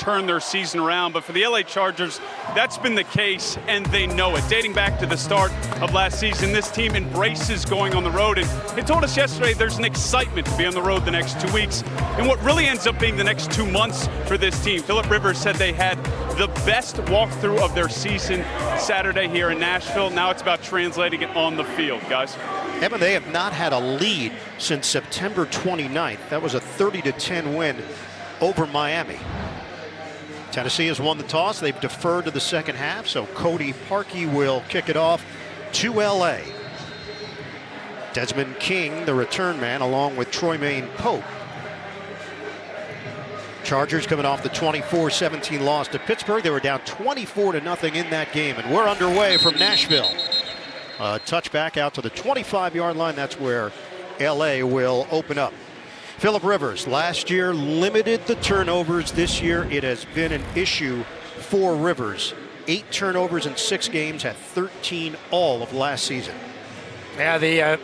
turn their season around. But for the LA Chargers, that's been the case, and they know it. Dating back to the start of last season, this team embraces going on the road. And they told us yesterday there's an excitement to be on the road the next 2 weeks. And what really ends up being the next 2 months for this team. Philip Rivers said they had the best walkthrough of their season Saturday here in Nashville. Now it's about translating it on the field, guys. Evan, they have not had a lead since September 29th. That was a 30-10 win over Miami. Tennessee has won the toss. They've deferred to the second half, so Cody Parkey will kick it off to LA. Desmond King, the return man, along with Troymaine Pope. Chargers coming off the 24-17 loss to Pittsburgh. They were down 24-0 in that game, and we're underway from Nashville. Touchback out to the 25-yard line. That's where LA will open up. Philip Rivers, last year limited the turnovers. This year it has been an issue for Rivers. 8 turnovers in 6 games, had 13 all of last season. Yeah, the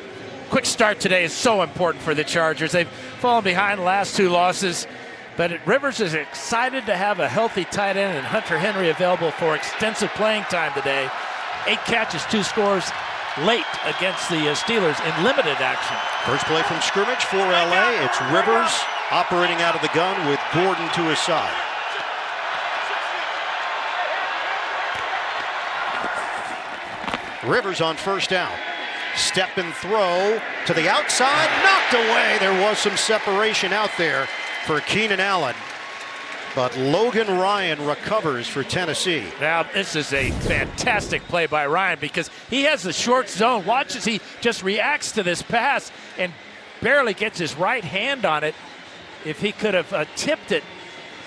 quick start today is so important for the Chargers. They've fallen behind the last 2 losses, but Rivers is excited to have a healthy tight end and Hunter Henry available for extensive playing time today. 8 catches, 2 scores late against the Steelers in limited action. First play from scrimmage for LA. It's Rivers operating out of the gun with Gordon to his side. Rivers on first down. Step and throw to the outside, knocked away. There was some separation out there for Keenan Allen. But Logan Ryan recovers for Tennessee. Now, this is a fantastic play by Ryan because he has the short zone. Watch as he just reacts to this pass and barely gets his right hand on it. If he could have tipped it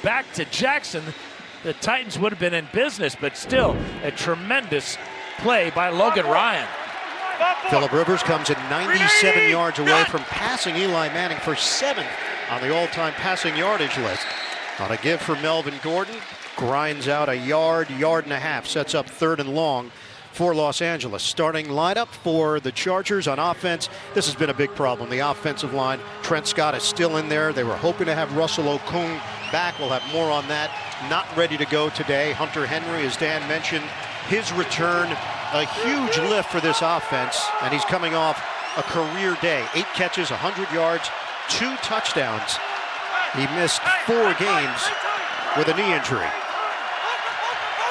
back to Jackson, the Titans would have been in business, but still a tremendous play by Logan Ryan. Philip Rivers comes in 97 yards away from passing Eli Manning for 7th on the all-time passing yardage list. On a give for Melvin Gordon, grinds out a yard and a half, sets up 3rd and long for Los Angeles. Starting lineup for the Chargers on offense. This has been a big problem. The offensive line, Trent Scott is still in there. They were hoping to have Russell Okung back. We'll have more on that. Not ready to go today. Hunter Henry, as Dan mentioned, his return, a huge lift for this offense, and he's coming off a career day. 8 catches, 100 yards, 2 touchdowns. He missed 4 games with a knee injury.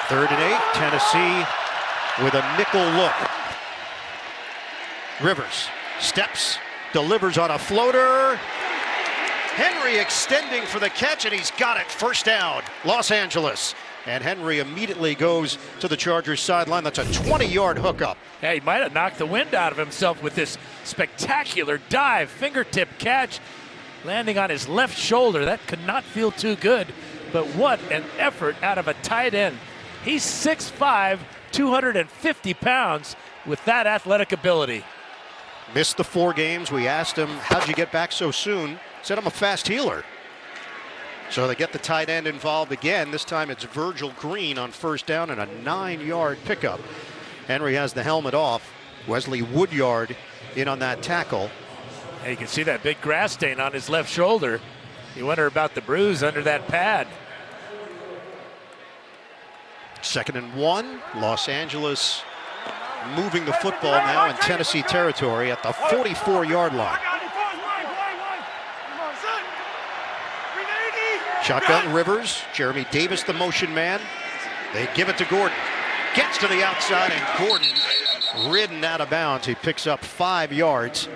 3rd and 8, Tennessee with a nickel look. Rivers steps, delivers on a floater. Henry extending for the catch, and he's got it. First down, Los Angeles. And Henry immediately goes to the Chargers sideline. That's a 20-yard hookup. Yeah, he might have knocked the wind out of himself with this spectacular dive, fingertip catch, landing on his left shoulder. That could not feel too good, but what an effort out of a tight end. He's 6'5", 250 pounds with that athletic ability. Missed the 4 games. We asked him, how'd you get back so soon? Said, I'm a fast healer. So they get the tight end involved again. This time it's Virgil Green on first down and a 9-yard pickup. Henry has the helmet off. Wesley Woodyard in on that tackle. Hey, you can see that big grass stain on his left shoulder. You wonder about the bruise under that pad. 2nd and 1. Los Angeles moving the football now in Tennessee territory at the 44-yard line. Shotgun Rivers, Jeremy Davis the motion man. They give it to Gordon. Gets to the outside, and Gordon ridden out of bounds. He picks up 5 yards.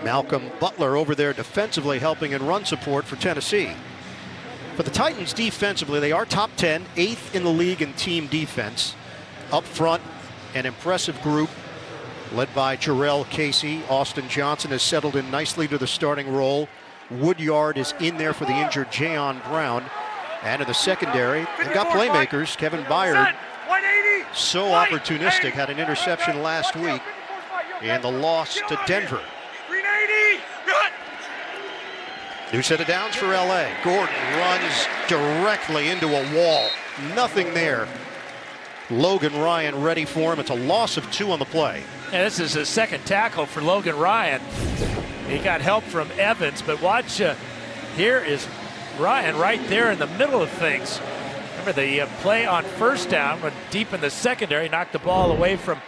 Malcolm Butler over there defensively helping in run support for Tennessee. For the Titans defensively, they are top 10, 8th in the league in team defense. Up front, an impressive group led by Jarrell Casey. Austin Johnson has settled in nicely to the starting role. Woodyard is in there for the injured Jayon Brown. And in the secondary, they've got playmakers. Kevin Byard, so opportunistic, had an interception last week in the loss to Denver. New set of downs for LA. Gordon runs directly into a wall. Nothing there. Logan Ryan ready for him. It's a loss of 2 on the play. Yeah, this is his 2nd tackle for Logan Ryan. He got help from Evans, but watch, here is Ryan right there in the middle of things. Remember the play on first down when deep in the secondary knocked the ball away from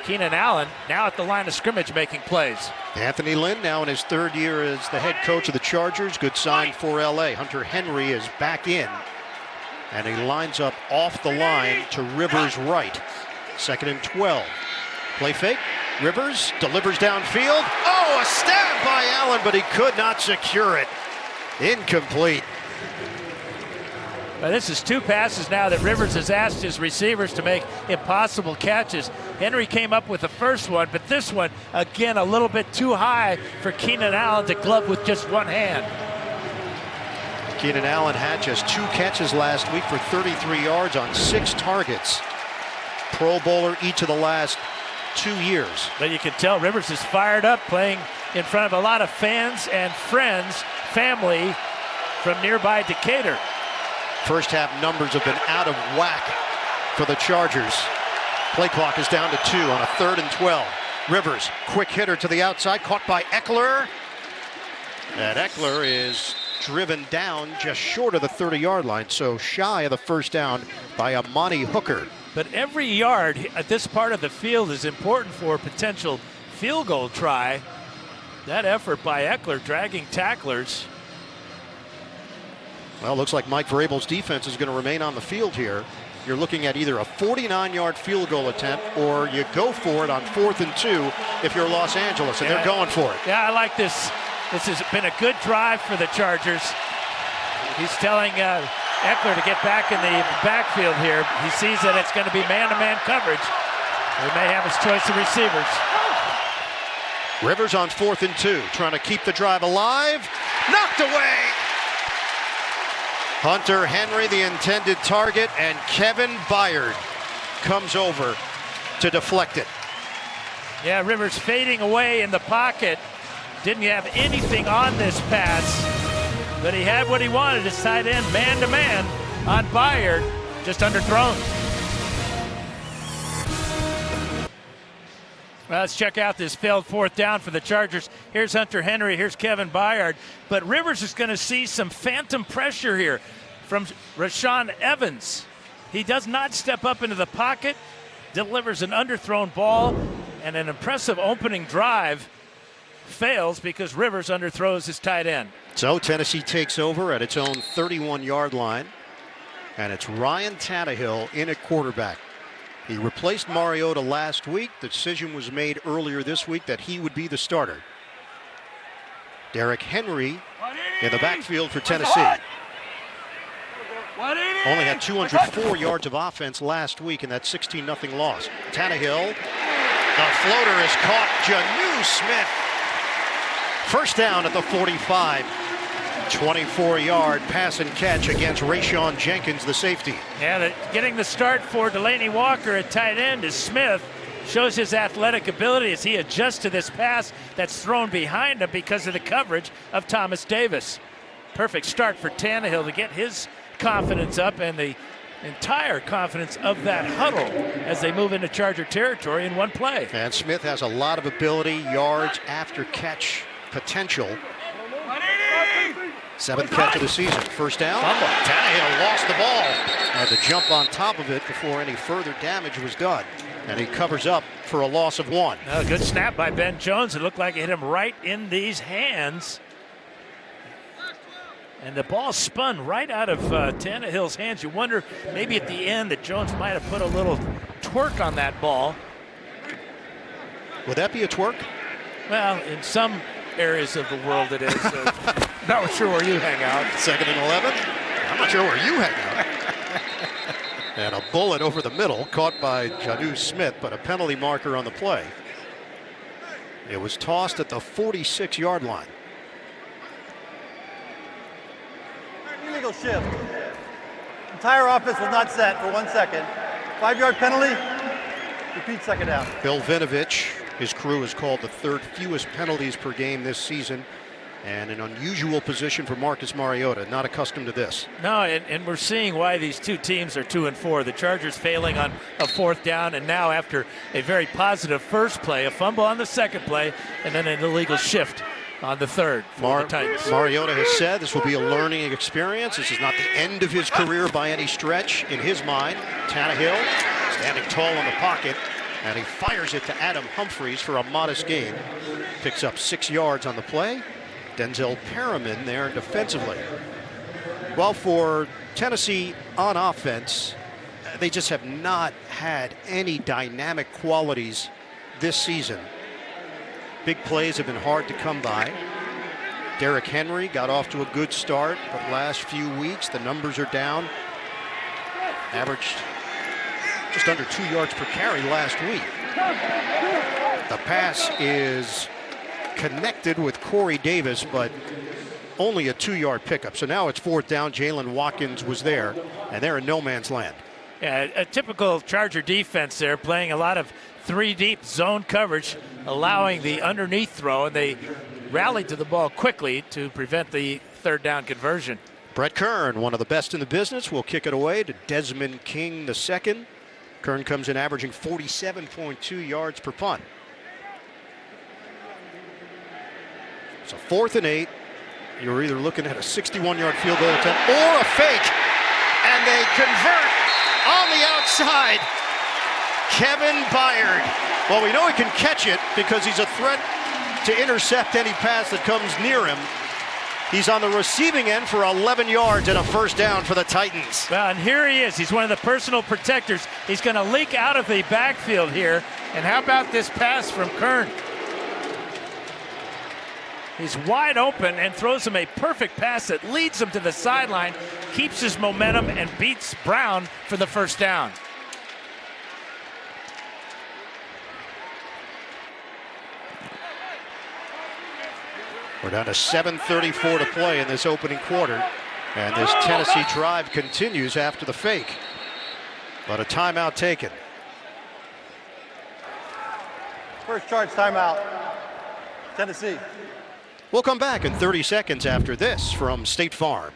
Keenan Allen, now at the line of scrimmage making plays. Anthony Lynn now in his third year as the head coach of the Chargers. Good sign for LA. Hunter Henry is back in, and he lines up off the line to Rivers' right. 2nd and 12. Play fake. Rivers delivers downfield. Oh, a stab by Allen, but he could not secure it. Incomplete. Now, this is 2 passes now that Rivers has asked his receivers to make impossible catches. Henry came up with the first one, but this one, again, a little bit too high for Keenan Allen to glove with just one hand. Keenan Allen had just 2 catches last week for 33 yards on 6 targets. Pro Bowler each of the last 2 years. But you can tell Rivers is fired up, playing in front of a lot of fans and friends, family from nearby Decatur. First half numbers have been out of whack for the Chargers. Play clock is down to 2 on a 3rd and 12. Rivers, quick hitter to the outside, caught by Eckler. And Eckler is driven down just short of the 30-yard line, so shy of the first down by Amani Hooker. But every yard at this part of the field is important for a potential field goal try. That effort by Eckler dragging tacklers. Well, looks like Mike Vrabel's defense is going to remain on the field here. You're looking at either a 49-yard field goal attempt or you go for it on 4th and 2 if you're Los Angeles, and they're going for it. Yeah, I like this. This has been a good drive for the Chargers. He's telling Eckler to get back in the backfield here. He sees that it's going to be man-to-man coverage. He may have his choice of receivers. Rivers on 4th and 2, trying to keep the drive alive. Knocked away. Hunter Henry, the intended target, and Kevin Byard comes over to deflect it. Yeah, Rivers fading away in the pocket. Didn't have anything on this pass, but he had what he wanted. His tight end, man-to-man on Byard, just underthrown. Well, let's check out this failed 4th down for the Chargers. Here's Hunter Henry, here's Kevin Byard. But Rivers is going to see some phantom pressure here from Rashaan Evans. He does not step up into the pocket, delivers an underthrown ball, and an impressive opening drive fails because Rivers underthrows his tight end. So Tennessee takes over at its own 31-yard line, and it's Ryan Tannehill in at quarterback. He replaced Mariota last week. The decision was made earlier this week that he would be the starter. Derrick Henry in the backfield for Tennessee. Only had 204 yards of offense last week in that 16-0 loss. Tannehill, the floater is caught. Jonnu Smith. First down at the 45. 24-yard pass and catch against Rayshon Jenkins, the safety. Yeah, getting the start for Delanie Walker at tight end is Smith. Shows his athletic ability as he adjusts to this pass that's thrown behind him because of the coverage of Thomas Davis. Perfect start for Tannehill to get his confidence up and the entire confidence of that huddle as they move into Charger territory in one play. And Smith has a lot of ability, yards after catch potential. 7th catch of the season. First down. Tannehill lost the ball. Had to jump on top of it before any further damage was done. And he covers up for a loss of 1. A good snap by Ben Jones. It looked like it hit him right in these hands. And the ball spun right out of Tannehill's hands. You wonder maybe at the end that Jones might have put a little twerk on that ball. Would that be a twerk? Well, in some areas of the world it is. Not sure where you hang out. 2nd and 11. I'm not sure where you hang out. And a bullet over the middle caught by Jonnu Smith, but a penalty marker on the play. It was tossed at the 46-yard line. Illegal shift. Entire offense was not set for 1 second. 5-yard penalty. Repeat 2nd down. Bill Vinovich, his crew has called the 3rd fewest penalties per game this season. And an unusual position for Marcus Mariota, not accustomed to this. No, and we're seeing why these two teams are 2-4. The Chargers failing on a 4th down, and now after a very positive first play, a fumble on the second play, and then an illegal shift on the third for the Titans. Mariota has said this will be a learning experience. This is not the end of his career by any stretch in his mind. Tannehill standing tall in the pocket, and he fires it to Adam Humphries for a modest gain. Picks up 6 yards on the play. Denzel Perriman there defensively. Well, for Tennessee on offense, they just have not had any dynamic qualities this season. Big plays have been hard to come by. Derrick Henry got off to a good start, but last few weeks the numbers are down. Averaged just under 2 yards per carry last week. The pass is connected with Corey Davis, but only a 2-yard pickup. So now it's 4th down. Jalen Watkins was there, and they're in no man's land. Yeah, a typical Charger defense there, playing a lot of 3-deep zone coverage, allowing the underneath throw, and they rallied to the ball quickly to prevent the 3rd down conversion. Brett Kern, one of the best in the business, will kick it away to Desmond King II. Kern comes in averaging 47.2 yards per punt. So 4th and 8. You're either looking at a 61-yard field goal attempt or a fake. And they convert on the outside. Kevin Byard. Well, we know he can catch it because he's a threat to intercept any pass that comes near him. He's on the receiving end for 11 yards and a 1st down for the Titans. Well, and here he is. He's one of the personal protectors. He's going to leak out of the backfield here. And how about this pass from Kern? He's wide open and throws him a perfect pass that leads him to the sideline, keeps his momentum, and beats Brown for the 1st down. We're down to 7:34 to play in this opening quarter, and this Tennessee drive continues after the fake. But a timeout taken. First charge timeout. Tennessee. We'll come back in 30 seconds after this from State Farm.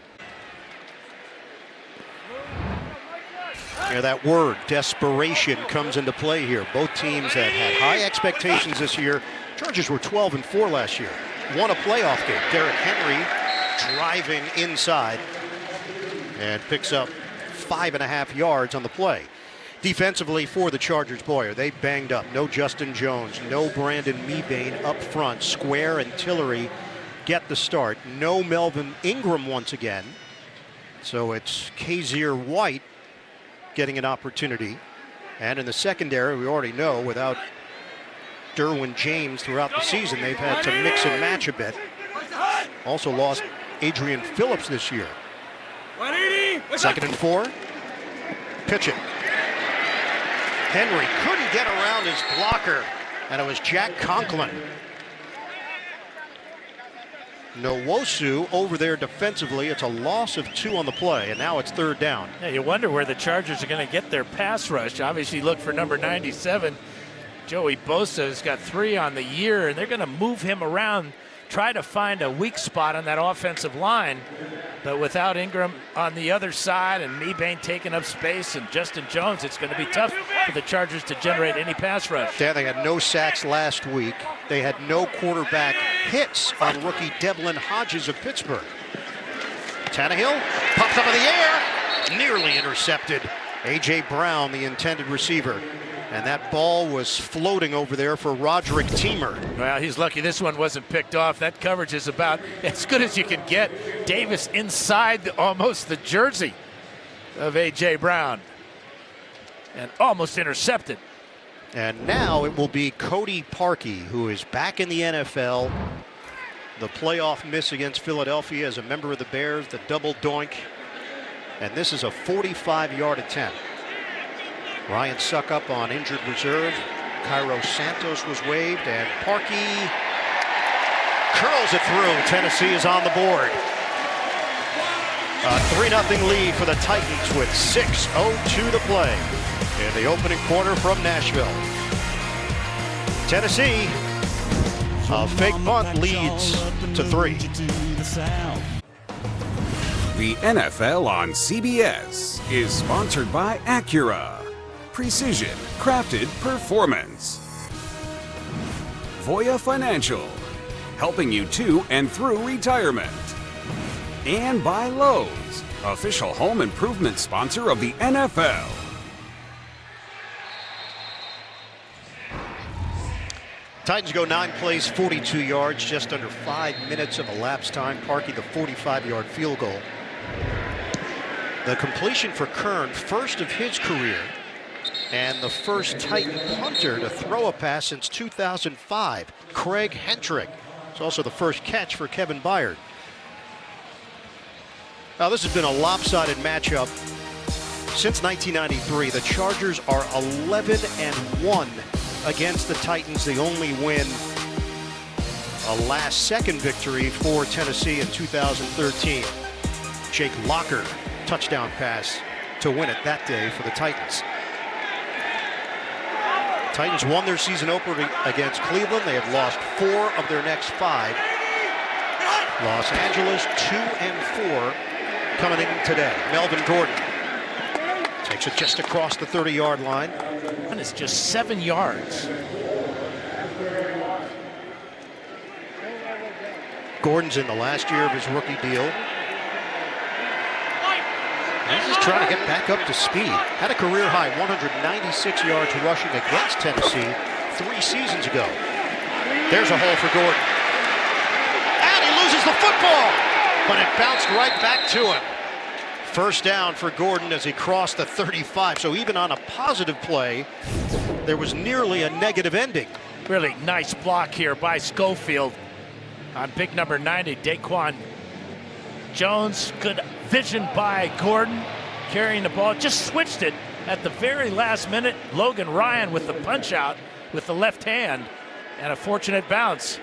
Yeah, that word, desperation, comes into play here. Both teams have had high expectations this year. Chargers were 12-4 last year. Won a playoff game. Derrick Henry driving inside and picks up 5.5 yards on the play. Defensively for the Chargers, boy, are they banged up. No Justin Jones, no Brandon Mebane up front. Square and Tillery get the start. No Melvin Ingram once again. So it's Kazir White getting an opportunity. And in the secondary, we already know, without Derwin James throughout the season, they've had to mix and match a bit. Also lost Adrian Phillips this year. 2nd and 4. Pitch it. Henry couldn't get around his blocker, and it was Jack Conklin. Nwosu over there defensively. It's a loss of 2 on the play, and now it's 3rd down. Yeah, you wonder where the Chargers are going to get their pass rush. Obviously, look for number 97. Joey Bosa has got 3 on the year, and they're going to move him around, try to find a weak spot on that offensive line. But without Ingram on the other side and Mebane taking up space and Justin Jones, it's going to be tough for the Chargers to generate any pass rush. Yeah, they had no sacks last week. They had no quarterback hits on rookie Devlin Hodges of Pittsburgh. Tannehill pops up in the air, nearly intercepted. A.J. Brown, the intended receiver. And that ball was floating over there for Roderick Teamer. Well, he's lucky this one wasn't picked off. That coverage is about as good as you can get. Davis inside almost the jersey of A.J. Brown. And almost intercepted. And now it will be Cody Parkey, who is back in the NFL. The playoff miss against Philadelphia as a member of the Bears, the double doink. And this is a 45-yard attempt. Ryan Suckup on injured reserve. Cairo Santos was waived, and Parkey curls it through. Tennessee is on the board. A 3-0 lead for the Titans with 6:02 to play in the opening quarter from Nashville. Tennessee, a fake punt leads to 3. The NFL on CBS is sponsored by Acura. Precision crafted performance. Voya Financial. helping you to and through retirement. And by Lowe's, official home improvement sponsor of the NFL. Titans go 9 plays, 42 yards, just under 5 minutes of elapsed time. Parkey, the 45-yard field goal. The completion for Kern, first of his career, and the first Titan punter to throw a pass since 2005. Craig Hentrick. It's also the first catch for Kevin Byard. Now, this has been a lopsided matchup since 1993. The Chargers are 11-1 against the Titans. The only win, a last-second victory for Tennessee in 2013. Jake Locker, touchdown pass to win it that day for the Titans. Titans won their season opener against Cleveland. They have lost 4 of their next 5. Los Angeles 2-4 coming in today. Melvin Gordon takes it just across the 30-yard line. And it's just 7 yards. Gordon's in the last year of his rookie deal. He's just trying to get back up to speed. Had a career high 196 yards rushing against Tennessee 3 seasons ago. There's a hole for Gordon. And he loses the football, but it bounced right back to him. First down for Gordon as he crossed the 35. So even on a positive play, there was nearly a negative ending. Really nice block here by Schofield on big number 90, Daquan Jones. Good vision by Gordon carrying the ball. Just switched it at the very last minute. Logan Ryan with the punch out with the left hand and a fortunate bounce.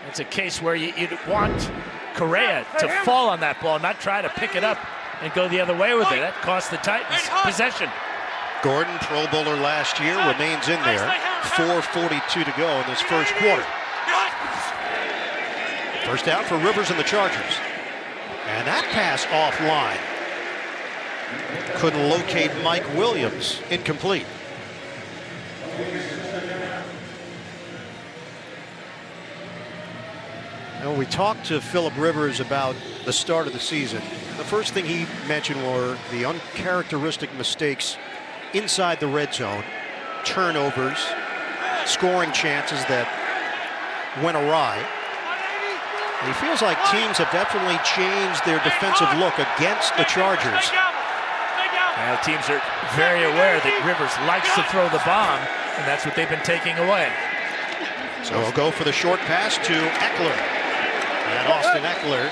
It's a case where you'd want Correa to fall on that ball, not try to pick it up and go the other way with it. That cost the Titans possession. Gordon, Pro Bowler last year, remains in there. 4:42 to go in this first quarter. First down for Rivers and the Chargers. And that pass offline. Couldn't locate Mike Williams. Incomplete. Now, we talked to Philip Rivers about the start of the season. The first thing he mentioned were the uncharacteristic mistakes inside the red zone, turnovers, scoring chances that went awry. He feels like teams have definitely changed their defensive look against the Chargers. Well, teams are very aware that Rivers likes to throw the bomb, and that's what they've been taking away. So he'll go for the short pass to Eckler. And Austin Eckler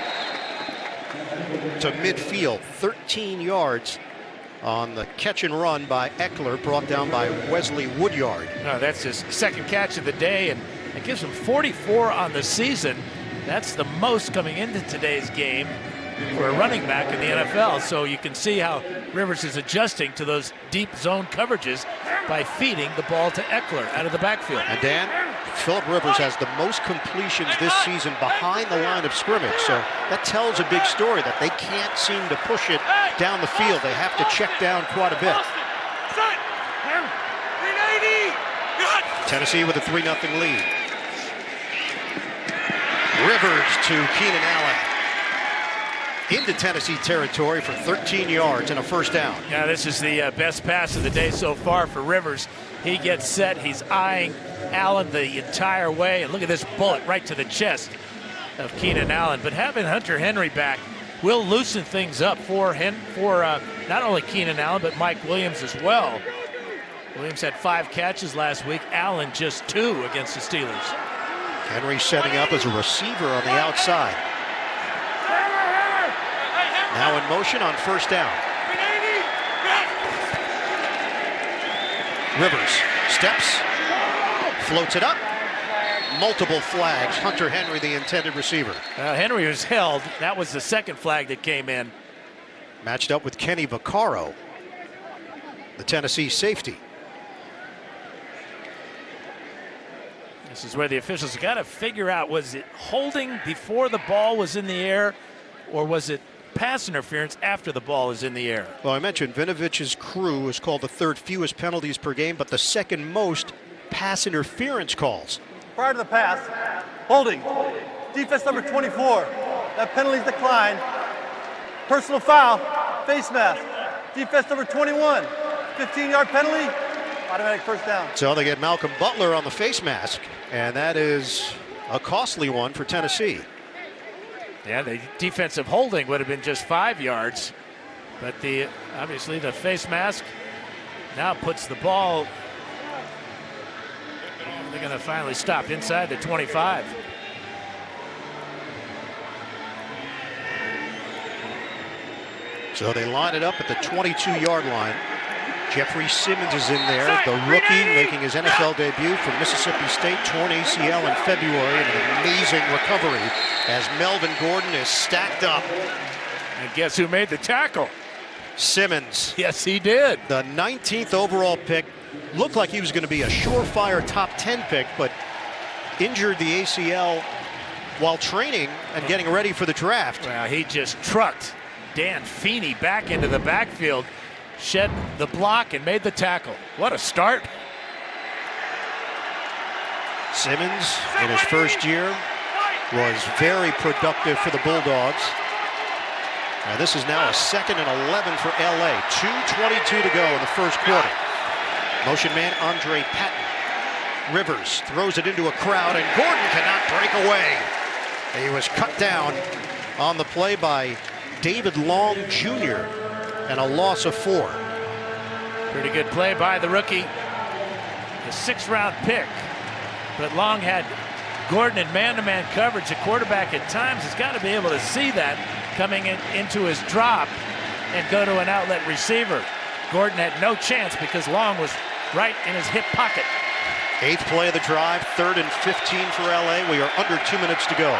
to midfield, 13 yards on the catch and run by Eckler, brought down by Wesley Woodyard. No, that's his second catch of the day, and it gives him 44 on the season. That's the most coming into today's game for a running back in the NFL. So you can see how Rivers is adjusting to those deep zone coverages by feeding the ball to Eckler out of the backfield. And Dan, Philip Rivers has the most completions this season behind the line of scrimmage. So that tells a big story that they can't seem to push it down the field. They have to check down quite a bit. Tennessee with a 3-0 lead. Rivers to Keenan Allen into Tennessee territory for 13 yards and a first down. Yeah, this is the best pass of the day so far for Rivers. He gets set. He's eyeing Allen the entire way. And look at this bullet right to the chest of Keenan Allen. But having Hunter Henry back will loosen things up for not only Keenan Allen, but Mike Williams as well. Williams had 5 catches last week. Allen just 2 against the Steelers. Henry setting up as a receiver on the outside. Now in motion on first down. Rivers steps, floats it up. Multiple flags. Hunter Henry, the intended receiver. Henry was held. That was the second flag that came in. Matched up with Kenny Vaccaro, the Tennessee safety. This is where the officials got to figure out, was it holding before the ball was in the air, or was it pass interference after the ball is in the air? Well, I mentioned Vinovic's crew is called the 3rd fewest penalties per game, but the 2nd most pass interference calls. Prior to the pass, Holding. Defense number 24. That penalty's declined. Personal foul. Face mask. Defense number 21. 15-yard penalty. Automatic first down. So they get Malcolm Butler on the face mask, and that is a costly one for Tennessee. Yeah, the defensive holding would have been just 5 yards, but obviously the face mask now puts the ball. They're going to finally stop inside the 25. So they line it up at the 22-yard line. Jeffrey Simmons is in there, the rookie making his NFL debut for Mississippi State, torn ACL in February, and an amazing recovery as Melvin Gordon is stacked up. And guess who made the tackle? Simmons. Yes, he did. The 19th overall pick. Looked like he was going to be a surefire top 10 pick, but injured the ACL while training and getting ready for the draft. Well, he just trucked Dan Feeney back into the backfield, shed the block, and made the tackle. What a start. Simmons, in his first year, was very productive for the Bulldogs. Now this is now a 2nd and 11 for LA. 2:22 to go in the first quarter. Motion man Andre Patton. Rivers throws it into a crowd, and Gordon cannot break away. He was cut down on the play by David Long Jr. and a loss of 4. Pretty good play by the rookie. The 6th-round pick. But Long had Gordon in man-to-man coverage. The quarterback at times has got to be able to see that coming into his drop and go to an outlet receiver. Gordon had no chance because Long was right in his hip pocket. 8th play of the drive, 3rd and 15 for LA. We are under 2 minutes to go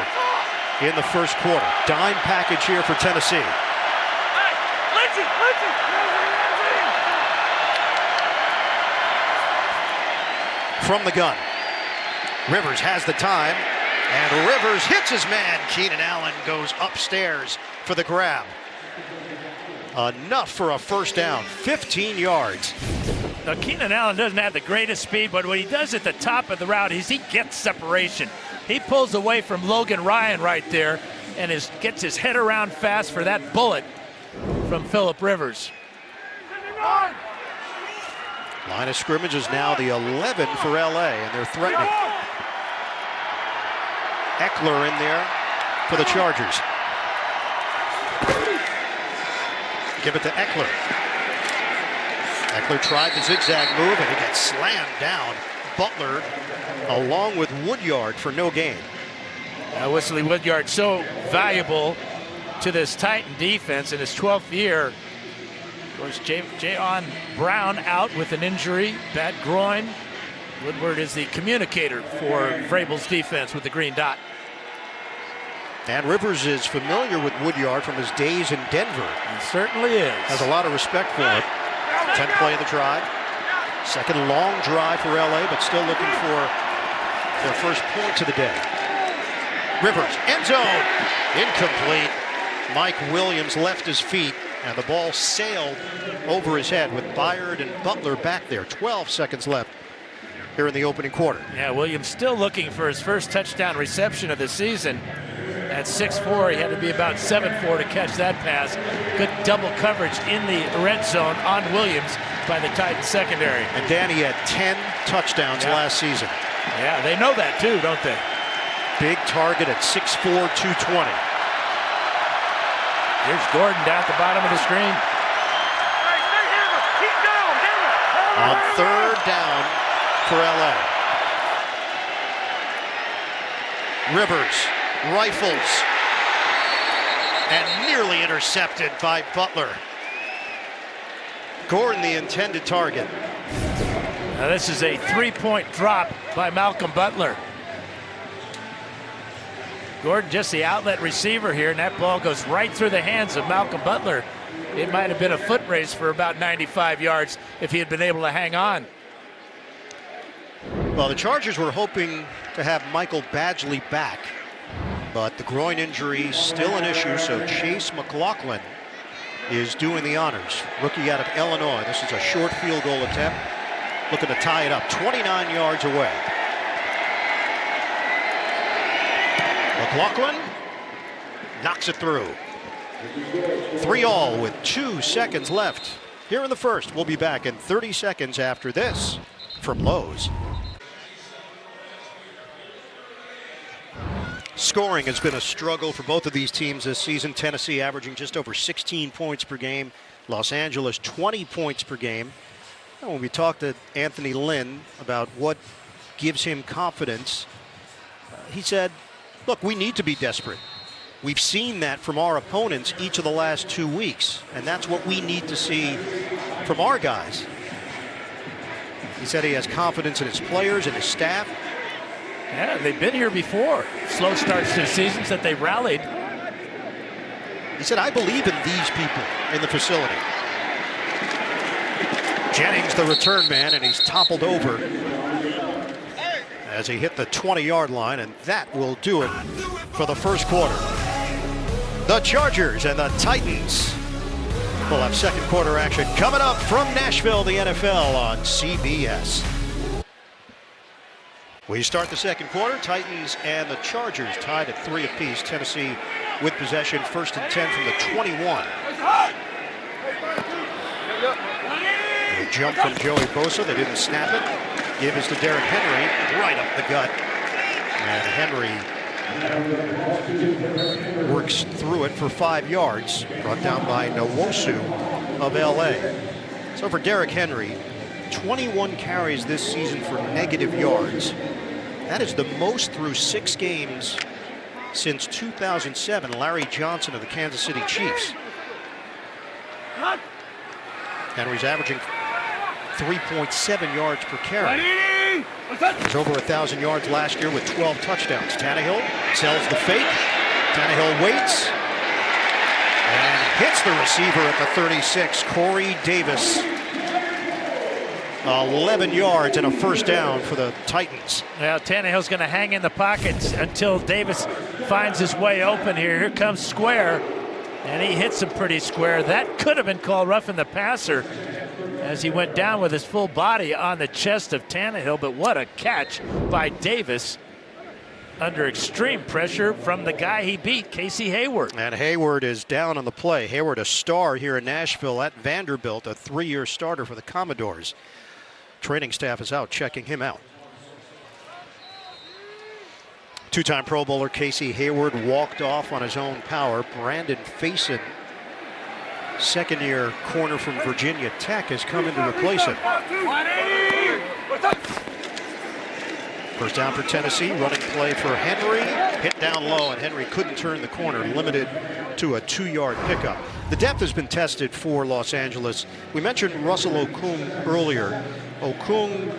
in the first quarter. Dime package here for Tennessee. From the gun, Rivers has the time, and Rivers hits his man. Keenan Allen goes upstairs for the grab. Enough for a first down, 15 yards. Now, Keenan Allen doesn't have the greatest speed, but what he does at the top of the route is he gets separation. He pulls away from Logan Ryan right there and gets his head around fast for that bullet from Phillip Rivers. Line of scrimmage is now the 11 for LA, and they're threatening. Eckler in there for the Chargers. Give it to Eckler. Eckler tried the zigzag move, and he gets slammed down. Butler along with Woodyard for no gain. Wesley Woodyard so valuable to this Titan defense in his 12th year. Of course, Jayon Brown out with an injury, bad groin. Woodward is the communicator for Vrabel's defense with the green dot. And Rivers is familiar with Woodyard from his days in Denver. He certainly is. Has a lot of respect for him. 10th play of the drive. Second long drive for LA, but still looking for their first points of the day. Rivers, end zone, incomplete. Mike Williams left his feet, and the ball sailed over his head with Byard and Butler back there. 12 seconds left here in the opening quarter. Yeah, Williams still looking for his first touchdown reception of the season. At 6'4", he had to be about 7'4" to catch that pass. Good double coverage in the red zone on Williams by the Titans secondary. And Danny had 10 touchdowns last season. Yeah, they know that too, don't they? Big target at 6'4", 220. Here's Gordon down at the bottom of the screen. On 3rd down for LA. Rivers rifles and nearly intercepted by Butler. Gordon the intended target. Now this is a 3-point drop by Malcolm Butler. Gordon just the outlet receiver here, and that ball goes right through the hands of Malcolm Butler. It might have been a foot race for about 95 yards if he had been able to hang on. Well, the Chargers were hoping to have Michael Badgley back, but the groin injury still an issue, so Chase McLaughlin is doing the honors. Rookie out of Illinois. This is a short field goal attempt, looking to tie it up 29 yards away. McLaughlin knocks it through. 3-all with 2 seconds left here in the first. We'll be back in 30 seconds after this from Lowe's. Scoring has been a struggle for both of these teams this season. Tennessee averaging just over 16 points per game. Los Angeles 20 points per game. And when we talked to Anthony Lynn about what gives him confidence, he said, look, we need to be desperate. We've seen that from our opponents each of the last 2 weeks, and that's what we need to see from our guys. He said he has confidence in his players and his staff. Yeah, they've been here before. Slow starts to the seasons that they've rallied. He said, I believe in these people in the facility. Jennings, the return man, and he's toppled over as he hit the 20-yard line, and that will do it for the first quarter. The Chargers and the Titans will have second quarter action coming up from Nashville, the NFL on CBS. We start the second quarter. Titans and the Chargers tied at 3 apiece. Tennessee with possession, 1st and 10 from the 21. A jump from Joey Bosa. They didn't snap it. Give is to Derrick Henry, right up the gut. And Henry works through it for 5 yards. Brought down by Nwosu of LA. So for Derrick Henry, 21 carries this season for negative yards. That is the most through 6 games since 2007. Larry Johnson of the Kansas City Chiefs. Henry's averaging 3.7 yards per carry. He was over 1,000 yards last year with 12 touchdowns. Tannehill sells the fake. Tannehill waits and hits the receiver at the 36, Corey Davis. 11 yards and a first down for the Titans. Well, Tannehill's going to hang in the pockets until Davis finds his way open here. Here comes square, and he hits him pretty square. That could have been called roughing the passer as he went down with his full body on the chest of Tannehill, but what a catch by Davis under extreme pressure from the guy he beat, Casey Hayward. And Hayward is down on the play. Hayward, a star here in Nashville at Vanderbilt, a 3-year starter for the Commodores. Training staff is out checking him out. 2-time Pro Bowler Casey Hayward walked off on his own power. Brandon Faison, second-year corner from Virginia Tech, has come in to replace him. First down for Tennessee, running play for Henry. Hit down low, and Henry couldn't turn the corner, limited to a 2-yard pickup. The depth has been tested for Los Angeles. We mentioned Russell Okung earlier. Okung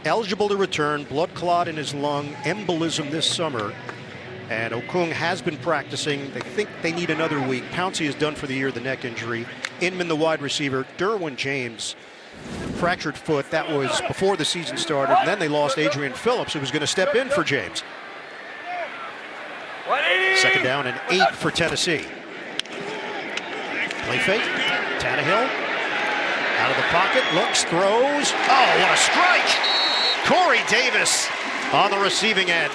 eligible to return, blood clot in his lung, embolism this summer. And Okung has been practicing. They think they need another week. Pouncey is done for the year, the neck injury. Inman, the wide receiver. Derwin James, fractured foot. That was before the season started. And then they lost Adrian Phillips, who was going to step in for James. Second down and 8 for Tennessee. Play fake. Tannehill out of the pocket, looks, throws. Oh, what a strike! Corey Davis on the receiving end.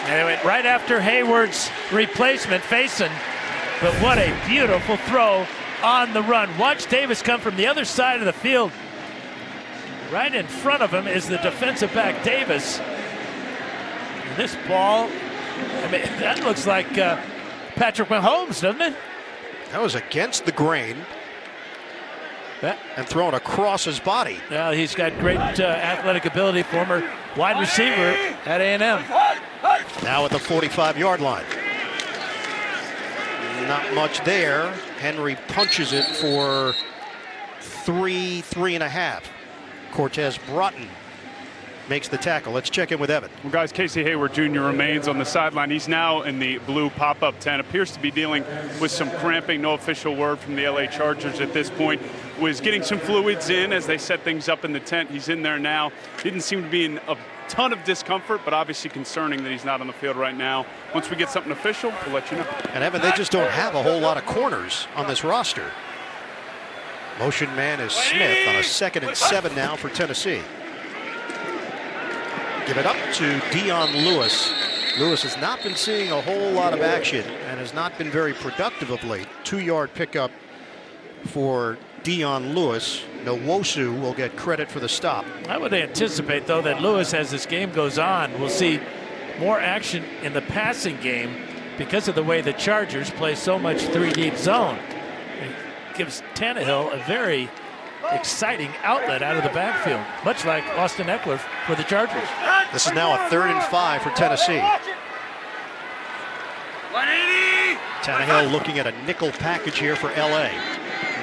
And it went right after Hayward's replacement, Faison. But what a beautiful throw on the run. Watch Davis come from the other side of the field. Right in front of him is the defensive back, Davis. And this ball, I mean, that looks like Patrick Mahomes, doesn't it? That was against the grain. And thrown across his body. Well, he's got great athletic ability, former wide receiver at A&M. Now at the 45-yard line. Not much there. Henry punches it for 3.5. Cortez Broughton makes the tackle. Let's check in with Evan. Well, guys, Casey Hayward Jr. remains on the sideline. He's now in the blue pop-up tent. Appears to be dealing with some cramping. No official word from the LA Chargers at this point. Was getting some fluids in as they set things up in the tent. He's in there now. Didn't seem to be in a ton of discomfort, but obviously concerning that he's not on the field right now. Once we get something official, we'll let you know. And Evan, they just don't have a whole lot of corners on this roster. Motion man is Smith on a 2nd and 7 now for Tennessee. Give it up to Dion Lewis Lewis has not been seeing a whole lot of action and has not been very productive of late. 2-yard pickup for Dion Lewis. Nwosu will get credit for the stop. I would anticipate, though, that Lewis, as this game goes on, will see more action in the passing game because of the way the Chargers play so much 3-deep zone. It gives Tannehill a very exciting outlet out of the backfield, much like Austin Eckler for the Chargers. This is now a 3rd and 5 for Tennessee. 180! Tannehill looking at a nickel package here for LA.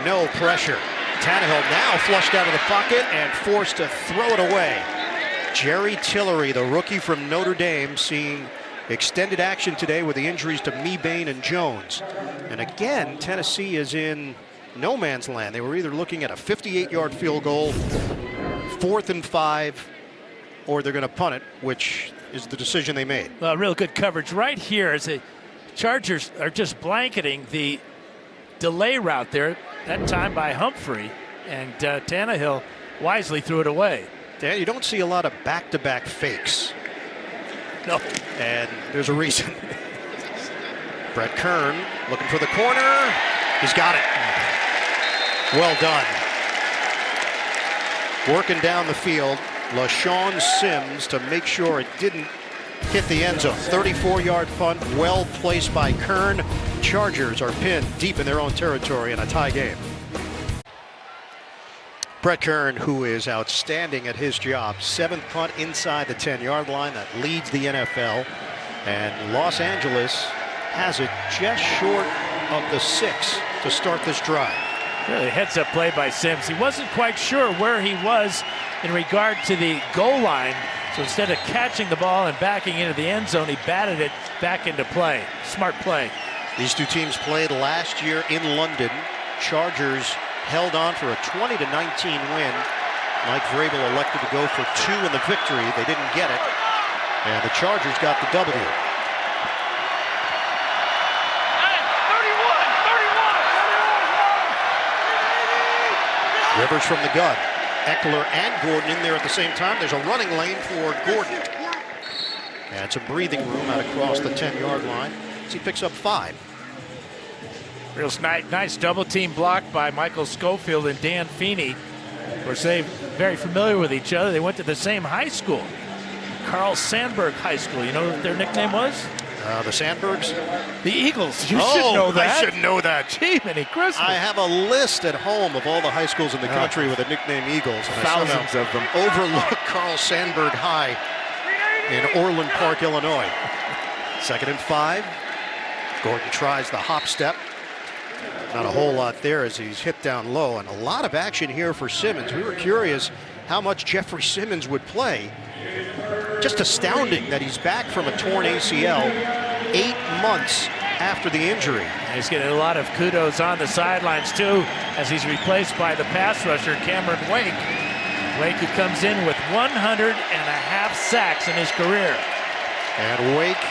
No pressure. Tannehill now flushed out of the pocket and forced to throw it away. Jerry Tillery, the rookie from Notre Dame, seeing extended action today with the injuries to Mebane and Jones. And again, Tennessee is in no man's land. They were either looking at a 58-yard field goal, 4th and 5, or they're going to punt it, which is the decision they made. Well, real good coverage right here as the Chargers are just blanketing the delay route there, that time by Humphrey, and Tannehill wisely threw it away. Dan, you don't see a lot of back-to-back fakes. No. And there's a reason. Brett Kern looking for the corner. He's got it. Well done. Working down the field, LaShawn Sims to make sure it didn't hit the end zone. 34-yard punt, well placed by Kern. Chargers are pinned deep in their own territory in a tie game. Brett Kern, who is outstanding at his job. 7th punt inside the 10-yard line that leads the NFL. And Los Angeles has it just short of the 6 to start this drive. Really heads-up play by Sims. He wasn't quite sure where he was in regard to the goal line. So instead of catching the ball and backing into the end zone, he batted it back into play. Smart play. These two teams played last year in London. Chargers held on for a 20-19 win. Mike Vrabel elected to go for 2 in the victory. They didn't get it. And the Chargers got the W. Rivers from the gun. Eckler and Gordon in there at the same time. There's a running lane for Gordon. And some breathing room out across the 10-yard line. As he picks up 5. Real nice double team block by Michael Schofield and Dan Feeney. Of course, they're very familiar with each other. They went to the same high school, Carl Sandburg High School. You know what their nickname was? The Sandbergs? The Eagles. You should know that. I should know that. Gee, many Christmas. I have a list at home of all the high schools in the country with the nickname Eagles. And thousands of them. Overlook Carl Sandburg High in Orland Park, Illinois. 2nd and 5. Gordon tries the hop step. Not a whole lot there as he's hit down low, and a lot of action here for Simmons. We were curious how much Jeffrey Simmons would play. Just astounding that he's back from a torn ACL 8 months after the injury. He's getting a lot of kudos on the sidelines too, as he's replaced by the pass rusher Cameron Wake. Wake, who comes in with 100.5 sacks in his career. And Wake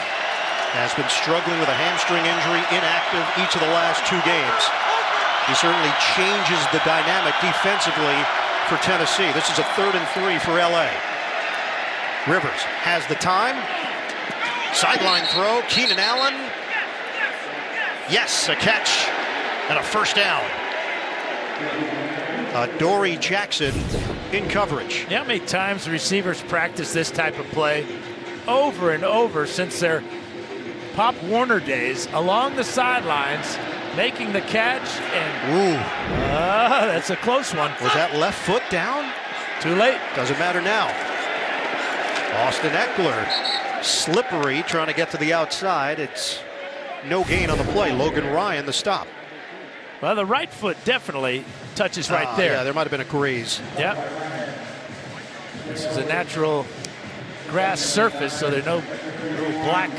has been struggling with a hamstring injury, inactive each of the last 2 games. He certainly changes the dynamic defensively for Tennessee. This is a 3rd and 3 for LA. Rivers has the time. Sideline throw, Keenan Allen. Yes, a catch and a first down. Dory Jackson in coverage. You know how many times receivers practice this type of play over and over since their Pop Warner days, along the sidelines, making the catch, and that's a close one. Was that left foot down? Too late. Doesn't matter now. Austin Eckler, slippery, trying to get to the outside. It's no gain on the play. Logan Ryan, the stop. Well, the right foot definitely touches right there. Yeah, there might have been a graze. Yep. This is a natural grass surface, so there are no black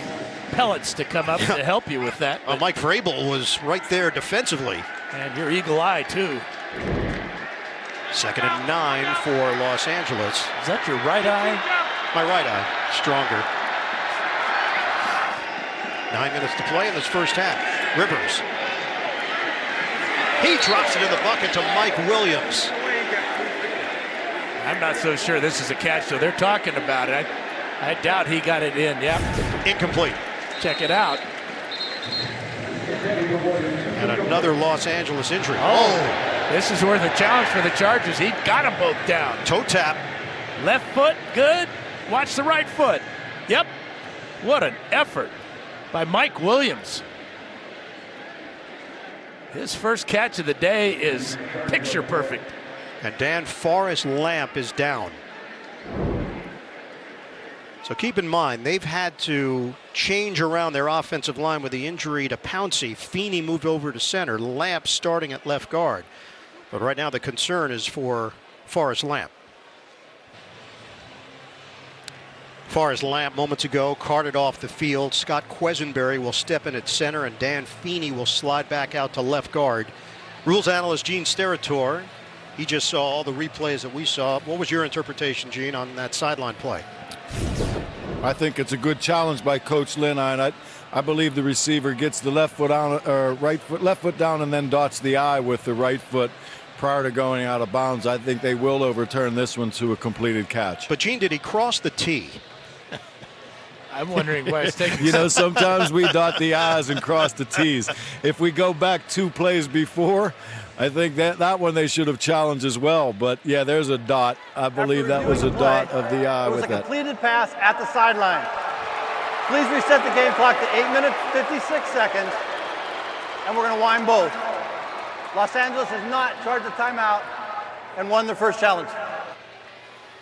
pellets to come up to help you with that. Mike Vrabel was right there defensively. And your eagle eye, too. 2nd and 9 for Los Angeles. Is that your right eye? My right eye, stronger. 9 minutes to play in this first half. Rivers. He drops it in the bucket to Mike Williams. I'm not so sure this is a catch, so they're talking about it. I doubt he got it in. Yep. Incomplete. Check it out. And another Los Angeles injury. This is where the challenge for the Chargers. He got them both down. Toe tap. Left foot, good. Watch the right foot. Yep. What an effort by Mike Williams. His first catch of the day is picture perfect. And Dan Forrest Lamp is down. So keep in mind, they've had to change around their offensive line with the injury to Pouncey. Feeney moved over to center. Lamp starting at left guard. But right now the concern is for Forrest Lamp. Forrest Lamp moments ago carted off the field. Scott Quesenberry will step in at center, and Dan Feeney will slide back out to left guard. Rules analyst Gene Steratore, he just saw all the replays that we saw. What was your interpretation, Gene, on that sideline play? I think it's a good challenge by Coach Lynn. I believe the receiver gets the left foot down, or left foot down, and then dots the I with the right foot prior to going out of bounds. I think they will overturn this one to a completed catch. But Gene, did he cross the T? I'm wondering why it's taking. You know, sometimes we dot the I's and cross the T's. If we go back 2 plays before, I think that one they should have challenged as well. But yeah, there's a dot. I believe that was a dot of the I with that. It was a completed pass at the sideline. Please reset the game clock to 8 minutes, 56 seconds, and we're going to wind both. Los Angeles has not charged a timeout and won their first challenge.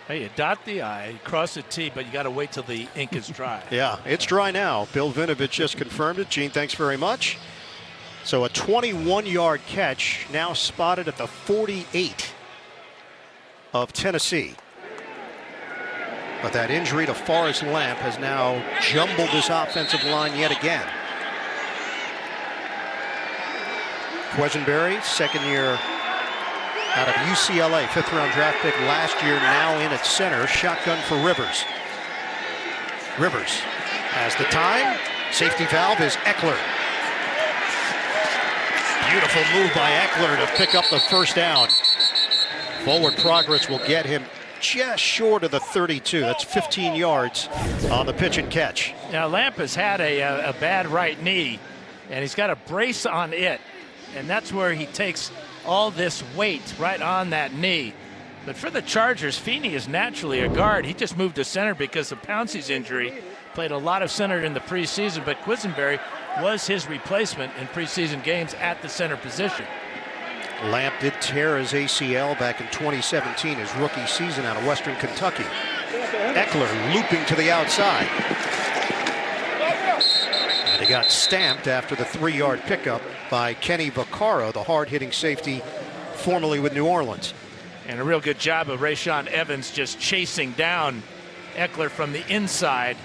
Hey, you dot the I, cross the T, but you got to wait till the ink is dry. Yeah, it's dry now. Bill Vinovich just confirmed it. Gene, thanks very much. So a 21-yard catch now spotted at the 48 of Tennessee. But that injury to Forrest Lamp has now jumbled this offensive line yet again. Quesenberry, second year out of UCLA, 5th-round draft pick last year, now in at center. Shotgun for Rivers. Rivers has the time. Safety valve is Eckler. Beautiful move by Eckler to pick up the first down. Forward progress will get him just short of the 32. That's 15 yards on the pitch and catch. Now, Lamp has had a bad right knee, and he's got a brace on it, and that's where he takes all this weight right on that knee. But for the Chargers, Feeney is naturally a guard. He just moved to center because of Pouncey's injury. Played a lot of center in the preseason, but Quesenberry was his replacement in preseason games at the center position. Lamp did tear his ACL back in 2017, his rookie season out of Western Kentucky. Eckler looping to the outside. And he got stamped after the 3-yard pickup by Kenny Vaccaro, the hard-hitting safety formerly with New Orleans. And a real good job of Rashaan Evans just chasing down Eckler from the inside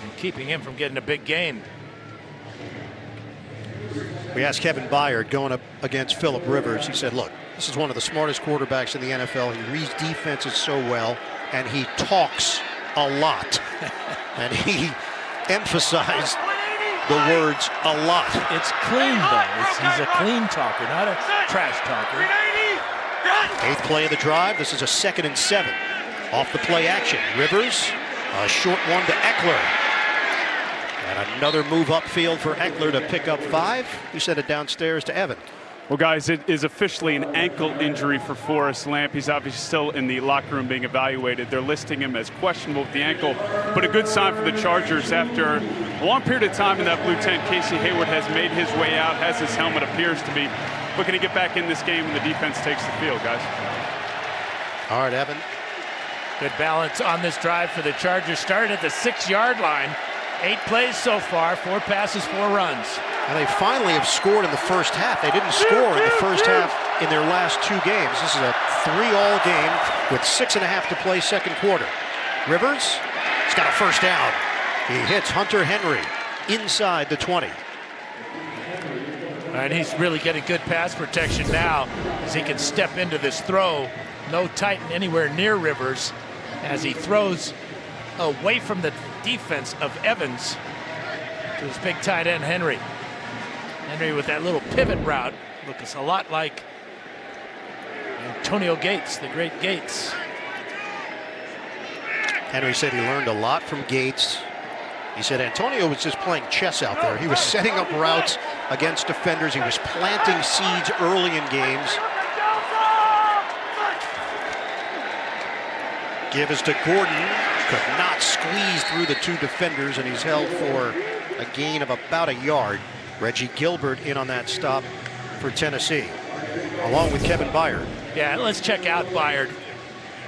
and keeping him from getting a big gain. We asked Kevin Byard going up against Phillip Rivers. He said, look, this is one of the smartest quarterbacks in the NFL. He reads defenses so well, and he talks a lot. And he emphasized the words a lot. It's clean, though. He's a clean talker, not a trash talker. 8th play of the drive. This is a 2nd and 7. Off the play action. Rivers, a short one to Eckler. And another move upfield for Eckler to pick up 5. He sent it downstairs to Evan. Well, guys, it is officially an ankle injury for Forrest Lamp. He's obviously still in the locker room being evaluated. They're listing him as questionable with the ankle, but a good sign for the Chargers after a long period of time in that blue tent. Casey Hayward has made his way out, has his helmet, appears to be looking to get back in this game when the defense takes the field, guys. All right, Evan. Good balance on this drive for the Chargers. Started at the 6-yard line. 8 plays so far, 4 passes, 4 runs. And they finally have scored in the first half. They didn't score in the first half in their last 2 games. This is a 3-all game with 6.5 to play second quarter. Rivers, he's got a first down. He hits Hunter Henry inside the 20. And he's really getting good pass protection now as he can step into this throw. No Titan anywhere near Rivers as he throws away from the defense of Evans to his big tight end Henry. Henry with that little pivot route looks a lot like Antonio Gates, the great Gates. Henry said he learned a lot from Gates. He said Antonio was just playing chess out there. He was setting up routes against defenders. He was planting seeds early in games. Give is to Gordon. Could not squeeze through the two defenders, and he's held for a gain of about a yard. Reggie Gilbert in on that stop for Tennessee, along with Kevin Byard. Yeah, let's check out Byard.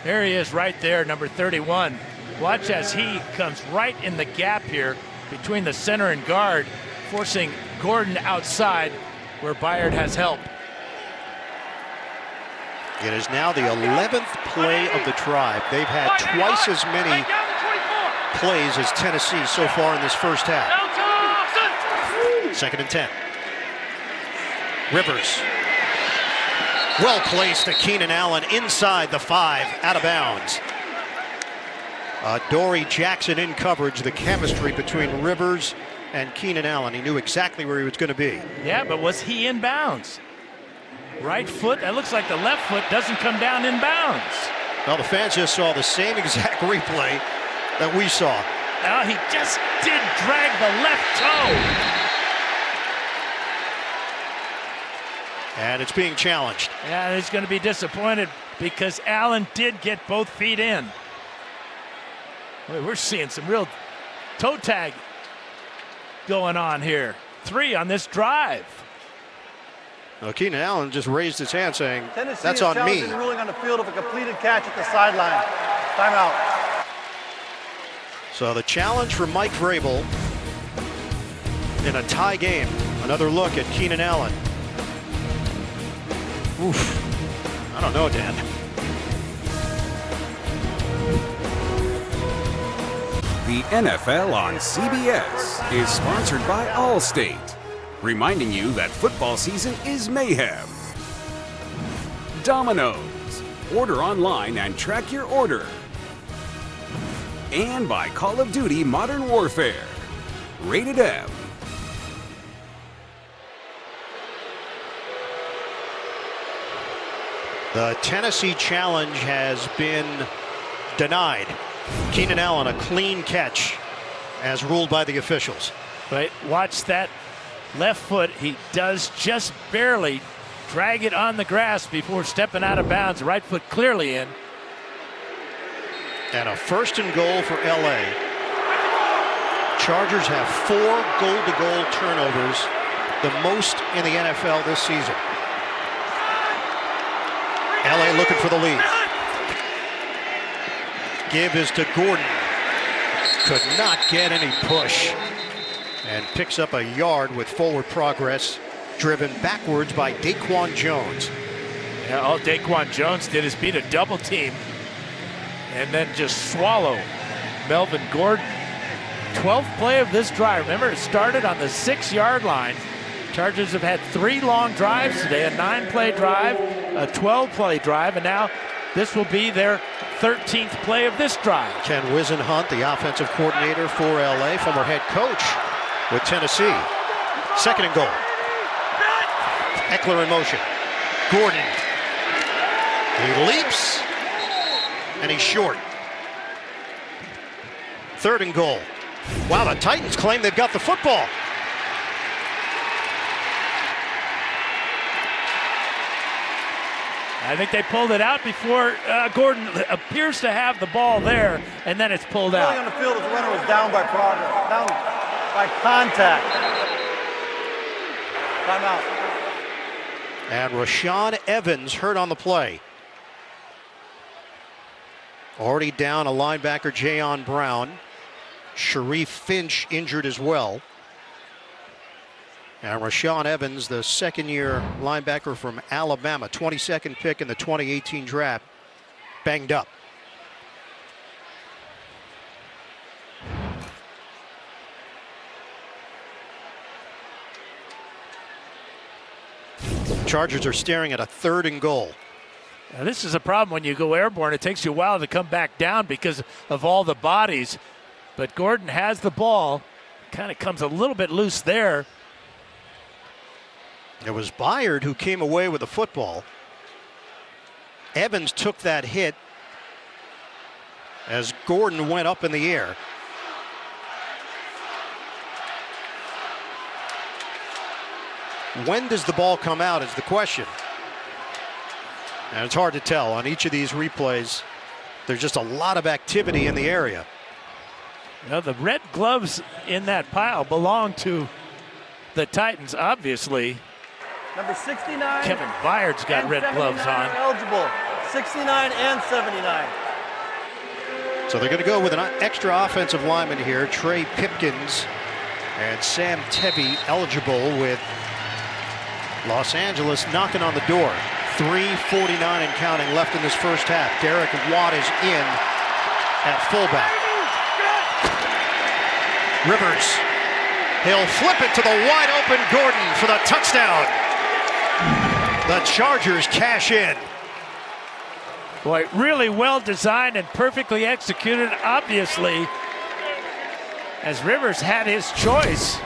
There he is right there, number 31. Watch as he comes right in the gap here between the center and guard, forcing Gordon outside where Byard has help. It is now the 11th play of the drive. They've had twice as many plays as Tennessee so far in this first half. 2nd and 10. Rivers. Well placed to Keenan Allen inside the 5, out of bounds. Dory Jackson in coverage. The chemistry between Rivers and Keenan Allen. He knew exactly where he was going to be. Yeah, but was he in bounds? Right foot, that looks like the left foot doesn't come down in bounds. Well, the fans just saw the same exact replay that we saw. Well, he just did drag the left toe. And it's being challenged. Yeah, he's going to be disappointed because Allen did get both feet in. Boy, we're seeing some real toe tag going on here. 3 on this drive. Well, Keenan Allen just raised his hand saying, Tennessee that's is on me. challenging ruling on the field of a completed catch at the sideline. Timeout. So the challenge for Mike Vrabel in a tie game. Another look at Keenan Allen. Oof. I don't know, Dan. The NFL on CBS is sponsored by Allstate, reminding you that football season is mayhem. Domino's, order online and track your order. And by Call of Duty Modern Warfare, rated M. The Tennessee challenge has been denied. Keenan Allen, a clean catch as ruled by the officials. Right, watch that left foot. He does just barely drag it on the grass before stepping out of bounds. Right foot clearly in. And a 1st and goal for LA. Chargers have 4 goal-to-goal turnovers, the most in the NFL this season. LA looking for the lead. Give is to Gordon. Could not get any push. And picks up a yard with forward progress, driven backwards by Daquan Jones. Yeah, all Daquan Jones did is beat a double team and then just swallow Melvin Gordon. 12th play of this drive. Remember, it started on the 6-yard line. Chargers have had 3 long drives today, a 9-play drive, a 12-play drive, and now this will be their 13th play of this drive. Ken Wisenhunt, the offensive coordinator for LA, former head coach with Tennessee. 2nd and goal. Eckler in motion. Gordon. He leaps, and he's short. 3rd and goal. Wow, the Titans claim they've got the football. I think they pulled it out before Gordon appears to have the ball there, and then it's pulled Ruling out. on the field as the runner was down by progress, down by contact. Timeout. And Rashaan Evans hurt on the play. Already down a linebacker, Jayon Brown. Sharif Finch injured as well. And Rashaan Evans, the 2nd-year linebacker from Alabama, 22nd pick in the 2018 draft, banged up. Chargers are staring at a 3rd and goal. Now, this is a problem when you go airborne. It takes you a while to come back down because of all the bodies. But Gordon has the ball. Kind of comes a little bit loose there. It was Byard who came away with the football. Evans took that hit as Gordon went up in the air. When does the ball come out is the question. And it's hard to tell on each of these replays. There's just a lot of activity in the area. Now, the red gloves in that pile belong to the Titans, obviously. Number 69. Kevin Byard's got red gloves on. Eligible. 69 and 79. So they're going to go with an extra offensive lineman here, Trey Pipkins and Sam Tevy eligible, with Los Angeles knocking on the door. 3:49 and counting left in this first half. Derek Watt is in at fullback. Rivers, he'll flip it to the wide open Gordon for the touchdown. The Chargers cash in. Boy, really well designed and perfectly executed, obviously, as Rivers had his choice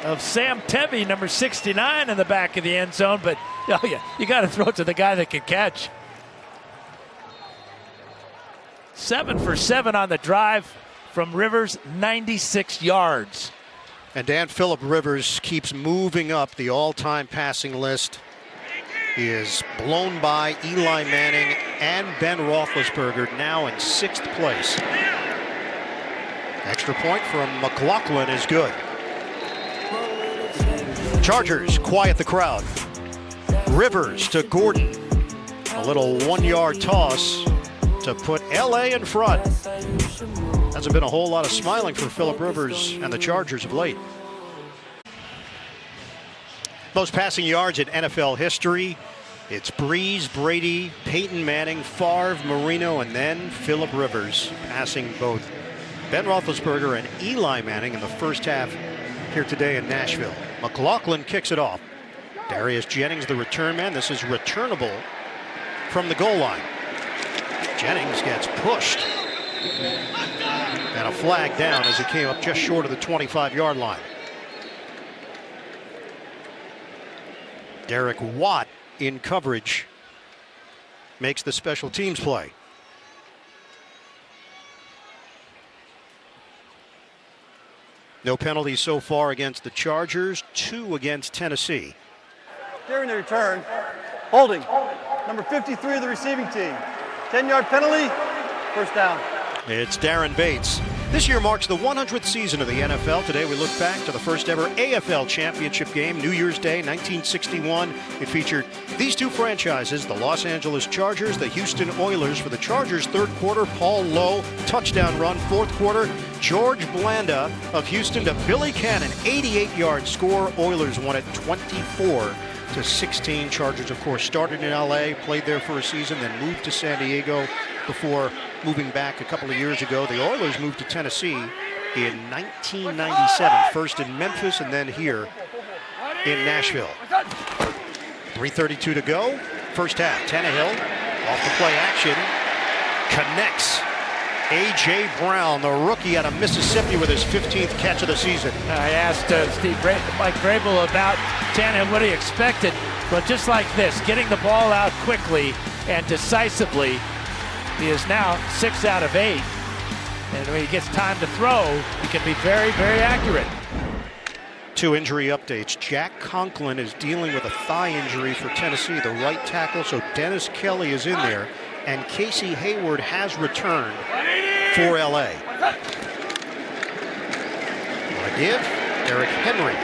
of Sam Tevy, number 69, in the back of the end zone, but oh yeah, you got to throw it to the guy that can catch. 7 for 7 on the drive from Rivers, 96 yards. And Dan Phillip Rivers keeps moving up the all-time passing list. He is blown by Eli Manning and Ben Roethlisberger, now in 6th place. Extra point from McLaughlin is good. Chargers quiet the crowd. Rivers to Gordon. A little 1-yard toss to put LA in front. Hasn't been a whole lot of smiling for Phillip Rivers and the Chargers of late. Most passing yards in NFL history. It's Breeze, Brady, Peyton Manning, Favre, Marino, and then Phillip Rivers, passing both Ben Roethlisberger and Eli Manning in the first half here today in Nashville. McLaughlin kicks it off. Darius Jennings, the return man. This is returnable from the goal line. Jennings gets pushed. And a flag down as he came up just short of the 25-yard line. Derek Watt in coverage makes the special teams play. No penalties so far against the Chargers, 2 against Tennessee. During the return, holding. Number 53 of the receiving team. 10-yard penalty, first down. It's Darren Bates. This year marks the 100th season of the NFL. Today we look back to the first ever AFL championship game, New Year's Day, 1961. It featured these two franchises, the Los Angeles Chargers, the Houston Oilers. For the Chargers, third quarter, Paul Lowe, touchdown run. Fourth quarter, George Blanda of Houston to Billy Cannon, 88-yard score. Oilers won it 24-16. Chargers, of course, started in LA, played there for a season, then moved to San Diego before moving back a couple of years ago. The Oilers moved to Tennessee in 1997, first in Memphis and then here in Nashville. 3:32 to go, first half. Tannehill off the play action, connects. A.J. Brown, the rookie out of Mississippi, with his 15th catch of the season. I asked Mike Vrabel about Tannehill what he expected, but just like this, getting the ball out quickly and decisively. He is now 6 out of 8, and when he gets time to throw, he can be very, very accurate. 2 injury updates. Jack Conklin is dealing with a thigh injury for Tennessee, the right tackle, so Dennis Kelly is in there, and Casey Hayward has returned for LA. What a give, Eric Henry.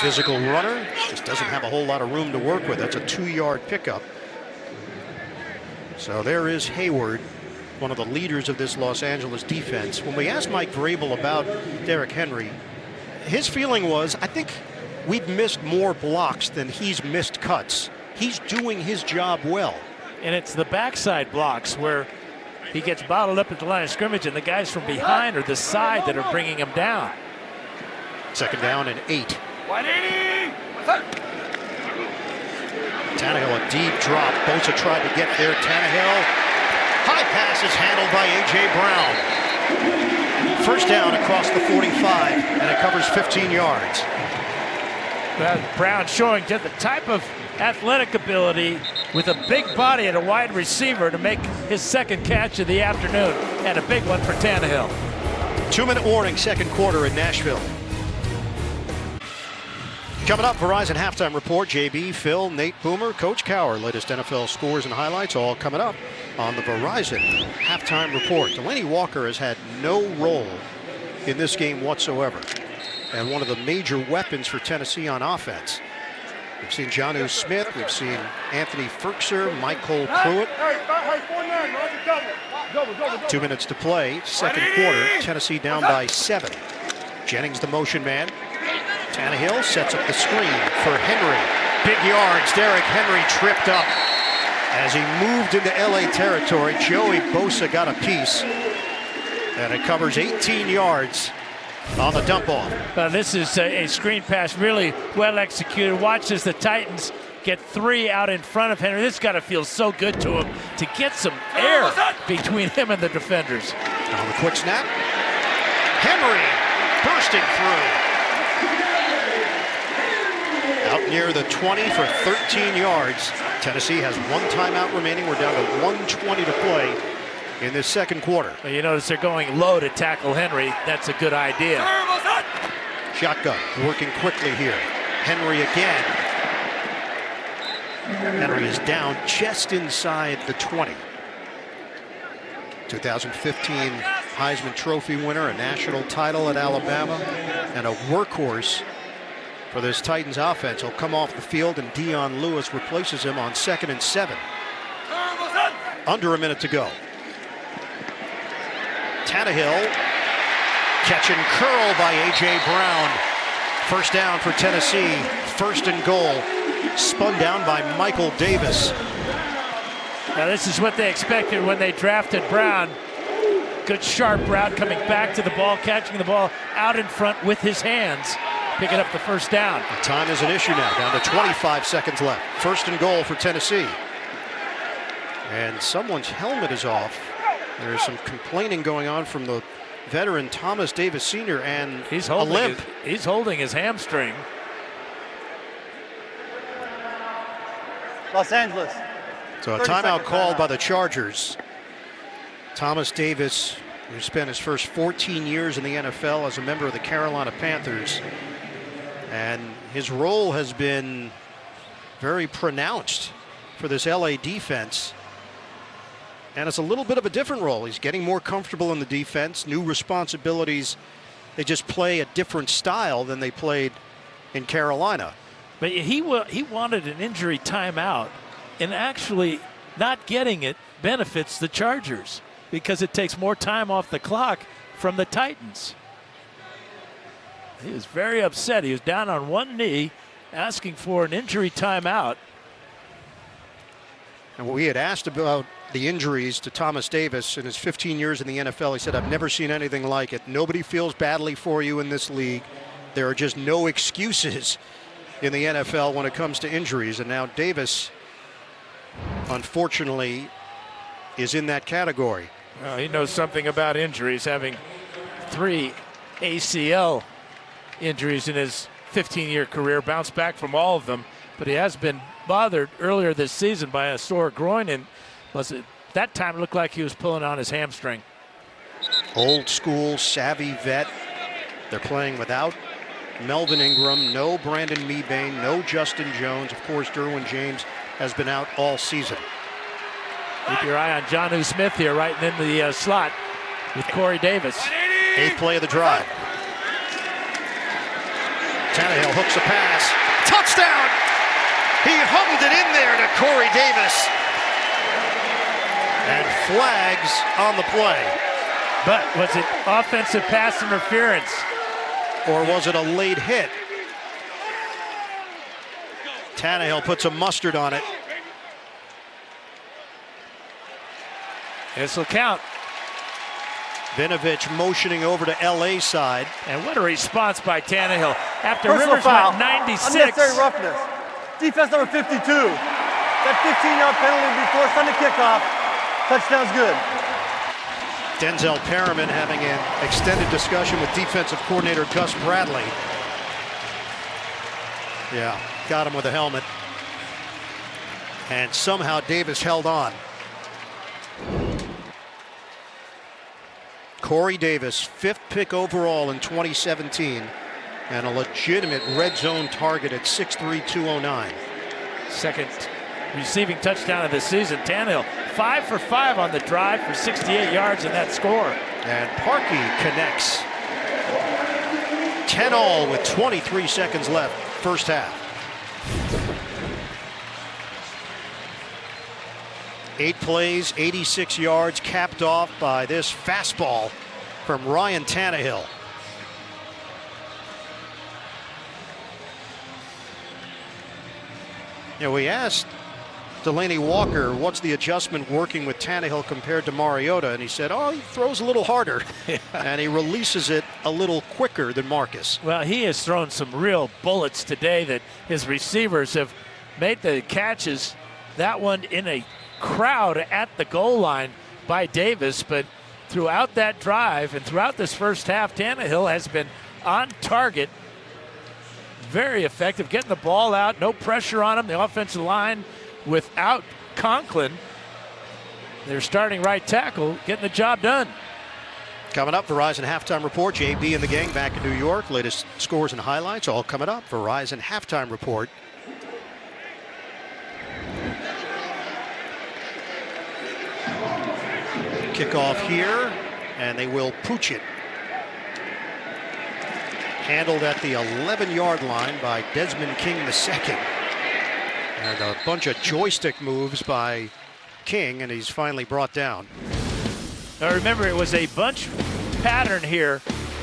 Physical runner, just doesn't have a whole lot of room to work with. That's a 2-yard pickup. So there is Hayward, one of the leaders of this Los Angeles defense. When we asked Mike Vrabel about Derrick Henry, his feeling was, I think we've missed more blocks than he's missed cuts. He's doing his job well. And it's the backside blocks where he gets bottled up at the line of scrimmage, and the guys from behind or the side that are bringing him down. Second down and 8. Tannehill, a deep drop. Bosa tried to get there. Tannehill, high pass is handled by A.J. Brown. First down across the 45, and it covers 15 yards. Brown showing just the type of athletic ability with a big body and a wide receiver to make his second catch of the afternoon, and a big one for Tannehill. 2-minute warning, second quarter in Nashville. Coming up, Verizon halftime report. JB, Phil, Nate Boomer, Coach Cowher. Latest NFL scores and highlights all coming up on the Verizon halftime report. Delanie Walker has had no role in this game whatsoever, and one of the major weapons for Tennessee on offense. We've seen Jonnu Smith, we've seen Anthony Firkser, Michael Pruitt. 2 minutes to play, second quarter. Tennessee down by 7. Jennings the motion man. Tannehill sets up the screen for Henry. Big yards. Derrick Henry tripped up as he moved into LA territory. Joey Bosa got a piece, and it covers 18 yards on the dump off. This is a screen pass, really well executed. Watch as the Titans get 3 out in front of Henry. This got to feel so good to him to get some air between him and the defenders. On the quick snap, Henry bursting through. Out near the 20 for 13 yards. Tennessee has 1 timeout remaining. We're down to 1:20 to play in this second quarter. Well, you notice they're going low to tackle Henry. That's a good idea. Shotgun working quickly here. Henry again. Henry is down just inside the 20. 2015 Heisman Trophy winner, a national title at Alabama, and a workhorse for this Titans offense. He'll come off the field, and Dion Lewis replaces him on 2nd and 7. Under a minute to go. Tannehill, catch and curl by A.J. Brown. First down for Tennessee, 1st and goal. Spun down by Michael Davis. Now this is what they expected when they drafted Brown. Good sharp route, coming back to the ball, catching the ball out in front with his hands, picking up the first down. Time is an issue now, down to 25 seconds left. 1st and goal for Tennessee. And someone's helmet is off. There's some complaining going on from the veteran Thomas Davis Sr. and he's a limp. He's holding his hamstring. Los Angeles. So a 30 timeout seconds, called timeout. by the Chargers. Thomas Davis, who spent his first 14 years in the NFL as a member of the Carolina Panthers. And his role has been very pronounced for this LA defense. And it's a little bit of a different role. He's getting more comfortable in the defense, new responsibilities. They just play a different style than they played in Carolina. But he wanted an injury timeout, and actually not getting it benefits the Chargers because it takes more time off the clock from the Titans. He was very upset. He was down on one knee asking for an injury timeout. And we had asked about the injuries to Thomas Davis in his 15 years in the NFL. He said, I've never seen anything like it. Nobody feels badly for you in this league. There are just no excuses in the NFL when it comes to injuries. And now Davis, unfortunately, is in that category. Well, he knows something about injuries, having 3 ACL injuries in his 15-year career, bounced back from all of them, but he has been bothered earlier this season by a sore groin, and that time it looked like he was pulling on his hamstring. Old school, savvy vet. They're playing without Melvin Ingram, no Brandon Mebane, no Justin Jones. Of course, Derwin James has been out all season. Keep your eye on Jonnu Smith here, right in the slot with Corey Davis. 8th play of the drive. Tannehill hooks a pass. Touchdown! He hummed it in there to Corey Davis. And flags on the play. But was it offensive pass interference? Or was it a late hit? Tannehill puts a mustard on it. This will count. Vinovich motioning over to LA side. And what a response by Tannehill. After Personal Rivers foul. went 96. Unnecessary roughness. Defense number 52. That 15-yard penalty before Sunday kickoff. Touchdown's good. Denzel Perriman having an extended discussion with defensive coordinator Gus Bradley. Yeah, got him with a helmet. And somehow Davis held on. Corey Davis, 5th pick overall in 2017, and a legitimate red zone target at 6'3", 209. Second receiving touchdown of the season. Tannehill 5 for 5 on the drive for 68 yards in that score. And Parkey connects. 10-all with 23 seconds left, first half. 8 plays, 86 yards, capped off by this fastball from Ryan Tannehill. We asked Delaney Walker, what's the adjustment working with Tannehill compared to Mariota? And he said, oh, he throws a little harder, and he releases it a little quicker than Marcus. Well, he has thrown some real bullets today that his receivers have made the catches. That one in a crowd at the goal line by Davis, but throughout that drive and throughout this first half, Tannehill has been on target. Very effective, getting the ball out, no pressure on him. The offensive line without Conklin, their starting right tackle, getting the job done. Coming up, Verizon Halftime Report. JB and the gang back in New York. Latest scores and highlights all coming up. Verizon Halftime Report. Kickoff here, and they will pooch it. Handled at the 11-yard line by Desmond King II. And a bunch of joystick moves by King, and he's finally brought down. Now remember, it was a bunch pattern here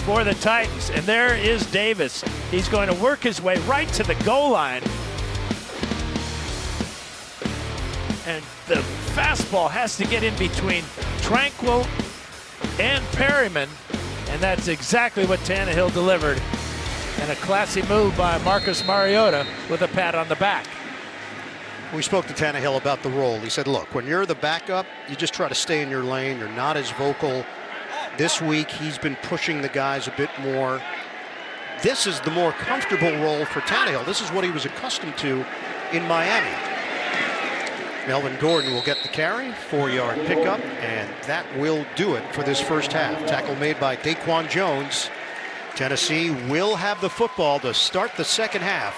for the Titans, and there is Davis. He's going to work his way right to the goal line. And the fastball has to get in between Tranquil and Perryman, and that's exactly what Tannehill delivered. And a classy move by Marcus Mariota with a pat on the back. We spoke to Tannehill about the role. He said, look, when you're the backup, you just try to stay in your lane. You're not as vocal. This week, he's been pushing the guys a bit more. This is the more comfortable role for Tannehill. This is what he was accustomed to in Miami. Melvin Gordon will get the carry, 4-yard pickup, and that will do it for this first half. Tackle made by Daquan Jones. Tennessee will have the football to start the second half.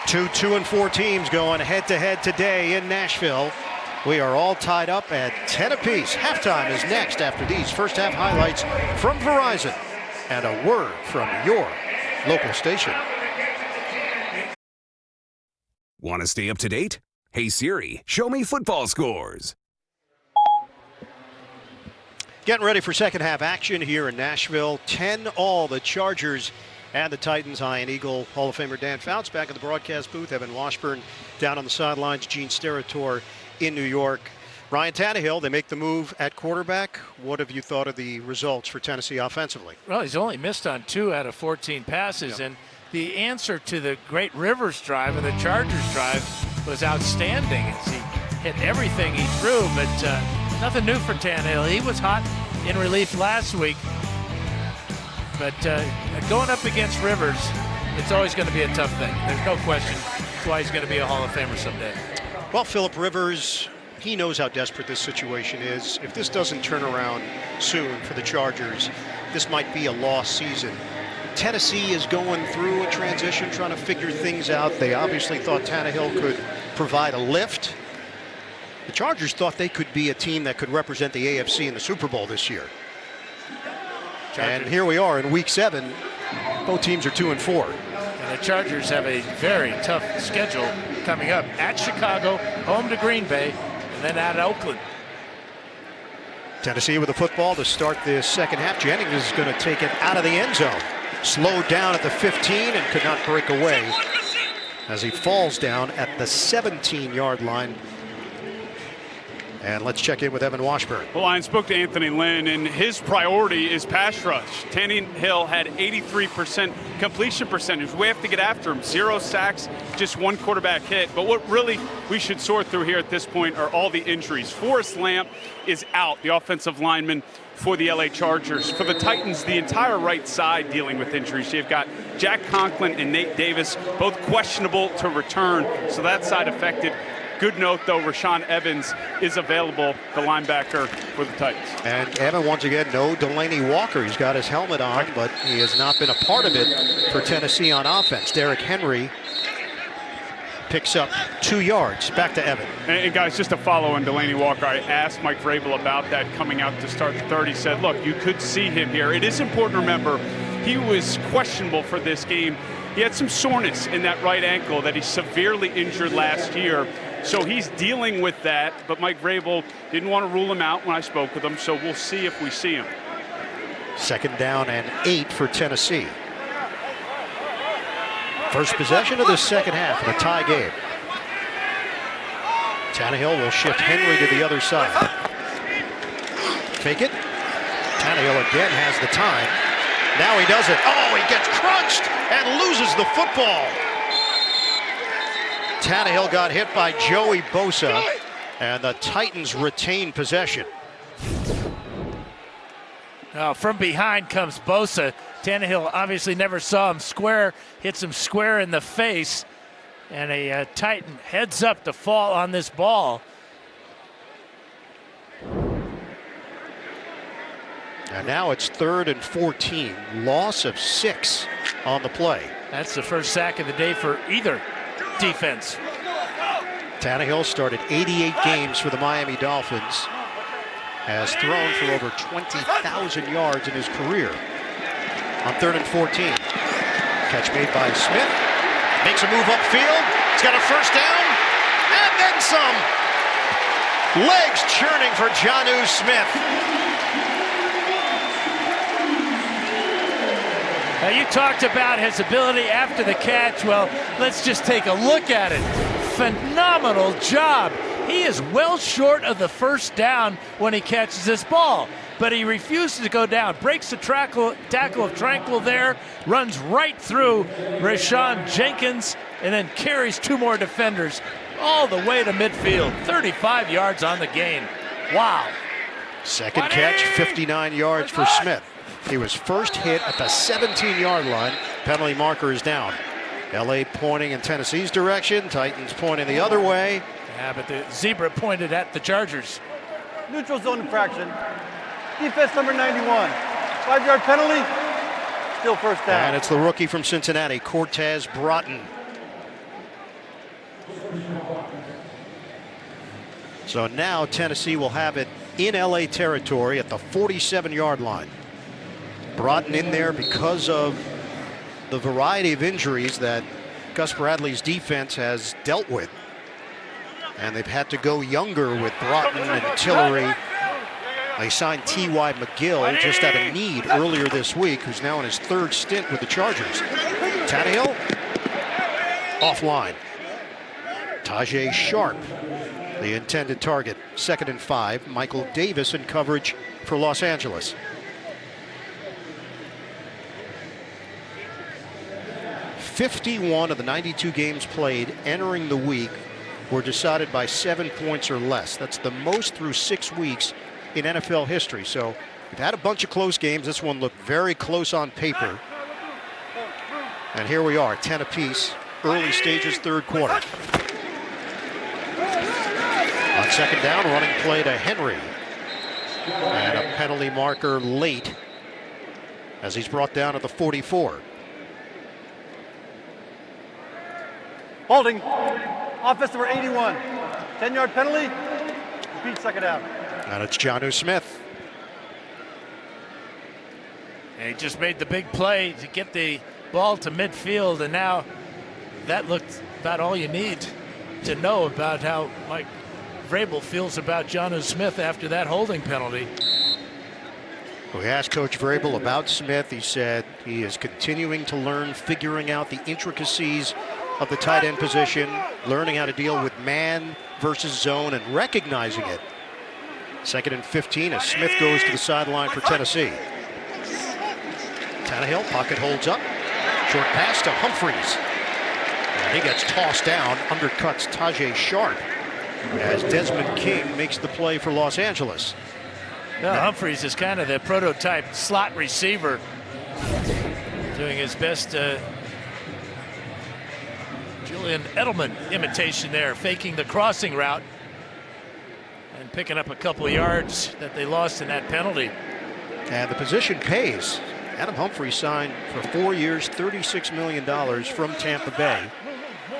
2 2-4 teams going head-to-head today in Nashville. We are all tied up at 10 apiece. Halftime is next after these first half highlights from Verizon and a word from your local station. Want to stay up to date? Hey Siri, show me football scores. Getting ready for second half action here in Nashville. 10-all, the Chargers and the Titans. Ian Eagle, Hall of Famer Dan Fouts back at the broadcast booth. Evan Washburn down on the sidelines. Gene Steratore in New York. Ryan Tannehill, they make the move at quarterback. What have you thought of the results for Tennessee offensively? Well, he's only missed on 2 out of 14 passes, and the answer to the great Rivers drive and the Chargers drive was outstanding. As he hit everything he threw, but nothing new for Tannehill. He was hot in relief last week, but going up against Rivers, it's always going to be a tough thing. There's no question. That's why he's going to be a Hall of Famer someday. Well, Phillip Rivers, he knows how desperate this situation is. If this doesn't turn around soon for the Chargers, this might be a lost season. Tennessee is going through a transition, trying to figure things out. They obviously thought Tannehill could provide a lift. The Chargers thought they could be a team that could represent the AFC in the Super Bowl this year. And here we are in week 7. Both teams are 2-4. And the Chargers have a very tough schedule coming up. At Chicago, home to Green Bay, and then at Oakland. Tennessee with the football to start this second half. Jennings is going to take it out of the end zone. Slowed down at the 15 and could not break away as he falls down at the 17-yard line. And let's check in with Evan Washburn. Well, I spoke to Anthony Lynn, and his priority is pass rush. Tannehill had 83% completion percentage. We have to get after him. 0 sacks, just 1 quarterback hit. But what really we should sort through here at this point are all the injuries. Forrest Lamp is out, the offensive lineman for the LA Chargers. For the Titans, the entire right side dealing with injuries. You've got Jack Conklin and Nate Davis, both questionable to return. So that side affected. Good note, though, Rashaan Evans is available, the linebacker for the Titans. And Evan, once again, no Delaney Walker. He's got his helmet on, but he has not been a part of it for Tennessee on offense. Derrick Henry picks up 2 yards. Back to Evan. And guys, just to follow on Delaney Walker, I asked Mike Vrabel about that coming out to start the third. He said, look, you could see him here. It is important to remember he was questionable for this game. He had some soreness in that right ankle that he severely injured last year. So he's dealing with that, but Mike Vrabel didn't want to rule him out when I spoke with him, so we'll see if we see him. 2nd down and 8 for Tennessee. First possession of the second half in a tie game. Tannehill will shift Henry to the other side. Fake it. Tannehill again has the time. Now he does it. Oh, he gets crunched and loses the football. Tannehill got hit by Joey Bosa, and the Titans retain possession. From behind comes Bosa. Tannehill obviously never saw him square, hits him square in the face, and a Titan heads up to fall on this ball. And now it's 3rd and 14. Loss of 6 on the play. That's the first sack of the day for either defense. Tannehill started 88 games for the Miami Dolphins. Has thrown for over 20,000 yards in his career. On 3rd and 14. Catch made by Smith. Makes a move upfield. He's got a first down. And then some. Legs churning for Jonnu Smith. Now you talked about his ability after the catch. Well, let's just take a look at it. Phenomenal job. He is well short of the first down when he catches this ball, but he refuses to go down. Breaks the tackle of Tranquil there, runs right through Rashawn Jenkins, and then carries 2 more defenders all the way to midfield. 35 yards on the gain. Wow. Second catch, 59 yards for Smith. He was first hit at the 17-yard line. Penalty marker is down. LA pointing in Tennessee's direction. Titans pointing the other way. Yeah, but the zebra pointed at the Chargers. Neutral zone infraction. Defense number 91. 5-yard penalty. Still first down. And it's the rookie from Cincinnati, Cortez Broughton. So now Tennessee will have it in LA territory at the 47-yard line. Broughton in there because of the variety of injuries that Gus Bradley's defense has dealt with. And they've had to go younger with Broughton and Tillery. They signed T.Y. McGill just out of need earlier this week, who's now in his 3rd stint with the Chargers. Tannehill, offline. Tajay Sharp, the intended target. 2nd and 5. Michael Davis in coverage for Los Angeles. 51 of the 92 games played entering the week were decided by 7 points or less. That's the most through 6 weeks in NFL history. So we've had a bunch of close games. This one looked very close on paper. And here we are, 10 apiece, early stages, 3rd quarter. On 2nd down, running play to Henry. And a penalty marker late as he's brought down at the 44. Holding. Offense number 81. 10-yard penalty. Repeat 2nd down. And it's Jonnu Smith. And he just made the big play to get the ball to midfield, and now that looked about all you need to know about how Mike Vrabel feels about Jonnu Smith after that holding penalty. We asked Coach Vrabel about Smith. He said he is continuing to learn, figuring out the intricacies of the tight end position, learning how to deal with man versus zone and recognizing it. 2nd and 15 as Smith goes to the sideline for Tennessee. Tannehill, pocket holds up. Short pass to Humphries. And he gets tossed down, undercuts Tajay Sharp as Desmond King makes the play for Los Angeles. Well, Humphries is kind of the prototype slot receiver, doing his best to Julian Edelman imitation there, faking the crossing route and picking up a couple of yards that they lost in that penalty. And the position pays. Adam Humphries signed for 4 years, $36 million from Tampa Bay.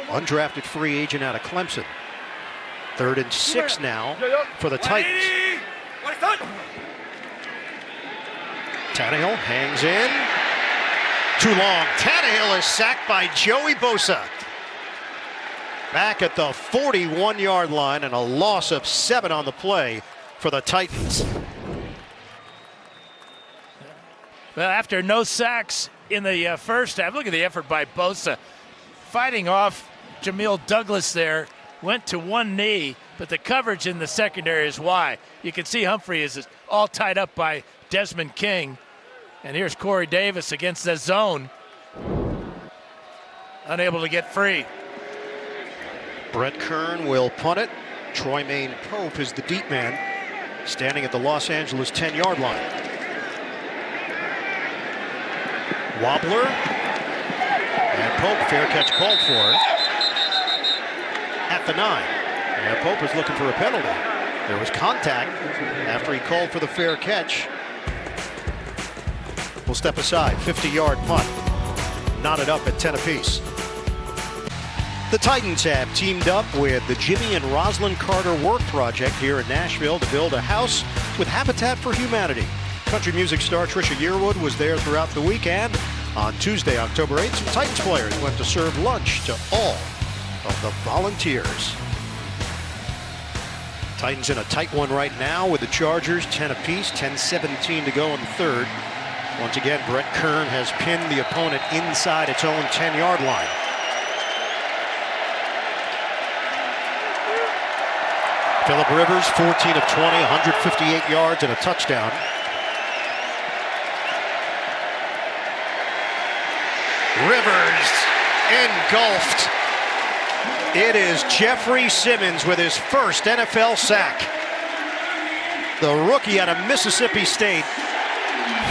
Undrafted free agent out of Clemson. 3rd and 6 now for the Titans. Tannehill hangs in. Too long. Tannehill is sacked by Joey Bosa. Back at the 41-yard line, and a loss of 7 on the play for the Titans. Well, after no sacks in the first half, look at the effort by Bosa. Fighting off Jamil Douglas there, went to one knee, but the coverage in the secondary is why. You can see Humphrey is all tied up by Desmond King. And here's Corey Davis against the zone. Unable to get free. Brett Kern will punt it. Troy Maine Pope is the deep man, standing at the Los Angeles 10-yard line. Wobbler. And Pope, fair catch called for at the 9. And Pope is looking for a penalty. There was contact after he called for the fair catch. We'll step aside. 50-yard punt. Knotted up at 10 apiece. The Titans have teamed up with the Jimmy and Rosalind Carter Work Project here in Nashville to build a house with Habitat for Humanity. Country music star Trisha Yearwood was there throughout the weekend. On Tuesday, October 8th, some Titans players went to serve lunch to all of the volunteers. Titans in a tight one right now with the Chargers, 10 apiece, 10-17 to go in the third. Once again, Brett Kern has pinned the opponent inside its own 10-yard line. Phillip Rivers, 14 of 20, 158 yards and a touchdown. Rivers engulfed. It is Jeffrey Simmons with his first NFL sack. The rookie out of Mississippi State,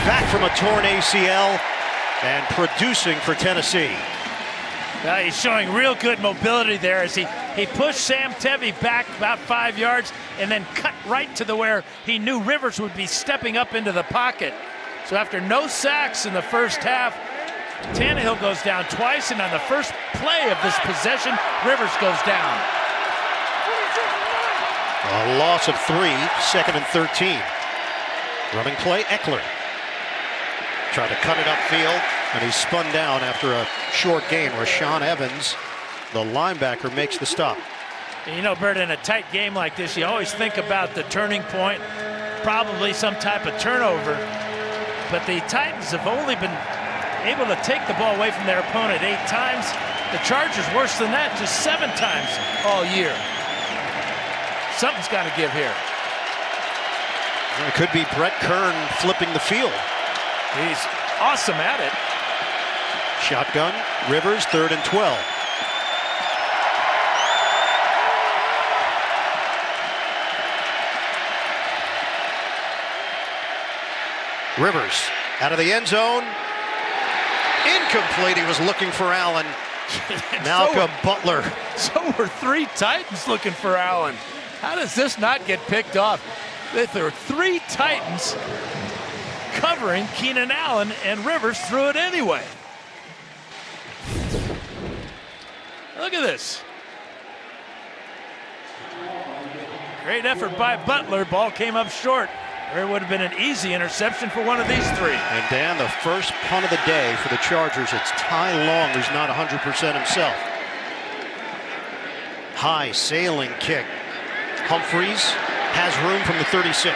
back from a torn ACL and producing for Tennessee. He's showing real good mobility there as he pushed Sam Tevi back about 5 yards and then cut right to where he knew Rivers would be stepping up into the pocket. So after no sacks in the first half, Tannehill goes down twice, and on the first play of this possession, Rivers goes down. A loss of 3, 2nd and 13. Running play, Eckler. Tried to cut it upfield, and he's spun down after a short gain. Rashaan Evans, the linebacker, makes the stop. You know, Bert, in a tight game like this, you always think about the turning point, probably some type of turnover. But the Titans have only been able to take the ball away from their opponent 8 times. The Chargers, worse than that, just 7 times all year. Something's got to give here. It could be Brett Kern flipping the field. He's awesome at it. Shotgun, Rivers, 3rd and 12. Rivers out of the end zone. Incomplete. He was looking for Allen. Malcolm Butler. So were 3 Titans looking for Allen. How does this not get picked off? There were 3 Titans covering Keenan Allen, and Rivers threw it anyway. Look at this. Great effort by Butler. Ball came up short. There would have been an easy interception for one of these 3. And Dan, the first punt of the day for the Chargers. It's Ty Long, who's not 100% himself. High sailing kick. Humphries has room from the 36.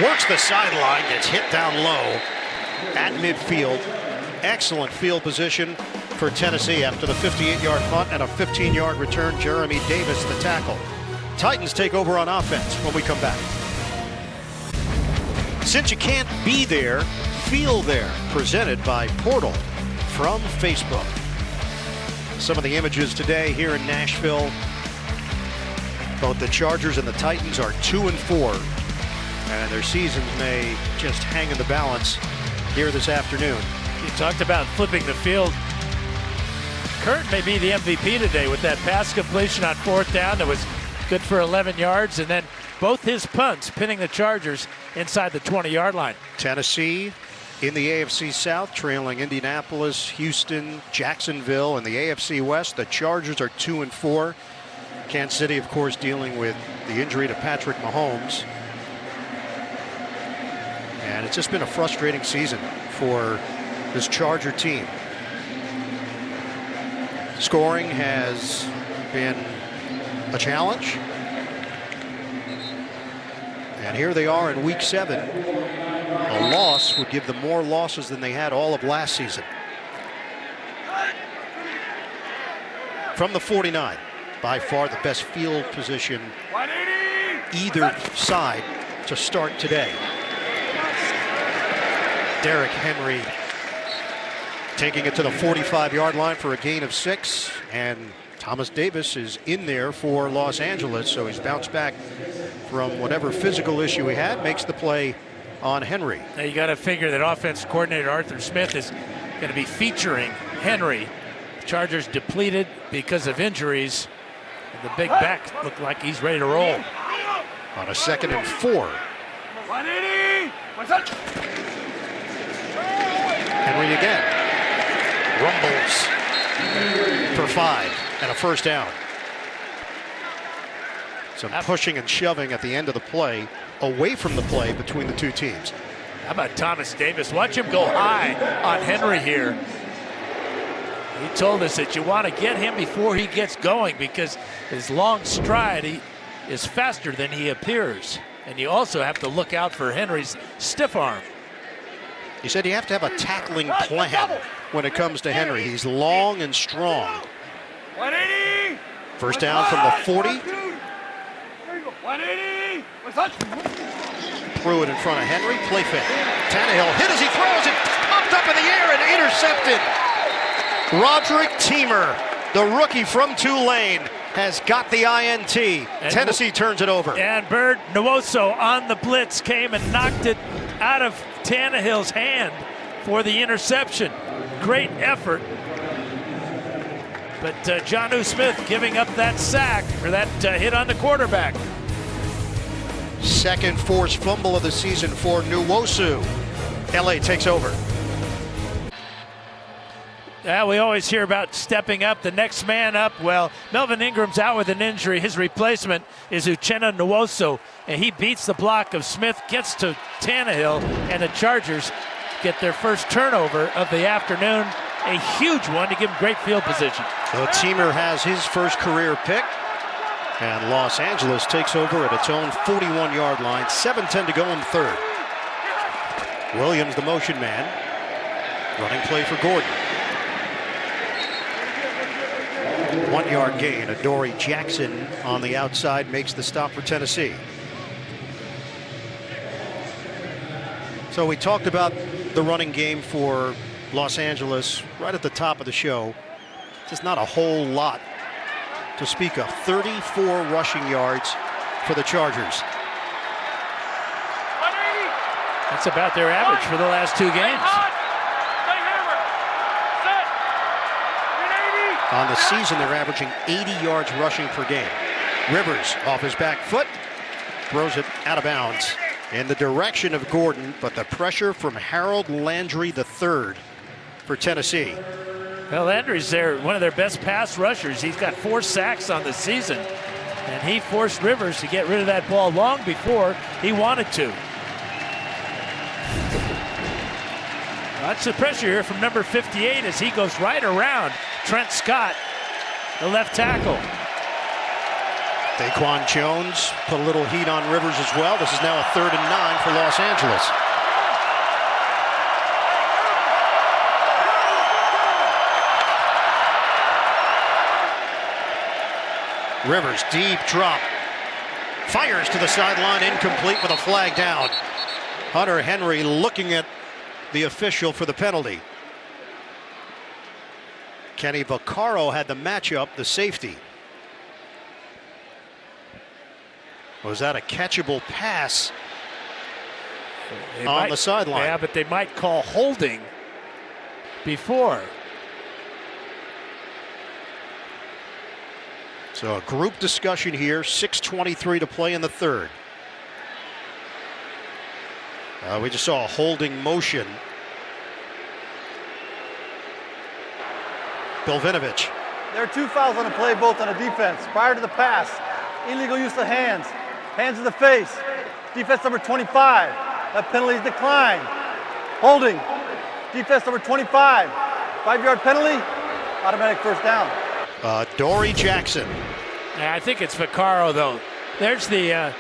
Works the sideline, gets hit down low at midfield. Excellent field position for Tennessee after the 58-yard punt and a 15-yard return. Jeremy Davis, the tackle. Titans take over on offense when we come back. Since you can't be there, feel there. Presented by Portal from Facebook. Some of the images today here in Nashville. Both the Chargers and the Titans are 2-4. And their seasons may just hang in the balance here this afternoon. You talked about flipping the field. Curtin may be the MVP today with that pass completion on 4th down that was good for 11 yards, and then both his punts pinning the Chargers inside the 20-yard line. Tennessee in the AFC South, trailing Indianapolis, Houston, Jacksonville in the AFC West. The Chargers are 2-4. Kansas City, of course, dealing with the injury to Patrick Mahomes. And it's just been a frustrating season for this Charger team. Scoring has been a challenge. And here they are in week 7. A loss would give them more losses than they had all of last season. From the 49, by far the best field position either side to start today. Derrick Henry taking it to the 45-yard line for a gain of 6, and Thomas Davis is in there for Los Angeles, so he's bounced back from whatever physical issue he had, makes the play on Henry. Now you got to figure that offense coordinator Arthur Smith is going to be featuring Henry. The Chargers depleted because of injuries. And the big back looked like he's ready to roll. On a 2nd and 4. Henry again. Rumbles for 5 and a first down. Some pushing and shoving at the end of the play, away from the play between the two teams. How about Thomas Davis? Watch him go high on Henry here. He told us that you want to get him before he gets going because his long stride he is faster than he appears. And you also have to look out for Henry's stiff arm. He said you have to have a tackling plan when it comes to Henry. He's long and strong. First down from the 40. Threw it in front of Henry. Play fake. Tannehill hit as he throws it. Popped up in the air and intercepted. Roderick Teamer, the rookie from Tulane, has got the INT. And Tennessee turns it over. And Bird Nwosu on the blitz came and knocked it out of Tannehill's hand for the interception. Great effort. But Jonnu Smith giving up that sack or that hit on the quarterback. Second forced fumble of the season for Nwosu. LA takes over. We always hear about stepping up, the next man up. Well, Melvin Ingram's out with an injury. His replacement is Uchenna Nwosu, and he beats the block of Smith, gets to Tannehill, and the Chargers get their first turnover of the afternoon. A huge one to give him great field position. So Teamer has his first career pick, and Los Angeles takes over at its own 41-yard line. 7:10 to go in the 3rd. Williams, the motion man, running play for Gordon. 1-yard gain. Adoree Jackson on the outside makes the stop for Tennessee. So we talked about the running game for Los Angeles right at the top of the show. Just not a whole lot to speak of. 34 rushing yards for the Chargers. That's about their average for the last 2 games. On the season, they're averaging 80 yards rushing per game. Rivers off his back foot, throws it out of bounds in the direction of Gordon, but the pressure from Harold Landry III for Tennessee. Well, Landry's one of their best pass rushers. He's got 4 sacks on the season, and he forced Rivers to get rid of that ball long before he wanted to. Lots of pressure here from number 58 as he goes right around Trent Scott, the left tackle. Daquan Jones put a little heat on Rivers as well. This is now a 3rd and 9 for Los Angeles. Rivers, deep drop. Fires to the sideline, incomplete with a flag down. Hunter Henry looking at the official for the penalty. Kenny Vaccaro had the matchup, the safety. Was that a catchable pass on the sideline? Yeah, but they might call holding before. So a group discussion here, 6:23 to play in the third. We just saw a holding motion. Bill Vinovich. There are 2 fouls on the play, both on the defense. Prior to the pass, illegal use of hands, hands to the face. Defense number 25, that penalty is declined. Holding, defense number 25, 5-yard penalty, automatic first down. Dory Jackson. Yeah, I think it's Vaccaro, though. There's the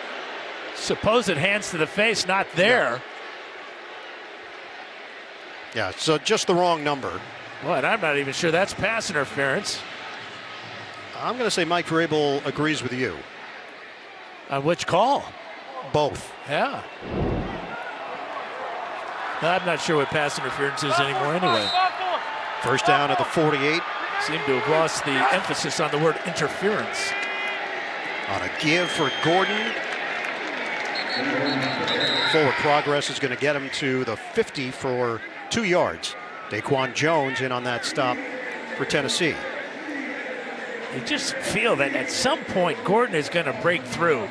supposed hands to the face, not there. Yeah, so just the wrong number. Well, and I'm not even sure that's pass interference. I'm going to say Mike Vrabel agrees with you. On which call? Both. Yeah. I'm not sure what pass interference is anymore anyway. First down at the 48. Seem to have lost the emphasis on the word interference. On a give for Gordon. Forward progress is going to get him to the 50 for 2 yards. Daquan Jones in on that stop for Tennessee. You just feel that at some point Gordon is going to break through.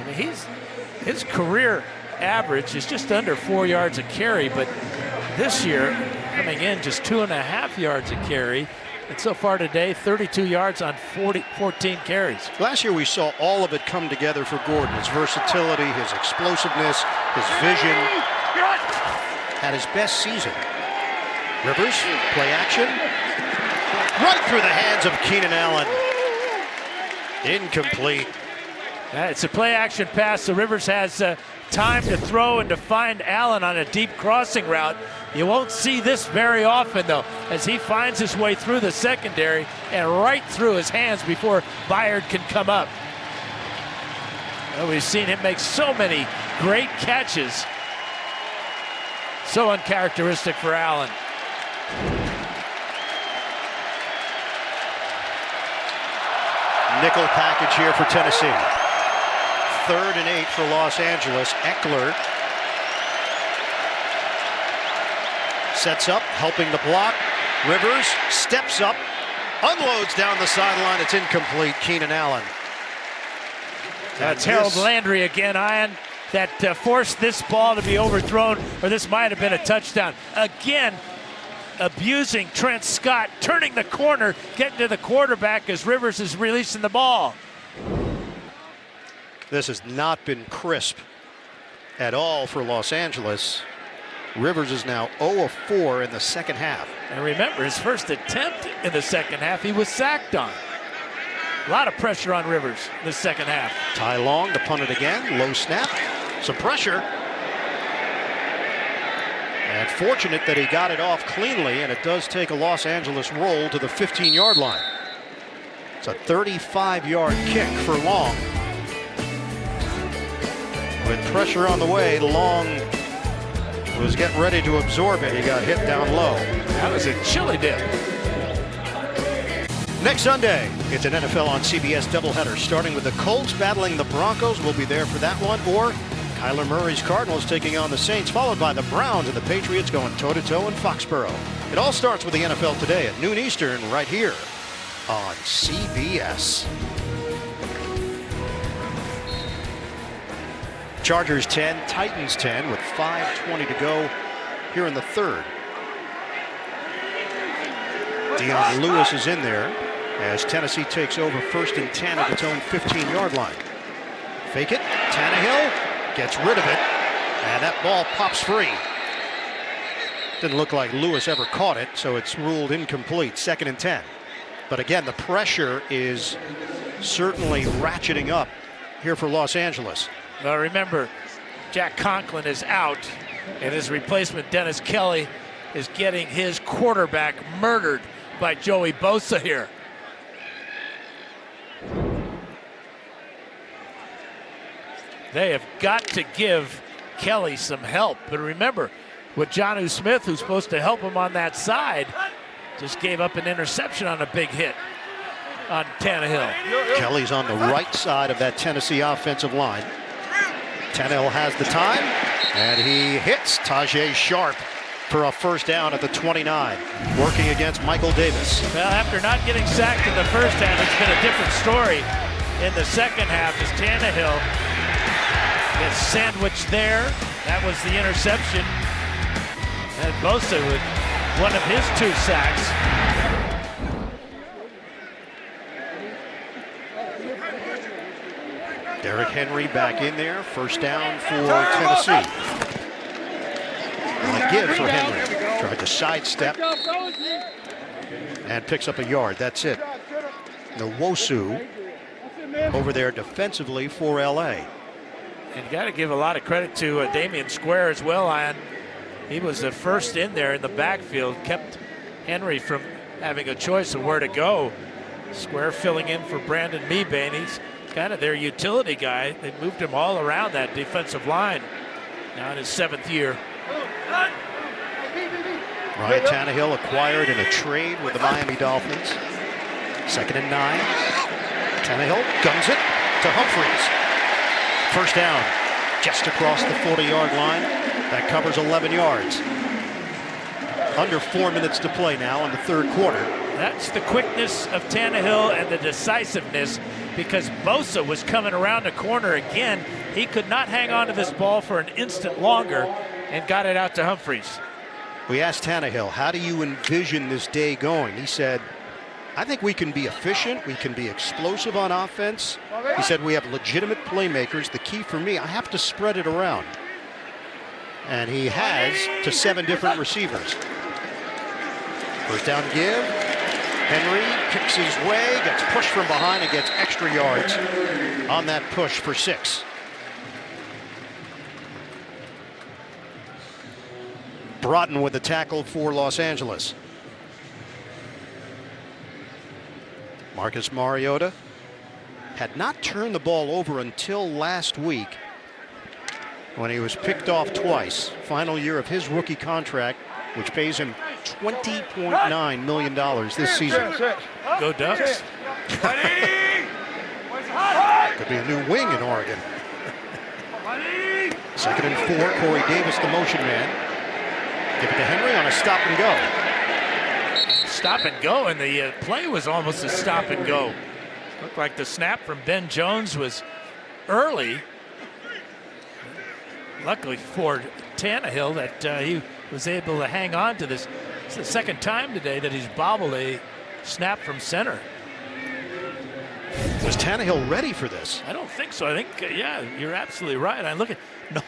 I mean, his career average is just under 4 yards a carry, but this year coming in just 2.5 yards a carry. And so far today, 32 yards on 14 carries. Last year we saw all of it come together for Gordon. His versatility, his explosiveness, his vision. Had his best season. Rivers, play action. Right through the hands of Keenan Allen. Incomplete. It's a play action pass, so Rivers has time to throw and to find Allen on a deep crossing route. You won't see this very often, though, as he finds his way through the secondary and right through his hands before Byard can come up. Well, we've seen him make so many great catches. So uncharacteristic for Allen. Nickel package here for Tennessee. 3rd and 8 for Los Angeles. Eckler sets up, helping the block. Rivers steps up, unloads down the sideline. It's incomplete. Keenan Allen. That's Harold Landry again, Ian, that forced this ball to be overthrown, or this might have been a touchdown. Again, abusing Trent Scott, turning the corner, getting to the quarterback as Rivers is releasing the ball. This has not been crisp at all for Los Angeles. Rivers is now 0 of 4 in the second half. And remember, his first attempt in the second half, he was sacked on. A lot of pressure on Rivers in the second half. Ty Long to punt it again. Low snap. Some pressure. And fortunate that he got it off cleanly, and it does take a Los Angeles roll to the 15-yard line. It's a 35-yard kick for Long. With pressure on the way, Long was getting ready to absorb it. He got hit down low. That was a chili dip. Next Sunday, it's an NFL on CBS doubleheader, starting with the Colts battling the Broncos. We'll be there for that one. Or Kyler Murray's Cardinals taking on the Saints, followed by the Browns and the Patriots going toe-to-toe in Foxborough. It all starts with the NFL today at noon Eastern, right here on CBS. Chargers 10, Titans 10 with 5:20 to go here in the third. Dion Lewis is in there as Tennessee takes over 1st and 10 at its own 15-yard line. Fake it, Tannehill gets rid of it, and that ball pops free. Didn't look like Lewis ever caught it, so it's ruled incomplete, 2nd and 10. But again, the pressure is certainly ratcheting up here for Los Angeles. Well, remember, Jack Conklin is out, and his replacement, Dennis Kelly, is getting his quarterback murdered by Joey Bosa here. They have got to give Kelly some help. But remember, with Jonnu Smith, who's supposed to help him on that side, just gave up an interception on a big hit on Tannehill. Kelly's on the right side of that Tennessee offensive line. Tannehill has the time, and he hits Tajay Sharp for a first down at the 29, working against Michael Davis. Well, after not getting sacked in the first half, it's been a different story in the second half as Tannehill gets sandwiched there. That was the interception. And Bosa with one of his 2 sacks. Derrick Henry back in there. First down for Tennessee. And a give for Henry. Tried to sidestep and picks up a yard. That's it. Nwosu over there defensively for LA. And you got to give a lot of credit to Damian Square as well, Ian. He was the first in there in the backfield, kept Henry from having a choice of where to go. Square filling in for Brandon Mebane. He's kind of their utility guy. They moved him all around that defensive line. Now in his 7th year. Ryan Tannehill acquired in a trade with the Miami Dolphins. 2nd and 9. Tannehill guns it to Humphries. First down, just across the 40-yard line. That covers 11 yards. Under 4 minutes to play now in the 3rd quarter. That's the quickness of Tannehill and the decisiveness, because Bosa was coming around the corner again. He could not hang on to this ball for an instant longer and got it out to Humphries. We asked Tannehill, how do you envision this day going? He said, I think we can be efficient. We can be explosive on offense. He said, we have legitimate playmakers. The key for me, I have to spread it around. And he has to 7 different receivers. First down give. Henry kicks his way, gets pushed from behind, and gets extra yards on that push for 6. Broughton with the tackle for Los Angeles. Marcus Mariota had not turned the ball over until last week when he was picked off twice. Final year of his rookie contract, which pays him $20.9 million this season. Go Ducks. Could be a new wing in Oregon. 2nd and 4, Corey Davis, the motion man. Give it to Henry on a stop and go. Stop and go, and the play was almost a stop and go. Looked like the snap from Ben Jones was early. Luckily for Tannehill that he was able to hang on to this. It's the 2nd time today that he's bobbled a snap from center. Was Tannehill ready for this? I don't think so. I think, yeah, you're absolutely right. I look at, no,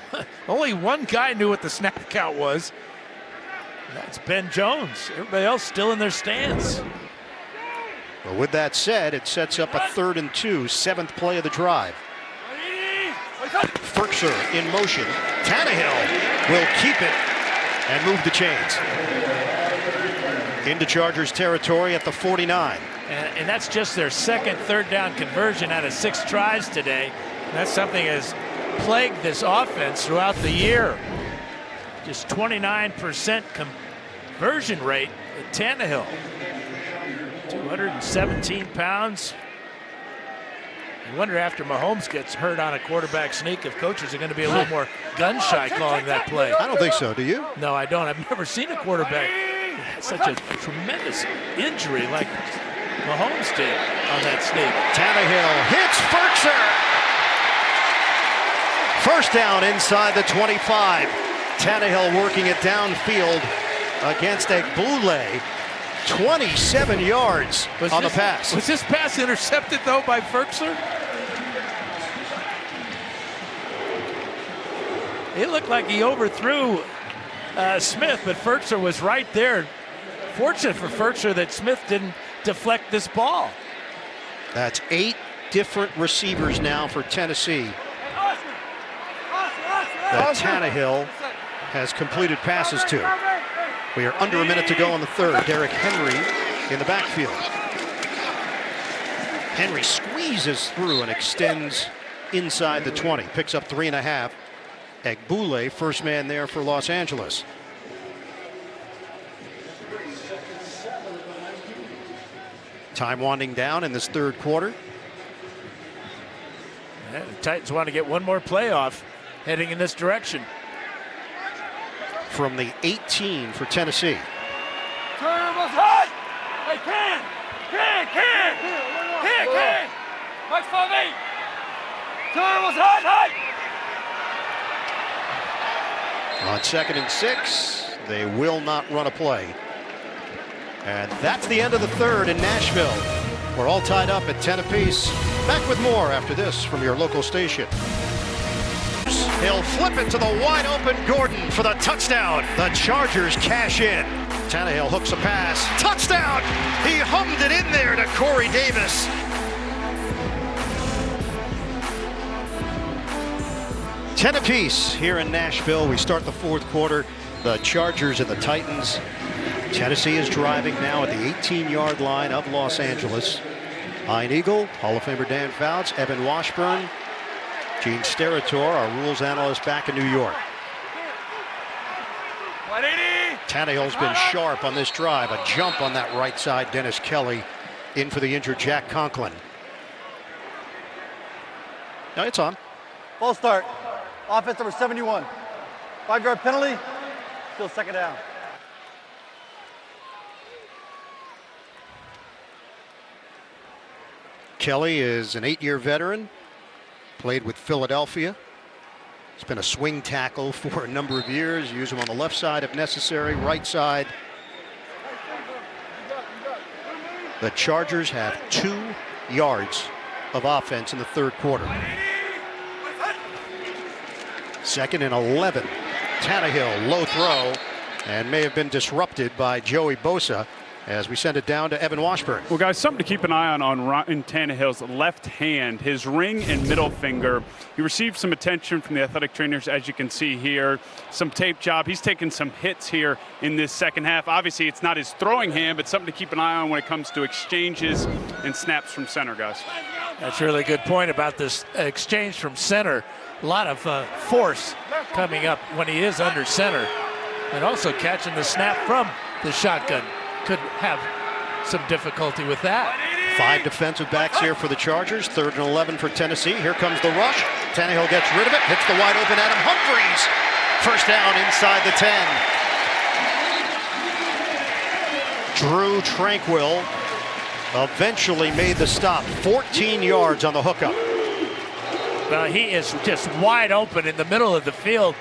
only one guy knew what the snap count was. That's Ben Jones. Everybody else still in their stands. Well, with that said, it sets up a 3rd and 2, 7th play of the drive. Firkser in motion. Tannehill will keep it and move the chains. Into Chargers territory at the 49. And that's just their 2nd 3rd down conversion out of 6 tries today. And that's something that has plagued this offense throughout the year. Just 29% conversion rate at Tannehill. 217 pounds. I wonder after Mahomes gets hurt on a quarterback sneak if coaches are going to be a little more gun-shy calling that play. I don't think so. Do you? No, I don't. I've never seen a quarterback have such a tremendous injury like Mahomes did on that sneak. Tannehill hits Firkser. First down inside the 25. Tannehill working it downfield against Egbule. 27 yards on the pass. Was this pass intercepted, though, by Firkser? It looked like he overthrew Smith, but Firkser was right there. Fortunate for Firkser that Smith didn't deflect this ball. That's 8 different receivers now for Tennessee that Tannehill has completed passes to. We are under a minute to go in the 3rd. Derrick Henry in the backfield. Henry squeezes through and extends inside the 20. Picks up 3.5. Egbule, first man there for Los Angeles. Time winding down in this 3rd quarter. Yeah, the Titans want to get one more playoff heading in this direction. from the 18 for Tennessee. Turn was hot. Hey, can. March 5-8. Turn was hot. On 2nd and 6, they will not run a play. And that's the end of the third in Nashville. We're all tied up at 10 apiece. Back with more after this from your local station. He'll flip it to the wide open Gordon for the touchdown. The Chargers cash in. Tannehill hooks a pass. Touchdown! He hummed it in there to Corey Davis. Ten apiece here in Nashville. We start the fourth quarter. The Chargers and the Titans. Tennessee is driving now at the 18-yard line of Los Angeles. Ian Eagle, Hall of Famer Dan Fouts, Evan Washburn, Gene Steratore, our rules analyst back in New York. Tannehill's been sharp on this drive. A jump on that right side. Dennis Kelly in for the injured Jack Conklin. No, it's on. False start. Offense number 71. 5-yard penalty. Still second down. Kelly is an 8-year veteran. Played with Philadelphia. He's been a swing tackle for a number of years. Use him on the left side if necessary, right side. The Chargers have 2 yards of offense in the third quarter. 2nd and 11. Tannehill, low throw, and may have been disrupted by Joey Bosa as we send it down to Evan Washburn. Well, guys, something to keep an eye on Ryan Tannehill's left hand, his ring and middle finger. He received some attention from the athletic trainers, as you can see here. Some tape job. He's taken some hits here in this second half. Obviously, it's not his throwing hand, but something to keep an eye on when it comes to exchanges and snaps from center, guys. That's a really good point about this exchange from center. A lot of force coming up when he is under center. And also catching the snap from the shotgun. Could have some difficulty with that. 5 defensive backs here for the Chargers. 3rd and 11 for Tennessee. Here comes the rush. Tannehill gets rid of it. Hits the wide open Adam Humphries. First down inside the 10. Drew Tranquill eventually made the stop. 14 yards on the hookup. He is just wide open in the middle of the field.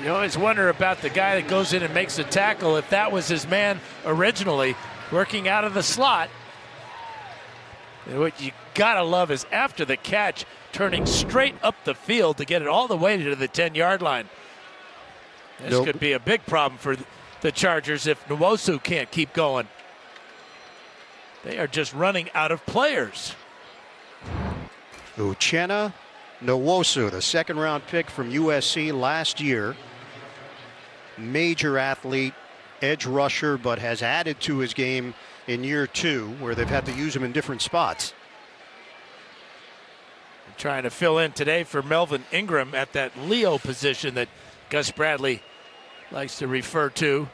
You always wonder about the guy that goes in and makes a tackle, if that was his man originally, working out of the slot. And what you gotta love is after the catch, turning straight up the field to get it all the way to the 10-yard line. This could be a big problem for the Chargers if Nwosu can't keep going. They are just running out of players. Uchenna Nwosu, the 2nd-round pick from USC last year. Major athlete, edge rusher, but has added to his game in year 2, where they've had to use him in different spots. Trying to fill in today for Melvin Ingram at that Leo position that Gus Bradley likes to refer to.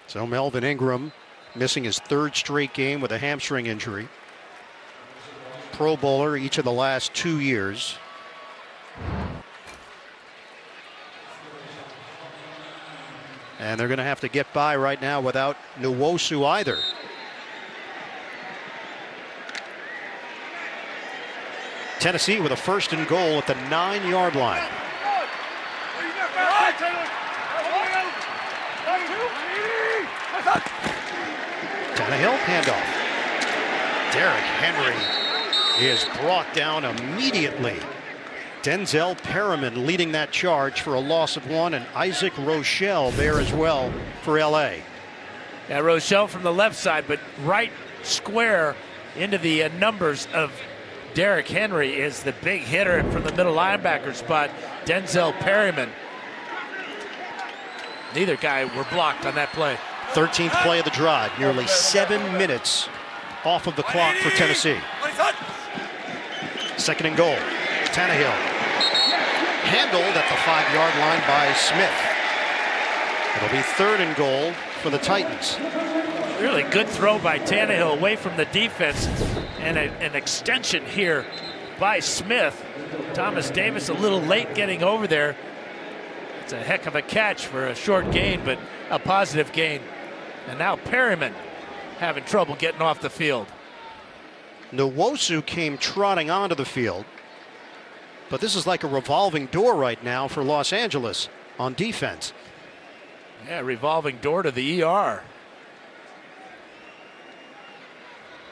So Melvin Ingram missing his 3rd straight game with a hamstring injury. Pro Bowler each of the last 2 years. And they're going to have to get by right now without Nwosu either. Tennessee with a 1st and goal at the 9-yard line. Tannehill, handoff. Derrick Henry is brought down immediately. Denzel Perriman leading that charge for a loss of 1, and Isaac Rochelle there as well for LA. Yeah, Rochelle from the left side, but right square into the numbers of Derrick Henry is the big hitter from the middle linebacker spot, Denzel Perriman. Neither guy were blocked on that play. 13th play of the drive, nearly 7 minutes off of the clock for Tennessee. 2nd and goal. Tannehill handled at the 5-yard line by Smith. It'll be 3rd and goal for the Titans. Really good throw by Tannehill away from the defense, and an extension here by Smith. Thomas Davis a little late getting over there. It's a heck of a catch for a short gain, but a positive gain. And now Perryman having trouble getting off the field. Nwosu came trotting onto the field, but this is like a revolving door right now for Los Angeles on defense. Yeah, revolving door to the ER.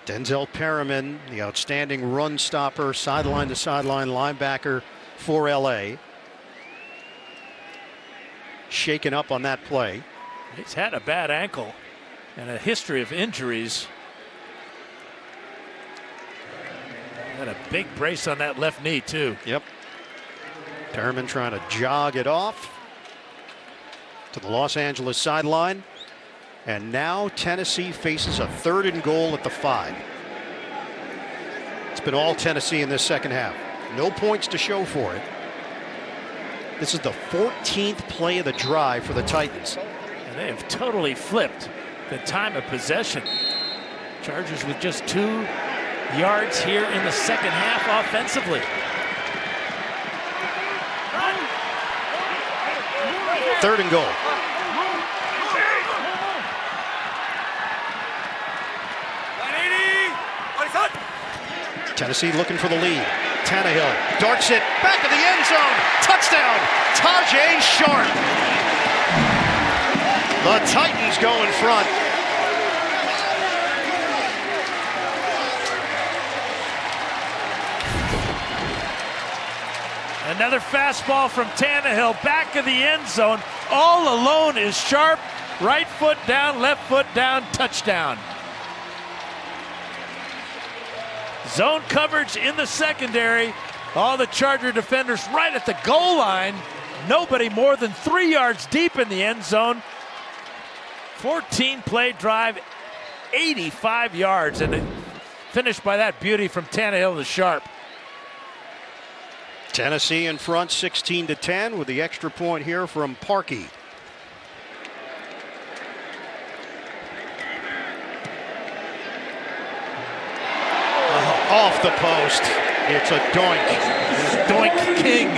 Denzel Perryman, the outstanding run stopper, sideline to sideline linebacker for LA. Shaken up on that play. He's had a bad ankle and a history of injuries. Had a big brace on that left knee too. Yep. Perryman trying to jog it off to the Los Angeles sideline. And now Tennessee faces a 3rd and goal at the 5. It's been all Tennessee in this second half. No points to show for it. This is the 14th play of the drive for the Titans. And they have totally flipped the time of possession. Chargers with just 2 yards here in the second half offensively. Third and goal. Tennessee looking for the lead. Tannehill darts it back of the end zone. Touchdown, Tajay Sharp. The Titans go in front. Another fastball from Tannehill, back of the end zone. All alone is Sharp. Right foot down, left foot down, touchdown. Zone coverage in the secondary. All the Charger defenders right at the goal line. Nobody more than 3 yards deep in the end zone. 14-play drive, 85 yards, and it finished by that beauty from Tannehill to Sharp. Tennessee in front 16-10 with the extra point here from Parkey. Off the post. It's a doink. Doink king.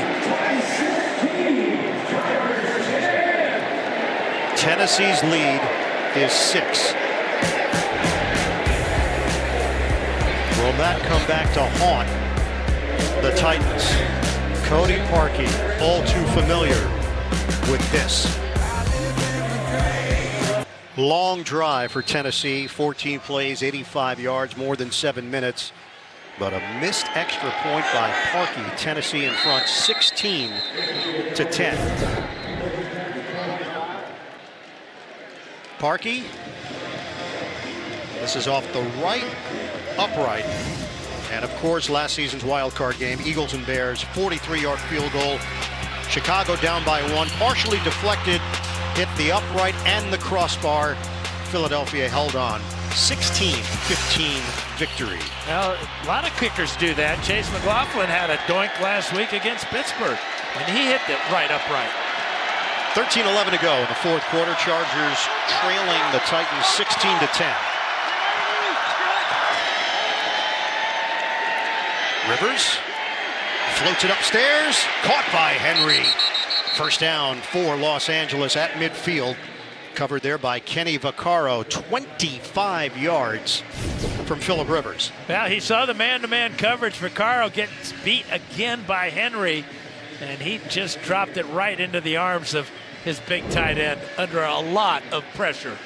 Tennessee's lead is 6. Will that come back to haunt the Titans? Cody Parkey, all too familiar with this. Long drive for Tennessee, 14 plays, 85 yards, more than 7 minutes. But a missed extra point by Parkey. Tennessee in front 16-10. Parkey. This is off the right upright. And of course, last season's wild card game, Eagles and Bears, 43-yard field goal. Chicago down by 1, partially deflected, hit the upright and the crossbar. Philadelphia held on. 16-15 victory. Well, a lot of kickers do that. Chase McLaughlin had a doink last week against Pittsburgh, and he hit it right upright. 13-11 to go in the 4th quarter. Chargers trailing the Titans 16-10. Rivers floats it upstairs, caught by Henry. First down for Los Angeles at midfield. Covered there by Kenny Vaccaro, 25 yards from Phillip Rivers. Well, he saw the man-to-man coverage. Vaccaro gets beat again by Henry, and he just dropped it right into the arms of his big tight end under a lot of pressure.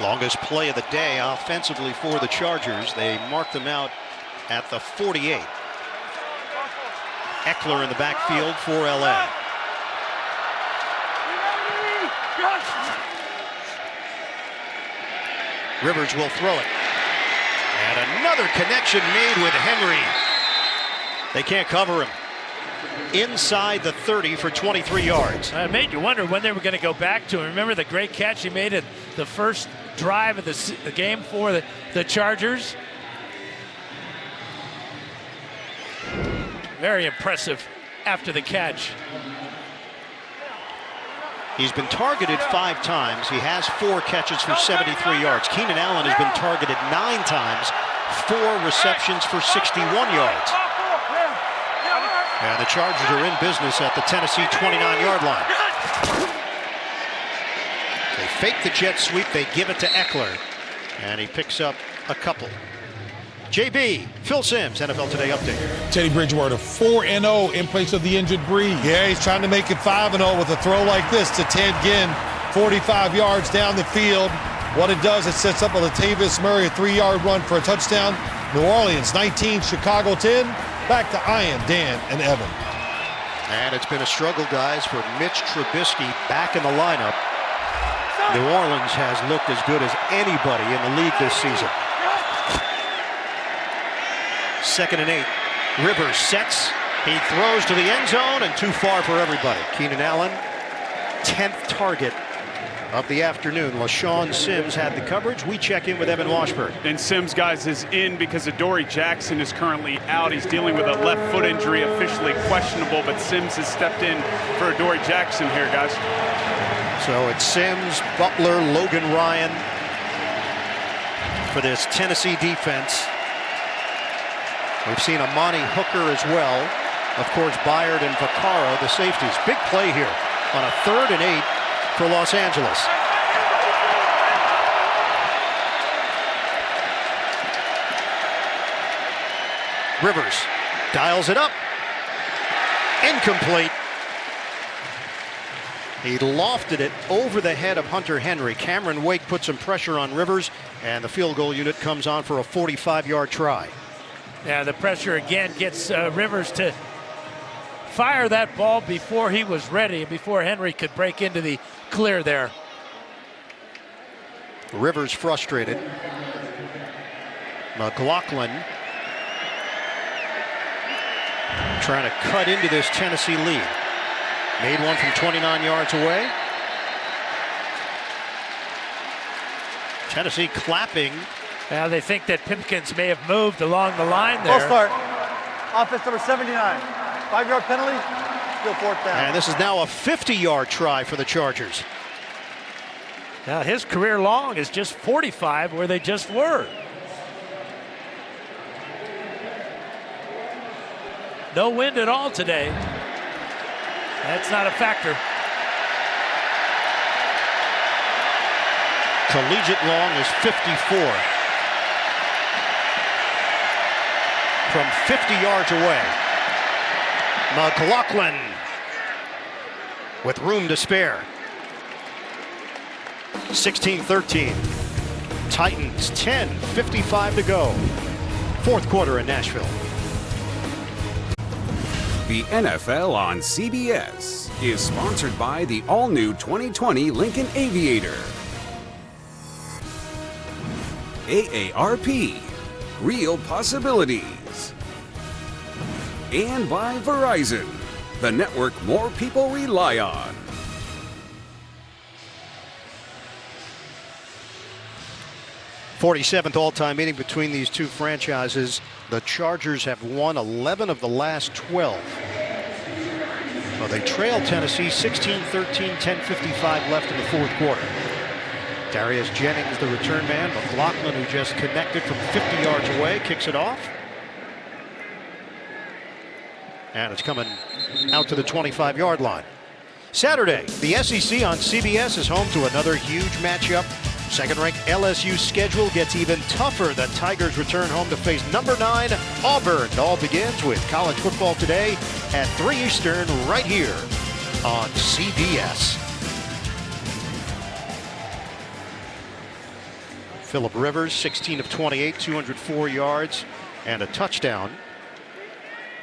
Longest play of the day offensively for the Chargers. They marked them out at the 48. Eckler in the backfield for LA. Rivers will throw it. And another connection made with Henry. They can't cover him. Inside the 30 for 23 yards. It made you wonder when they were going to go back to him. Remember the great catch he made at the first drive of the game for the Chargers? Very impressive after the catch. He's been targeted 5 times. He has 4 catches for 73 yards. Keenan Allen has been targeted 9 times, 4 receptions for 61 yards. And the Chargers are in business at the Tennessee 29-yard line. They fake the jet sweep. They give it to Eckler. And he picks up a couple. JB, Phil Simms, NFL Today update. Teddy Bridgewater 4-0 in place of the injured Breeze. Yeah, he's trying to make it 5-0 with a throw like this to Ted Ginn, 45 yards down the field. What it does, it sets up a Latavius Murray, a 3-yard run for a touchdown. New Orleans 19, Chicago 10. Back to Ian, Dan, and Evan. And it's been a struggle, guys, for Mitch Trubisky back in the lineup. New Orleans has looked as good as anybody in the league this season. 2nd and 8. Rivers sets. He throws to the end zone and too far for everybody. Keenan Allen, 10th target of the afternoon. LaShawn Sims had the coverage. We check in with Evan Washburn. And Sims, guys, is in because Adoree Jackson is currently out. He's dealing with a left foot injury, officially questionable, but Sims has stepped in for Adoree Jackson here, guys. So it's Sims, Butler, Logan Ryan for this Tennessee defense. We've seen Amani Hooker as well. Of course, Byard and Vaccaro, the safeties. Big play here on a 3rd and 8 for Los Angeles. Rivers dials it up. Incomplete. He lofted it over the head of Hunter Henry. Cameron Wake put some pressure on Rivers, and the field goal unit comes on for a 45-yard try. Yeah, the pressure again gets Rivers to fire that ball before he was ready, before Henry could break into the clear there. Rivers frustrated. McLaughlin trying to cut into this Tennessee lead. Made one from 29 yards away. Tennessee clapping. Now they think that Pimpkins may have moved along the line there. False start. Offense number 79. 5-yard penalty. Still 4th down. And this is now a 50-yard try for the Chargers. Now his career long is just 45 where they just were. No wind at all today. That's not a factor. Collegiate long is 54. From 50 yards away. McLaughlin with room to spare. 16-13. Titans 10, 55 to go. 4th quarter in Nashville. The NFL on CBS is sponsored by the all-new 2020 Lincoln Aviator. AARP, real possibilities. And by Verizon, the network more people rely on. '47th all-time meeting between these two franchises. The Chargers have won 11 of the last 12. Well, they trail Tennessee 16-13, 10:55 left in the 4th quarter. Darius Jennings, the return man. McLaughlin, who just connected from 50 yards away, kicks it off. And it's coming out to the 25-yard line. Saturday, the SEC on CBS is home to another huge matchup. Second-ranked LSU schedule gets even tougher. The Tigers return home to face number 9 Auburn. It all begins with College Football Today at 3 Eastern right here on CBS. Phillip Rivers, 16 of 28, 204 yards and a touchdown.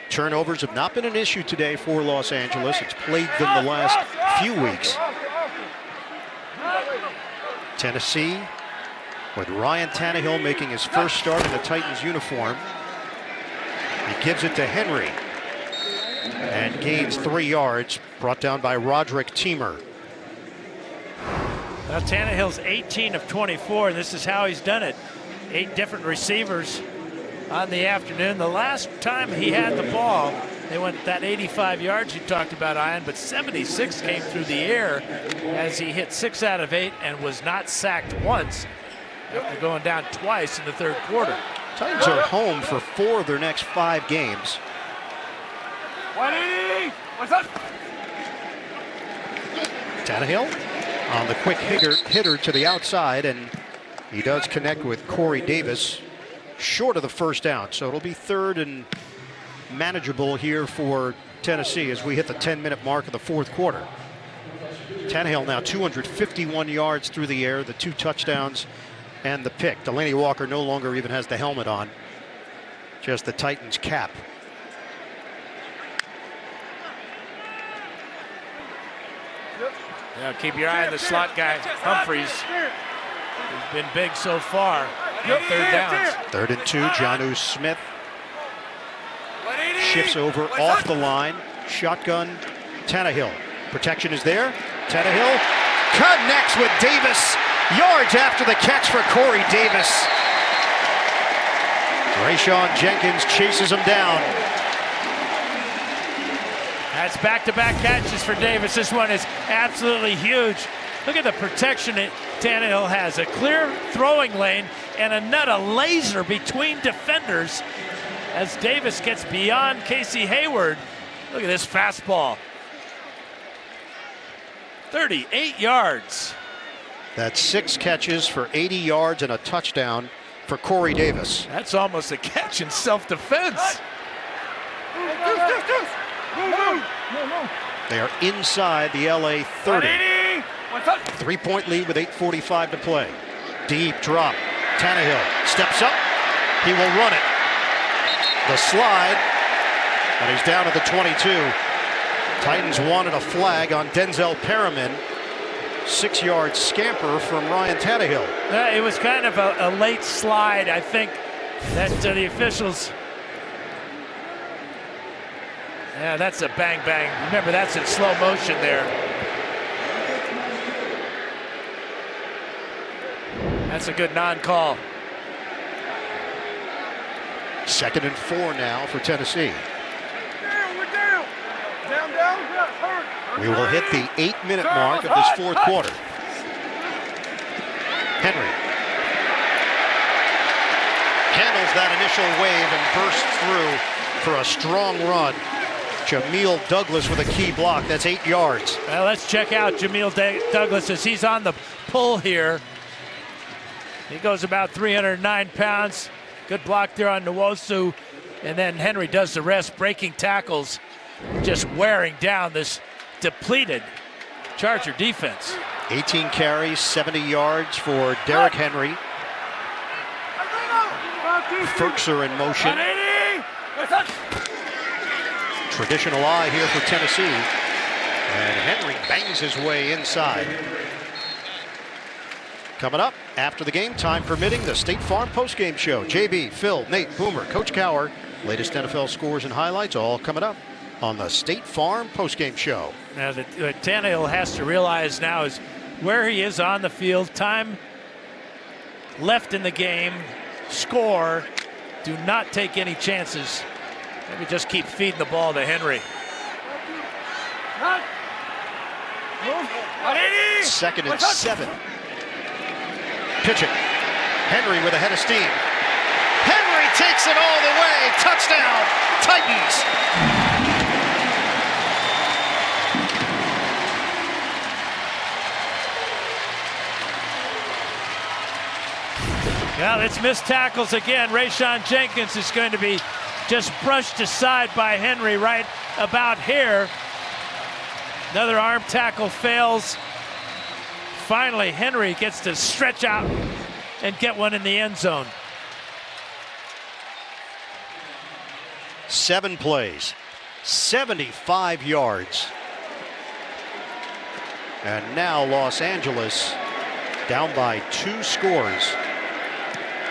Turnovers have not been an issue today for Los Angeles. It's plagued them the last few weeks. Tennessee with Ryan Tannehill making his first start in the Titans uniform. He gives it to Henry and gains 3 yards, brought down by Roderick Teamer. Now Tannehill's 18 of 24, and this is how he's done it. 8 different receivers on the afternoon. The last time he had the ball, They went that 85 yards you talked about, Ian, but 76 came through the air as he hit 6 out of 8 and was not sacked once after going down twice in the third quarter. Titans are home for 4 of their next 5 games. 180. What's up? Tannehill on the quick hitter to the outside, and he does connect with Corey Davis short of the first down. So it'll be 3rd and manageable here for Tennessee as we hit the 10-minute mark of the fourth quarter. Tannehill now 251 yards through the air, the 2 touchdowns and the pick. Delaney Walker no longer even has the helmet on, just the Titans cap. Yeah, keep your eye on the slot guy, Humphreys. He's been big so far on 3rd downs. 3rd and 2, Jonnu Smith shifts over off the line. Shotgun, Tannehill. Protection is there. Tannehill connects with Davis. Yards after the catch for Corey Davis. Rayshawn Jenkins chases him down. That's back-to-back catches for Davis. This one is absolutely huge. Look at the protection that Tannehill has. A clear throwing lane and a laser between defenders as Davis gets beyond Casey Hayward. Look at this fastball. 38 yards. That's 6 catches for 80 yards and a touchdown for Corey Davis. That's almost a catch in self-defense. They are inside the LA 30. 3-point lead with 8:45 to play. Deep drop. Tannehill steps up. He will run it. The slide, and he's down at the 22. Titans wanted a flag on Denzel Perriman. 6-yard scamper from Ryan Tannehill. It was kind of a late slide. I think that the officials. Yeah, that's a bang bang. Remember, that's in slow motion there. That's a good non-call. 2nd and 4 now for Tennessee. We will hit the 8-minute mark of this fourth quarter. Henry handles that initial wave and bursts through for a strong run. Jameel Douglas with a key block. That's 8 yards. Well, let's check out Jameel Douglas as he's on the pull here. He goes about 309 pounds. Good block there on Nwosu. And then Henry does the rest, breaking tackles, just wearing down this depleted Charger defense. 18 carries, 70 yards for Derrick Henry. Ferkser in motion. Traditional eye here for Tennessee. And Henry bangs his way inside. Coming up after the game, time permitting, the State Farm postgame show. JB, Phil, Nate, Boomer, Coach Cowher. Latest NFL scores and highlights all coming up on the State Farm postgame show. Now, what Tannehill has to realize now is where he is on the field, time left in the game, score. Do not take any chances. Maybe just keep feeding the ball to Henry. 2nd and 7. Pitch it. Henry with a head of steam. Henry takes it all the way. Touchdown, Titans. Well, it's missed tackles again. Rayshawn Jenkins is going to be just brushed aside by Henry right about here. Another arm tackle fails. Finally, Henry gets to stretch out and get one in the end zone. 7 plays, 75 yards. And now Los Angeles down by 2 scores.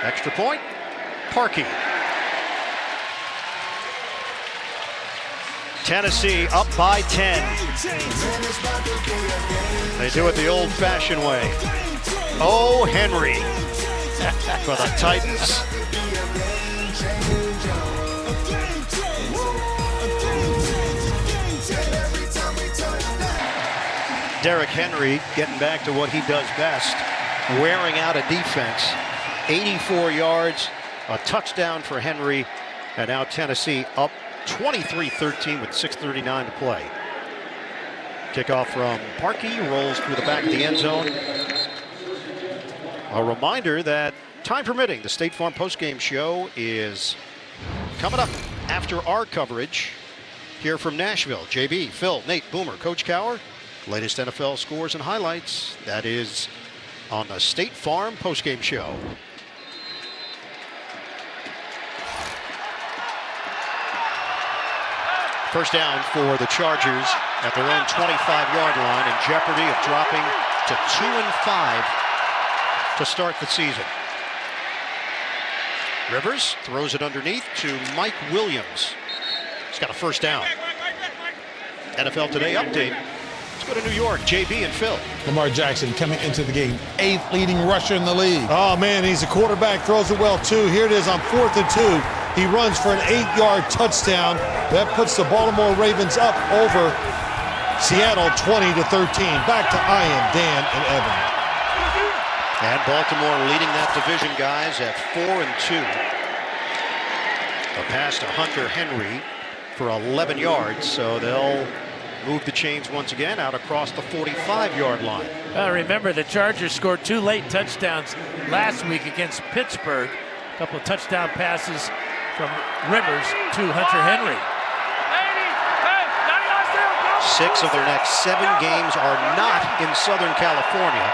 Extra point, Parkey. Tennessee up by 10. They do it the old-fashioned way. Oh, Henry for the Titans. Derrick Henry getting back to what he does best, wearing out a defense. 84 yards, a touchdown for Henry, and now Tennessee up 23-13 with 6:39 to play. Kickoff from Parkey, rolls through the back of the end zone. A reminder that, time permitting, the State Farm postgame show is coming up after our coverage here from Nashville. JB, Phil, Nate, Boomer, Coach Cowher, latest NFL scores and highlights. That is on the State Farm postgame show. First down for the Chargers at their own 25-yard line, in jeopardy of dropping to 2-5 to start the season. Rivers throws it underneath to Mike Williams. He's got a first down. NFL Today update. Let's go to New York. JB and Phil. Lamar Jackson coming into the game, 8th leading rusher in the league. Oh, man, he's a quarterback, throws it well, too. Here it is on 4th and 2. He runs for an 8-yard touchdown. That puts the Baltimore Ravens up over Seattle 20-13. Back to Ian, Dan, and Evan. And Baltimore leading that division, guys, at 4-2. A pass to Hunter Henry for 11 yards, so they'll move the chains once again out across the 45-yard line. Remember, the Chargers scored 2 late touchdowns last week against Pittsburgh. A couple of touchdown passes from Rivers to Hunter Henry. 6 of their next 7 games are not in Southern California.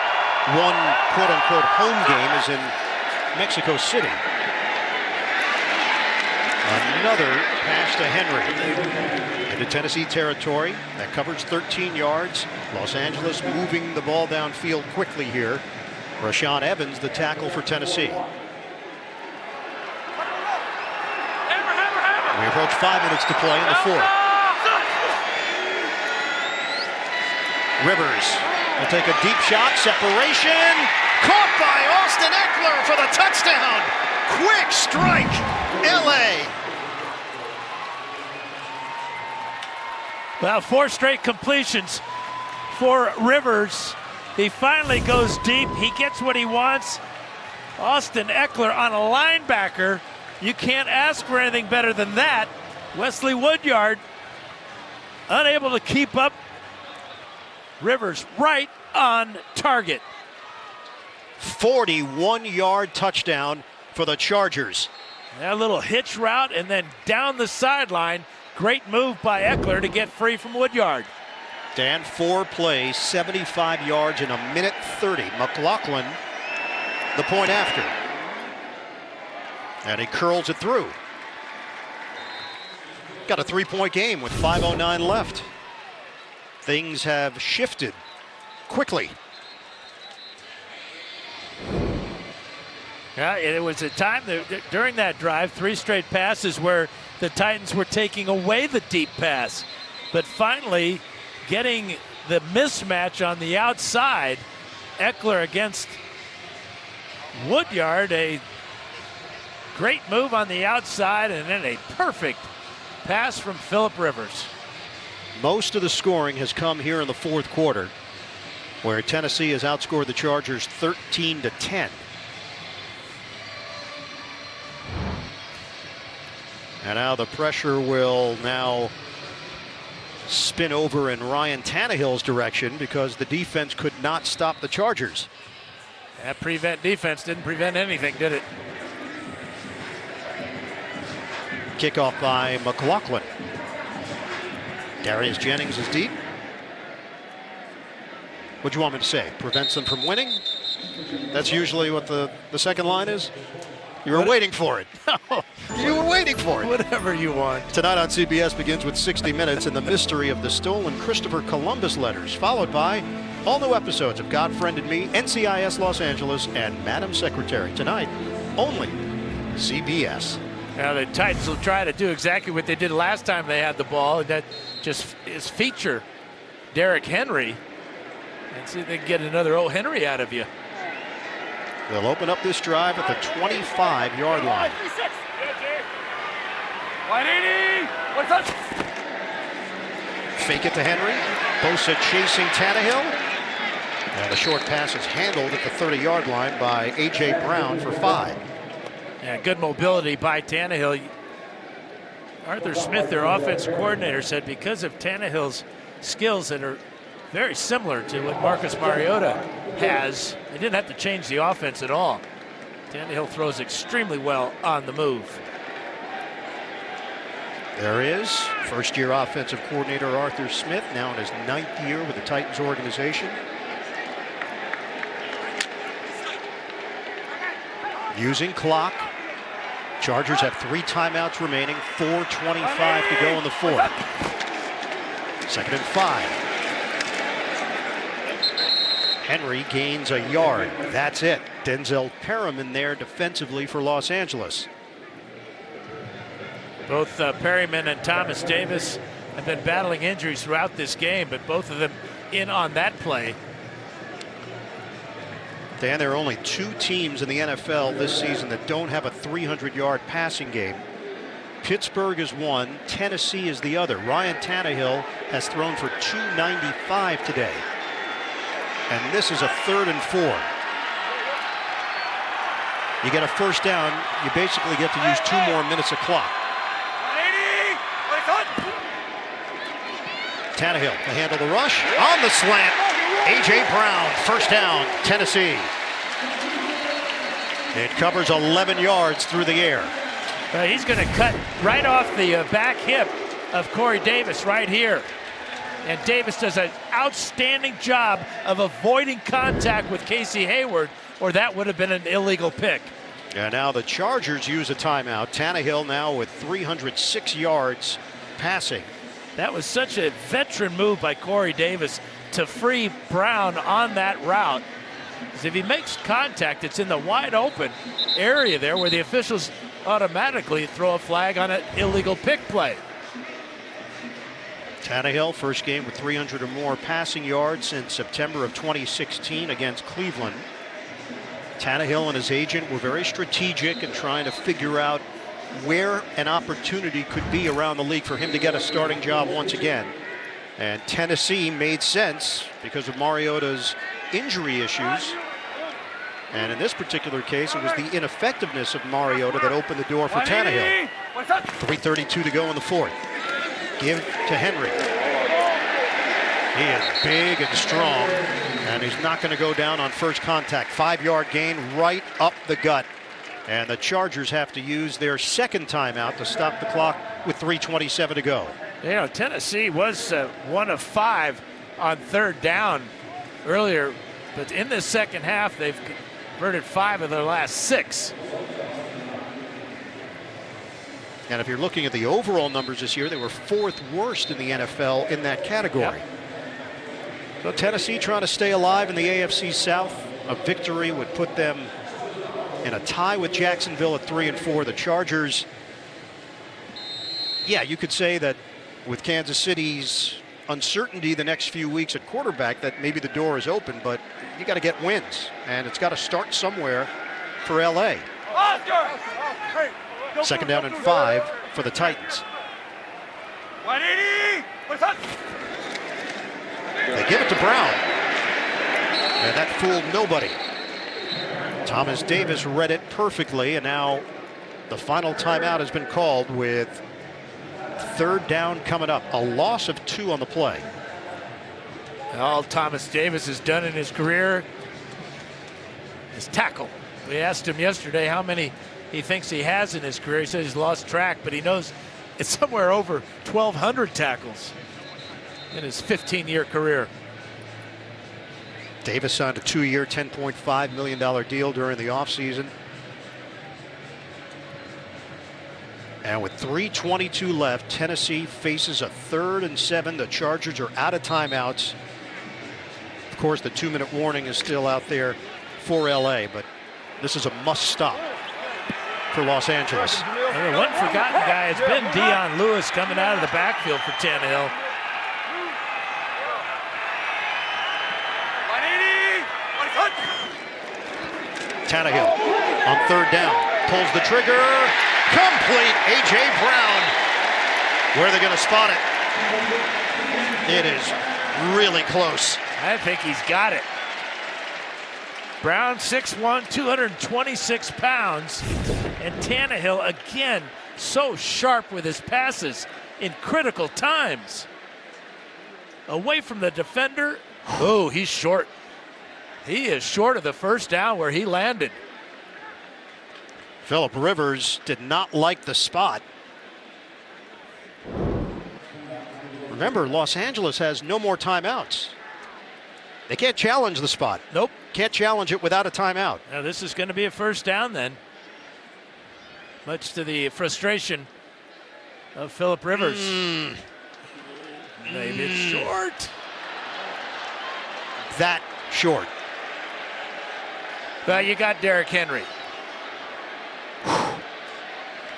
One quote-unquote home game is in Mexico City. Another pass to Henry into Tennessee territory. That covers 13 yards. Los Angeles moving the ball downfield quickly here. Rashaan Evans, the tackle for Tennessee. We approach 5 minutes to play in the fourth. Rivers will take a deep shot. Separation. Caught by Austin Eckler for the touchdown. Quick strike. LA. Well, 4 straight completions for Rivers. He finally goes deep. He gets what he wants. Austin Eckler on a linebacker. You can't ask for anything better than that. Wesley Woodyard unable to keep up. Rivers right on target. 41-yard touchdown for the Chargers. That little hitch route and then down the sideline. Great move by Eckler to get free from Woodyard. Dan, 4 plays, 75 yards in 1:30. McLaughlin, the point after. And he curls it through. Got a 3-point game with 5:09 left. Things have shifted quickly. Yeah, it was a time during that drive, 3 straight passes where the Titans were taking away the deep pass. But finally, getting the mismatch on the outside, Eckler against Woodyard, a great move on the outside, and then a perfect pass from Philip Rivers. Most of the scoring has come here in the fourth quarter, where Tennessee has outscored the Chargers 13-10. And now the pressure will now spin over in Ryan Tannehill's direction because the defense could not stop the Chargers. That prevent defense didn't prevent anything, did it? Kickoff by McLaughlin. Darius Jennings is deep. What do you want me to say? Prevents them from winning? That's usually what the second line is? You were waiting for it. You were waiting for it. Whatever you want. Tonight on CBS begins with 60 Minutes and the mystery of the stolen Christopher Columbus letters, followed by all new episodes of Godfriend and Me, NCIS Los Angeles, and Madam Secretary. Tonight, only CBS. Now the Titans will try to do exactly what they did last time they had the ball, and that just is feature Derrick Henry and see if they can get another O. Henry out of you. They'll open up this drive at the 25-yard line. Fake it to Henry. Bosa chasing Tannehill. And the short pass is handled at the 30-yard line by A.J. Brown for 5. Yeah, good mobility by Tannehill. Arthur Smith, their offensive coordinator, said because of Tannehill's skills that are very similar to what Marcus Mariota has, they didn't have to change the offense at all. Tannehill throws extremely well on the move. There is first-year offensive coordinator Arthur Smith, now in his 9th year with the Titans organization. Using clock. Chargers have 3 timeouts remaining, 4:25 to go in the 4th. 2nd and 5. Henry gains a yard. That's it. Denzel Perryman there defensively for Los Angeles. Both Perryman and Thomas Davis have been battling injuries throughout this game, but both of them in on that play. Dan, there are only 2 teams in the NFL this season that don't have a 300-yard passing game. Pittsburgh is one, Tennessee is the other. Ryan Tannehill has thrown for 295 today. And this is a 3rd and 4. You get a first down, you basically get to use 2 more minutes of clock. Tannehill to handle the rush on the slant. A.J. Brown, first down, Tennessee. It covers 11 yards through the air. He's going to cut right off the back hip of Corey Davis right here. And Davis does an outstanding job of avoiding contact with Casey Hayward, or that would have been an illegal pick. And now the Chargers use a timeout. Tannehill now with 306 yards passing. That was such a veteran move by Corey Davis to free Brown on that route. Because if he makes contact, it's in the wide open area there where the officials automatically throw a flag on an illegal pick play. Tannehill, first game with 300 or more passing yards since September of 2016 against Cleveland. Tannehill and his agent were very strategic in trying to figure out where an opportunity could be around the league for him to get a starting job once again. And Tennessee made sense because of Mariota's injury issues. And in this particular case, it was the ineffectiveness of Mariota that opened the door for Tannehill. 3:32 to go in the 4th. Give to Henry. He is big and strong, and he's not going to go down on first contact. 5-yard gain right up the gut. And the Chargers have to use their 2nd timeout to stop the clock with 3:27 to go. You know, Tennessee was 1 of 5 on 3rd down earlier, but in the second half, they've converted 5 of their last 6. And if you're looking at the overall numbers this year, they were 4th worst in the NFL in that category. Yep. So Tennessee trying to stay alive in the AFC South. A victory would put them in a tie with Jacksonville at 3 and 4. The Chargers, yeah, you could say that with Kansas City's uncertainty the next few weeks at quarterback, that maybe the door is open, but you got to get wins, and it's got to start somewhere for LA. 2nd down and 5 for the Titans. They give it to Brown, and that fooled nobody. Thomas Davis read it perfectly, and now the final timeout has been called with 3rd down coming up. A loss of 2 on the play. All Thomas Davis has done in his career is tackle. We asked him yesterday how many he thinks he has in his career. He says he's lost track, but he knows it's somewhere over 1,200 tackles in his 15-year career. Davis signed a 2-year, $10.5 million deal during the offseason. And with 3:22 left, Tennessee faces a 3rd and 7. The Chargers are out of timeouts. Of course, the 2-minute warning is still out there for LA, but this is a must stop for Los Angeles. And one forgotten guy has been Dion Lewis coming out of the backfield for Tannehill. Tannehill on 3rd down, pulls the trigger, complete. A.J. Brown. Where are they going to spot it? It is really close. I think he's got it. Brown, 6'1", 226 pounds. And Tannehill, again, so sharp with his passes in critical times. Away from the defender. Oh, he's short. He is short of the first down where he landed. Phillip Rivers did not like the spot. Remember, Los Angeles has no more timeouts. They can't challenge the spot. Nope. Can't challenge it without a timeout. Now this is going to be a first down then. Much to the frustration of Phillip Rivers. Maybe it's short. That short. Well, you got Derrick Henry.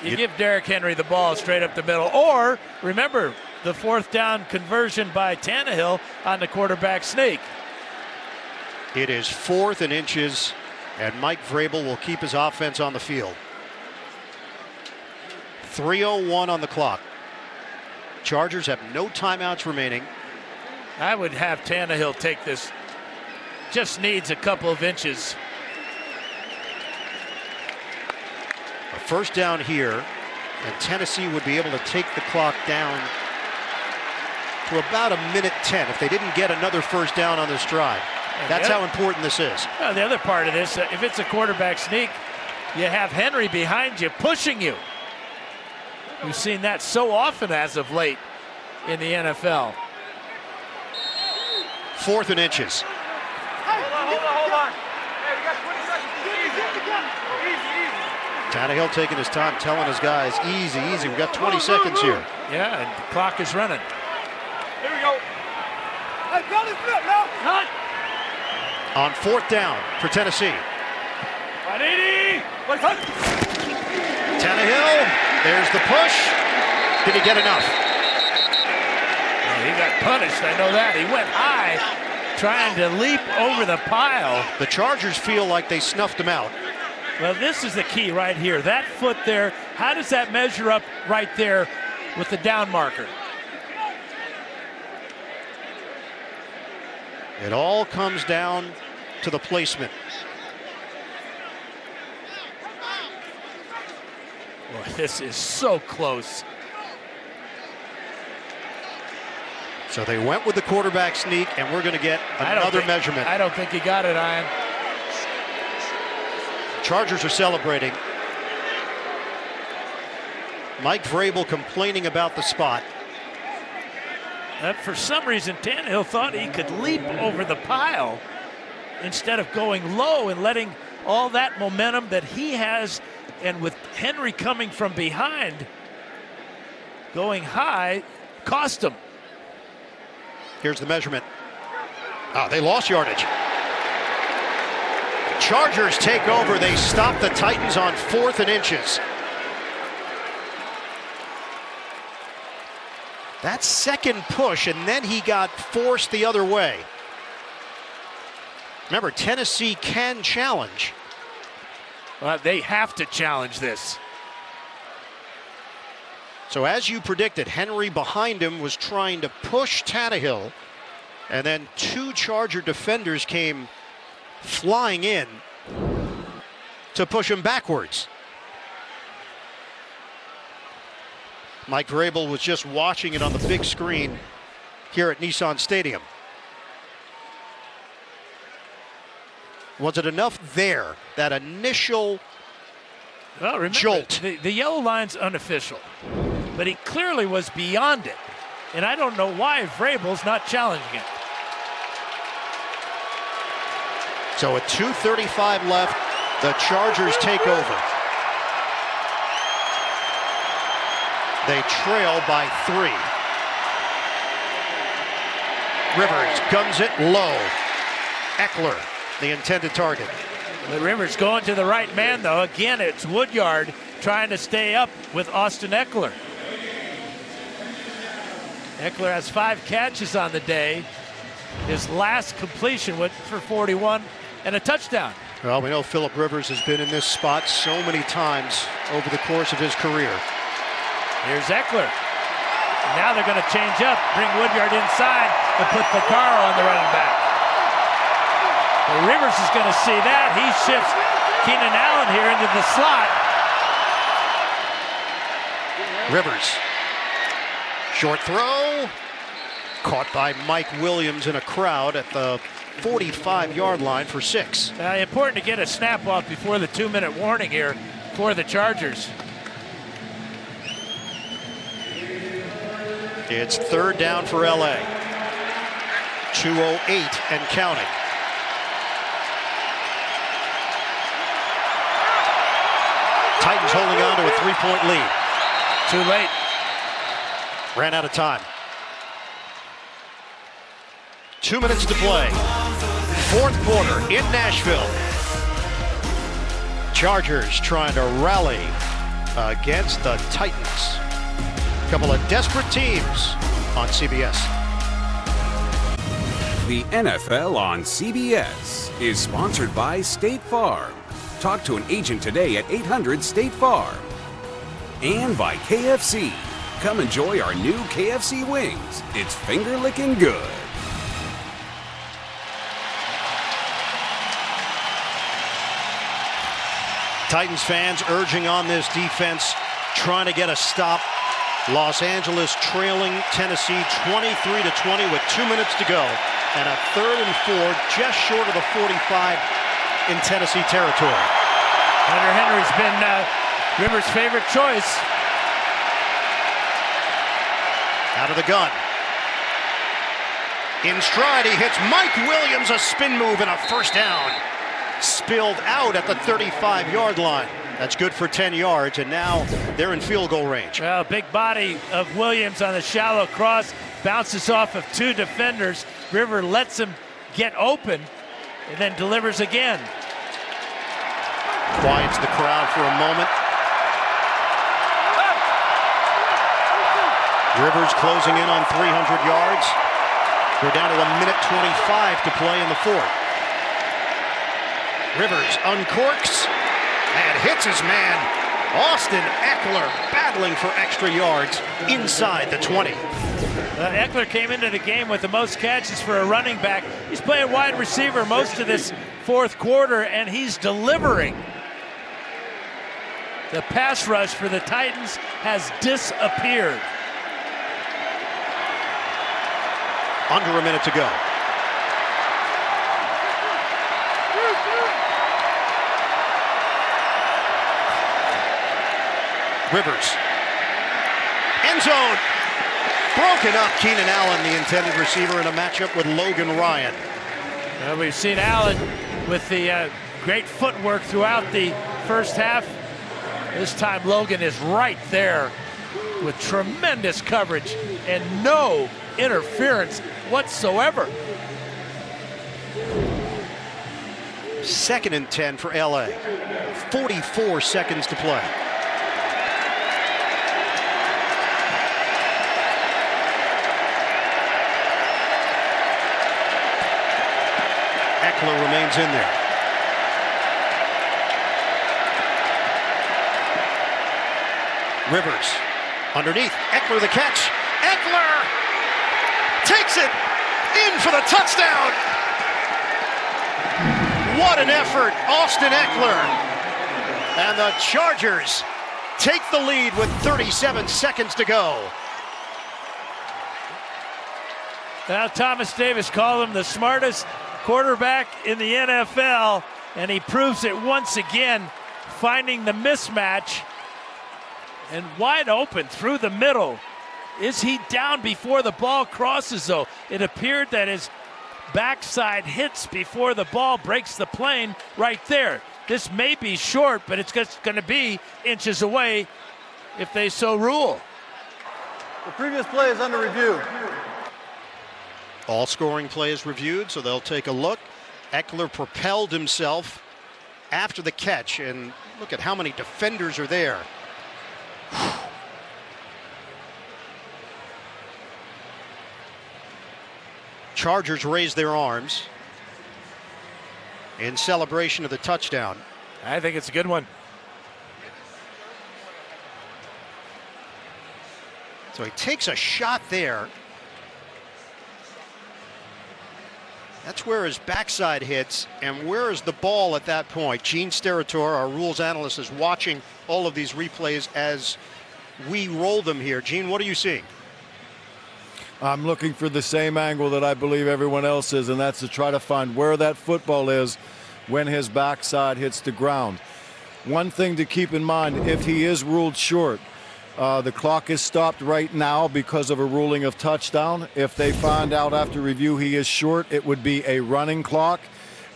You give Derrick Henry the ball straight up the middle. Or, remember, the fourth down conversion by Tannehill on the quarterback sneak. It is 4th and inches, and Mike Vrabel will keep his offense on the field. 3:01 on the clock. Chargers have no timeouts remaining. I would have Tannehill take this. Just needs a couple of inches. A first down here, and Tennessee would be able to take the clock down to about 1:10 if they didn't get another first down on this drive. That's how important this is. Well, the other part of this, if it's a quarterback sneak, you have Henry behind you pushing you. We've seen that so often as of late in the NFL. 4th and inches. Hold on. Hey, we got 20 seconds. Easy. Tannehill taking his time, telling his guys, easy. We got 20 seconds here. Yeah, and the clock is running. Here we go. Hey, go this flip now. Cut. On 4th down for Tennessee. 180. Tannehill, there's the push. Did he get enough? Well, he got punished, I know that. He went high, trying to leap over the pile. The Chargers feel like they snuffed him out. Well, this is the key right here. That foot there, how does that measure up right there with the down marker? It all comes down to the placement. Boy, this is so close. So they went with the quarterback sneak, and we're going to get another measurement. I don't think he got it, Ian. Chargers are celebrating. Mike Vrabel complaining about the spot. For some reason, Tannehill thought he could leap over the pile instead of going low and letting all that momentum that he has, and with Henry coming from behind, going high, cost him. Here's the measurement. They lost yardage. Chargers take over. They stop the Titans on 4th and inches. That second push, and then he got forced the other way. Remember, Tennessee can challenge. Well, they have to challenge this. So as you predicted, Henry behind him was trying to push Tannehill, and then 2 Charger defenders came flying in to push him backwards. Mike Vrabel was just watching it on the big screen here at Nissan Stadium. Was it enough there, that initial jolt? The yellow line's unofficial, but he clearly was beyond it. And I don't know why Vrabel's not challenging it. So at 2:35 left, the Chargers take over. They trail by 3. Rivers guns it low. Eckler, the intended target. The Rivers going to the right man, though. Again, it's Woodyard trying to stay up with Austin Eckler. Eckler has 5 catches on the day. His last completion went for 41 and a touchdown. Well, we know Phillip Rivers has been in this spot so many times over the course of his career. Here's Eckler. And now they're going to change up, bring Woodyard inside, and put Vaccaro on the running back. But Rivers is going to see that. He shifts Keenan Allen here into the slot. Rivers. Short throw. Caught by Mike Williams in a crowd at the 45-yard line for 6. Important to get a snap off before the 2-minute warning here for the Chargers. It's 3rd down for LA. 2:08 and counting. Titans holding on to a 3-point lead. Too late. Ran out of time. 2 minutes to play. 4th quarter in Nashville. Chargers trying to rally against the Titans. A couple of desperate teams on CBS. The NFL on CBS is sponsored by State Farm. Talk to an agent today at 800-STATE-FARM. And by KFC. Come enjoy our new KFC wings. It's finger-licking good. Titans fans urging on this defense, trying to get a stop. Los Angeles trailing Tennessee 23-20 with 2 minutes to go. And a 3rd and 4, just short of the 45 in Tennessee territory. Hunter Henry's been Rivers' favorite choice. Out of the gun. In stride, he hits Mike Williams, a spin move and a 1st down. Spilled out at the 35-yard line. That's good for 10 yards, and now they're in field goal range. Well, big body of Williams on the shallow cross, bounces off of 2 defenders. River lets him get open and then delivers again. Quiets the crowd for a moment. Rivers closing in on 300 yards. We're down to 1:25 to play in the 4th. Rivers uncorks and hits his man. Austin Eckler battling for extra yards inside the 20. Eckler came into the game with the most catches for a running back. He's playing wide receiver most of this 4th quarter, and he's delivering. The pass rush for the Titans has disappeared. Under a minute to go. Rivers. End zone. Broken up. Keenan Allen, the intended receiver, in a matchup with Logan Ryan. We've seen Allen with the great footwork throughout the first half. This time Logan is right there with tremendous coverage and no interference whatsoever. 2nd and 10 for LA. 44 seconds to play. Eckler remains in there. Rivers underneath. Eckler the catch. Eckler takes it in for the touchdown. What an effort, Austin Eckler. And the Chargers take the lead with 37 seconds to go. Now Thomas Davis called him the smartest quarterback in the NFL, and he proves it once again, finding the mismatch and wide open through the middle. Is he down before the ball crosses, though? It appeared that his backside hits before the ball breaks the plane right there. This may be short, but it's just going to be inches away if they so rule. The previous play is under review. All scoring plays reviewed, so they'll take a look. Eckler propelled himself after the catch, and look at how many defenders are there. Chargers raise their arms in celebration of the touchdown. I think it's a good one. So he takes a shot there. That's where his backside hits, and where is the ball at that point? Gene Steratore, our rules analyst, is watching all of these replays as we roll them here. Gene, what are you seeing? I'm looking for the same angle that I believe everyone else is, and that's to try to find where that football is when his backside hits the ground. One thing to keep in mind, if he is ruled short, the clock is stopped right now because of a ruling of touchdown. If they find out after review he is short, it would be a running clock,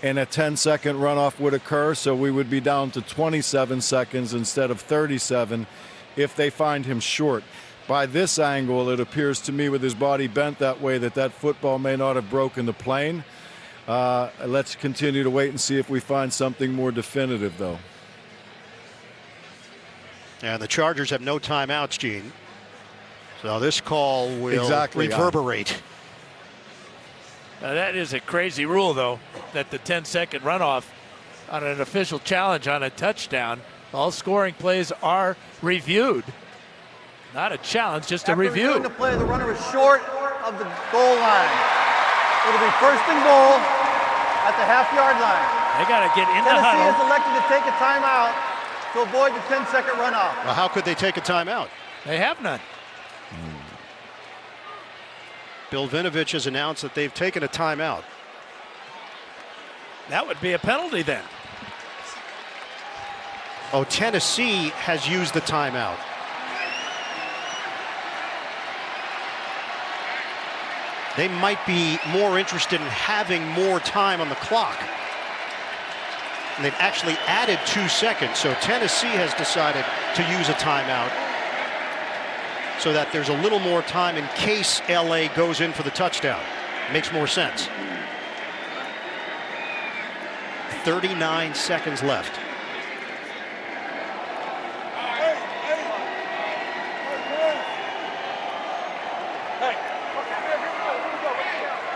and a 10-second runoff would occur, so we would be down to 27 seconds instead of 37 if they find him short. By this angle, it appears to me with his body bent that way that football may not have broken the plane. Let's continue to wait and see if we find something more definitive, though. And the Chargers have no timeouts, Gene. So this call will reverberate. Now that is a crazy rule, though, that the 10-second runoff on an official challenge on a touchdown, all scoring plays are reviewed. Not a challenge, just a review. After the play, the runner is short of the goal line. It'll be first and goal at the half-yard line. They got to get in the Tennessee huddle. has elected to take a timeout to avoid the 10-second runoff. Well, how could they take a timeout? They have none. Bill Vinovich has announced that they've taken a timeout. That would be a penalty then. Oh, Tennessee has used the timeout. They might be more interested in having more time on the clock. And they've actually added 2 seconds, so Tennessee has decided to use a timeout so that there's a little more time in case LA goes in for the touchdown. Makes more sense. 39 seconds left.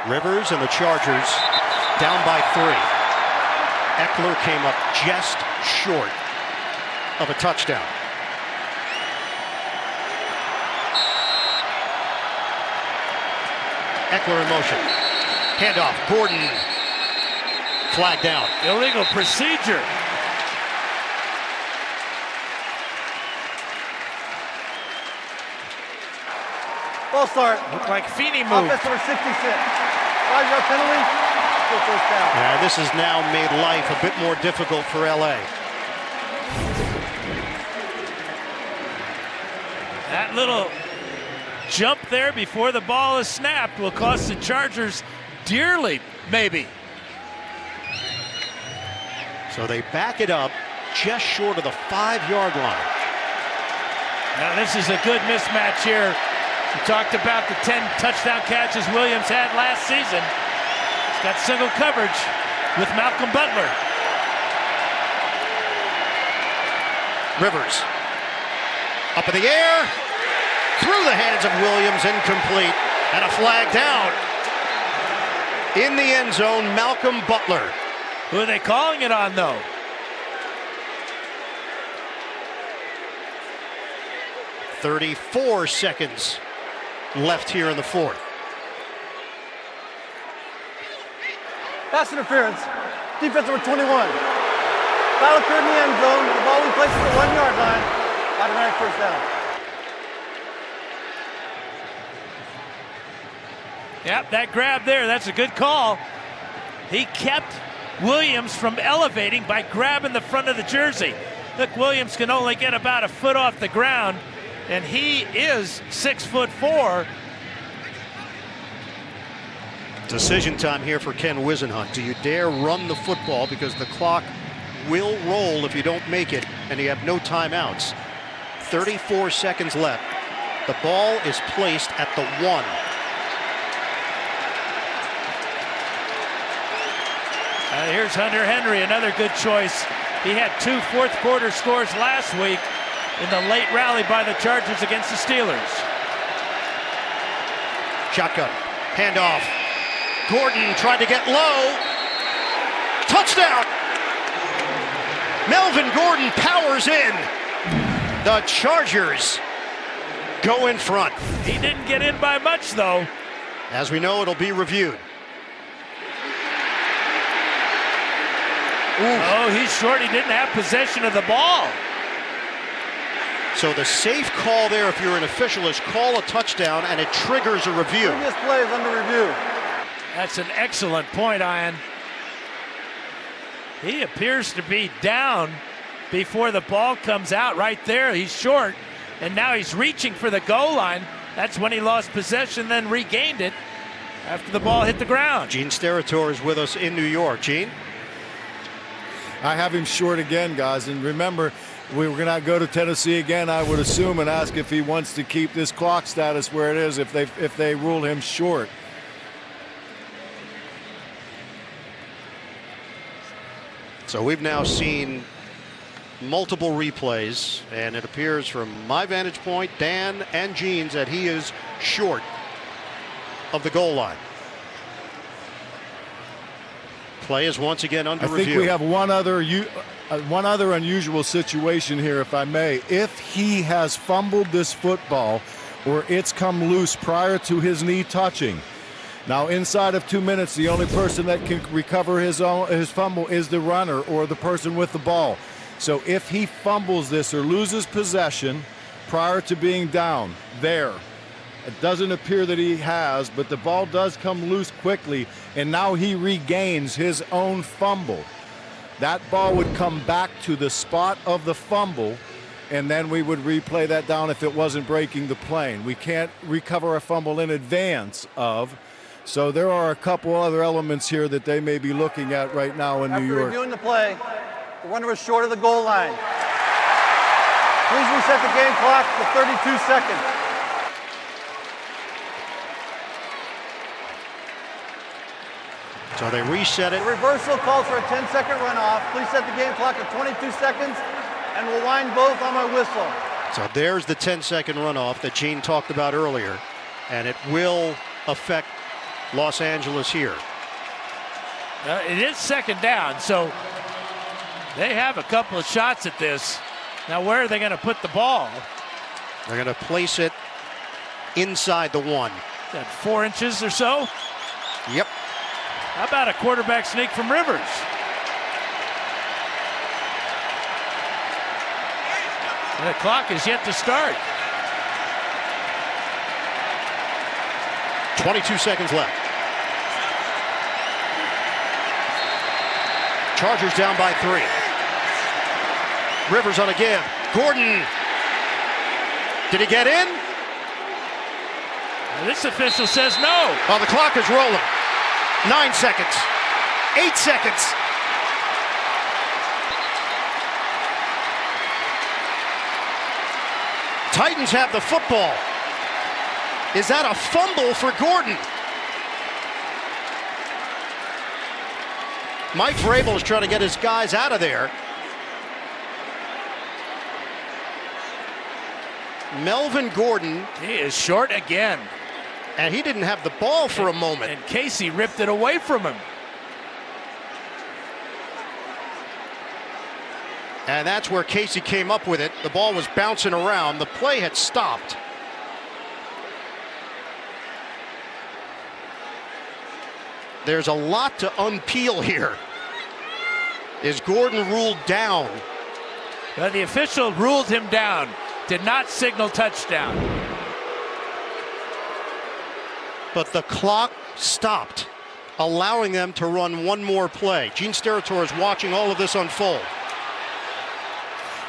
Rivers and the Chargers down by 3. Eckler came up just short of a touchdown. Eckler in motion. Handoff. Gordon. Flag down. Illegal procedure. Ball start. Looked like Feeney moved. Offense number 66. 5-yard penalty. Still first down. Yeah, this has now made life a bit more difficult for LA. That little jump there before the ball is snapped will cost the Chargers dearly, maybe. So they back it up just short of the 5-yard line. Now this is a good mismatch here. We talked about the 10 touchdown catches Williams had last season. He's got single coverage with Malcolm Butler. Rivers up in the air, through the hands of Williams, incomplete, and a flag down. In the end zone, Malcolm Butler. Who are they calling it on, though? .34 seconds left here in the fourth. Pass interference. Defense number 21. Foul occurred in the end zone. The ball we placed at the 1-yard line. Automatic first down. Yep, that grab there, that's a good call. He kept Williams from elevating by grabbing the front of the jersey. Look, Williams can only get about a foot off the ground, and he is 6'4". Decision time here for Ken Whisenhunt. Do you dare run the football because the clock will roll if you don't make it, and you have no timeouts. 34 seconds left. The ball is placed at the 1. Here's Hunter Henry, another good choice. He had 2 fourth-quarter scores last week in the late rally by the Chargers against the Steelers. Shotgun. Handoff. Gordon tried to get low. Touchdown! Melvin Gordon powers in. The Chargers go in front. He didn't get in by much, though. As we know, it'll be reviewed. Oh, he's short. He didn't have possession of the ball. So the safe call there, if you're an official, is call a touchdown, and it triggers a review. Previous play is under review. That's an excellent point, Ian. He appears to be down before the ball comes out right there. He's short, and now he's reaching for the goal line. That's when he lost possession, then regained it after the ball hit the ground. Gene Steratore is with us in New York. Gene? I have him short again, guys. And remember, we were going to go to Tennessee again, I would assume, and ask if he wants to keep this clock status where it is if they rule him short. So we've now seen multiple replays, and it appears from my vantage point, Dan and Gene's, that he is short of the goal line. Play is once again under review. I think we have one other unusual situation here, if I may. If he has fumbled this football or it's come loose prior to his knee touching, now inside of 2 minutes, the only person that can recover his fumble is the runner or the person with the ball. So if he fumbles this or loses possession prior to being down there, it doesn't appear that he has, but the ball does come loose quickly, and now he regains his own fumble. That ball would come back to the spot of the fumble, and then we would replay that down if it wasn't breaking the plane. We can't recover a fumble in advance of. So there are a couple other elements here that they may be looking at right now in New York. After reviewing the play, the runner was short of the goal line. Please reset the game clock to 32 seconds. So they reset it. The reversal calls for a 10-second runoff. Please set the game clock at 22 seconds, and we'll wind both on my whistle. So there's the 10-second runoff that Gene talked about earlier, and it will affect Los Angeles here. It is second down, so they have a couple of shots at this. Now, where are they going to put the ball? They're going to place it inside the 1. Is that 4 inches or so? Yep. How about a quarterback sneak from Rivers? And the clock is yet to start. 22 seconds left. Chargers down by 3. Rivers on a give. Gordon. Did he get in? This official says no. Oh, the clock is rolling. 9 seconds. 8 seconds. Titans have the football. Is that a fumble for Gordon? Mike Vrabel is trying to get his guys out of there. Melvin Gordon. He is short again. And he didn't have the ball for a moment. And Casey ripped it away from him. And that's where Casey came up with it. The ball was bouncing around. The play had stopped. There's a lot to unpeel here. Is Gordon ruled down? Well, the official ruled him down. Did not signal touchdown. But the clock stopped, allowing them to run one more play. Gene Steratore is watching all of this unfold.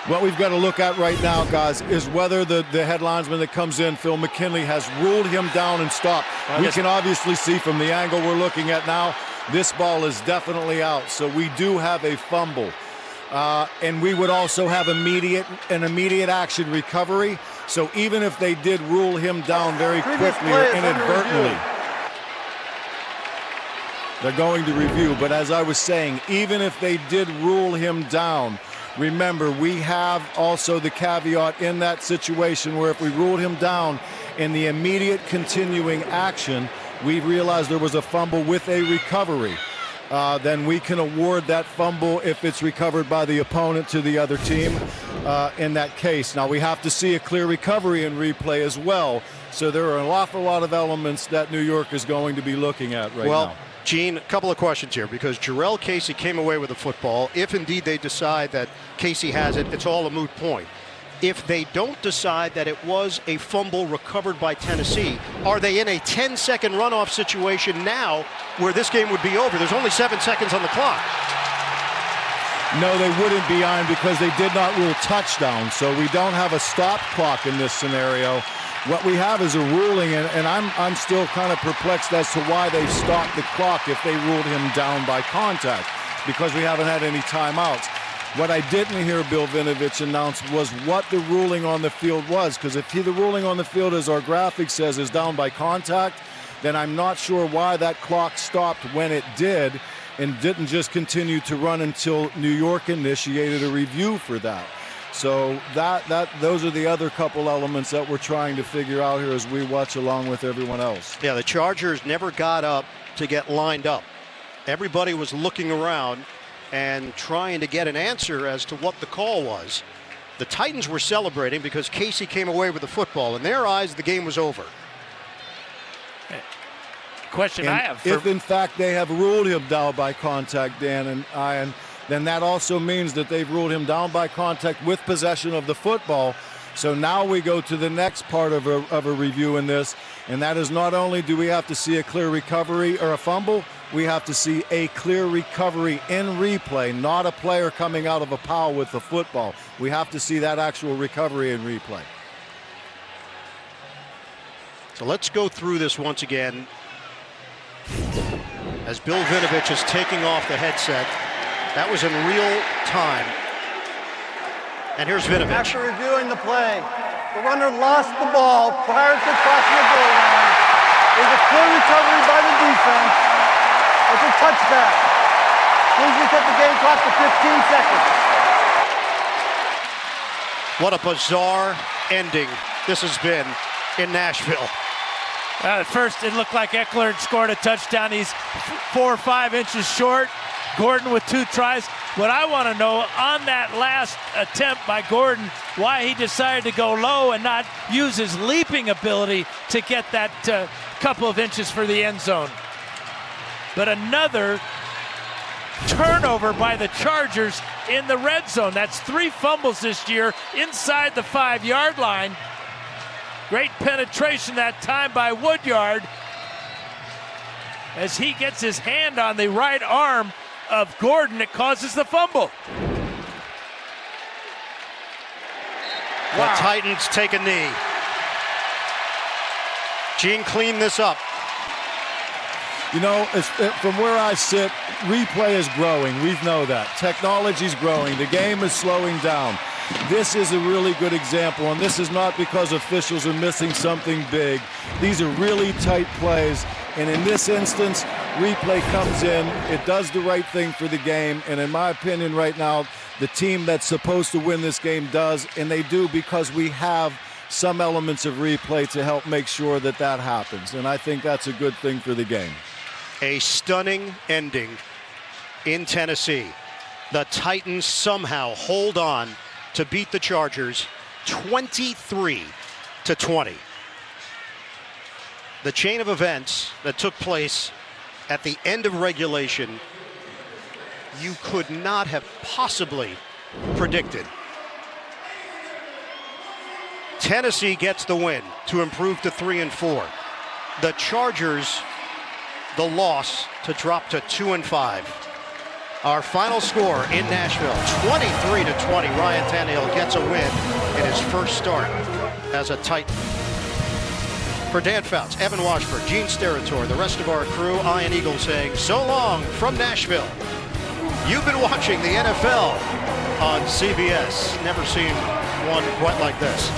What we've got to look at right now, guys, is whether the head linesman that comes in, Phil McKinley, has ruled him down and stopped. We can obviously see from the angle we're looking at now, this ball is definitely out. So we do have a fumble. And we would also have an immediate action recovery. So even if they did rule him down very quickly or inadvertently, they're going to review. But as I was saying, even if they did rule him down, remember, we have also the caveat in that situation where if we ruled him down in the immediate continuing action, we realized there was a fumble with a recovery. Then we can award that fumble if it's recovered by the opponent to the other team in that case. Now, we have to see a clear recovery and replay as well. So there are an awful lot of elements that New York is going to be looking at right now. Well, Gene, a couple of questions here, because Jurrell Casey came away with the football. If indeed they decide that Casey has it, it's all a moot point. If they don't decide that it was a fumble recovered by Tennessee, are they in a 10-second runoff situation now where this game would be over? There's only 7 seconds on the clock. No, they wouldn't be on because they did not rule touchdown. So we don't have a stop clock in this scenario. What we have is a ruling, and I'm still kind of perplexed as to why they stopped the clock if they ruled him down by contact, because we haven't had any timeouts. What I didn't hear Bill Vinovich announce was what the ruling on the field was, because if the ruling on the field, as our graphic says, is down by contact, then I'm not sure why that clock stopped when it did and didn't just continue to run until New York initiated a review for that. So those are the other couple elements that we're trying to figure out here as we watch along with everyone else. Yeah, the Chargers never got up to get lined up. Everybody was looking around and trying to get an answer as to what the call was. The Titans were celebrating because Casey came away with the football. In their eyes, the game was over. Question I have. If in fact they have ruled him down by contact, Dan and Ian, then that also means that they've ruled him down by contact with possession of the football. So now we go to the next part of a review in this, and that is not only do we have to see a clear recovery or a fumble, we have to see a clear recovery in replay, not a player coming out of a pile with the football. We have to see that actual recovery in replay. So let's go through this once again as Bill Vinovich is taking off the headset. That was in real time. And here's Vinovich. After reviewing the play, the runner lost the ball prior to crossing the goal line. It was a clear recovery by the defense. It's a touchback. Please reset the game clock to 15 seconds. What a bizarre ending this has been in Nashville. At first, it looked like Eckler had scored a touchdown. He's 4 or 5 inches short. Gordon with 2 tries. What I want to know on that last attempt by Gordon, why he decided to go low and not use his leaping ability to get that couple of inches for the end zone. But another turnover by the Chargers in the red zone. That's 3 fumbles this year inside the 5-yard line. Great penetration that time by Woodyard as he gets his hand on the right arm of Gordon. It causes the fumble. The Titans take a knee. Gene, clean this up. You know, from where I sit, replay is growing. We know that. Technology's growing. The game is slowing down. This is a really good example, and this is not because officials are missing something big. These are really tight plays, and in this instance, replay comes in. It does the right thing for the game, and in my opinion right now, the team that's supposed to win this game does, and they do because we have some elements of replay to help make sure that that happens, and I think that's a good thing for the game. A stunning ending in Tennessee. The Titans somehow hold on to beat the Chargers 23-20. The chain of events that took place at the end of regulation, you could not have possibly predicted. Tennessee gets the win to improve to 3-4. The Chargers, the loss to drop to 2-5. Our final score in Nashville, 23-20. Ryan Tannehill gets a win in his first start as a Titan. For Dan Fouts, Evan Washburn, Gene Steratore, the rest of our crew, Ian Eagle saying so long from Nashville. You've been watching the NFL on CBS. Never seen one quite like this.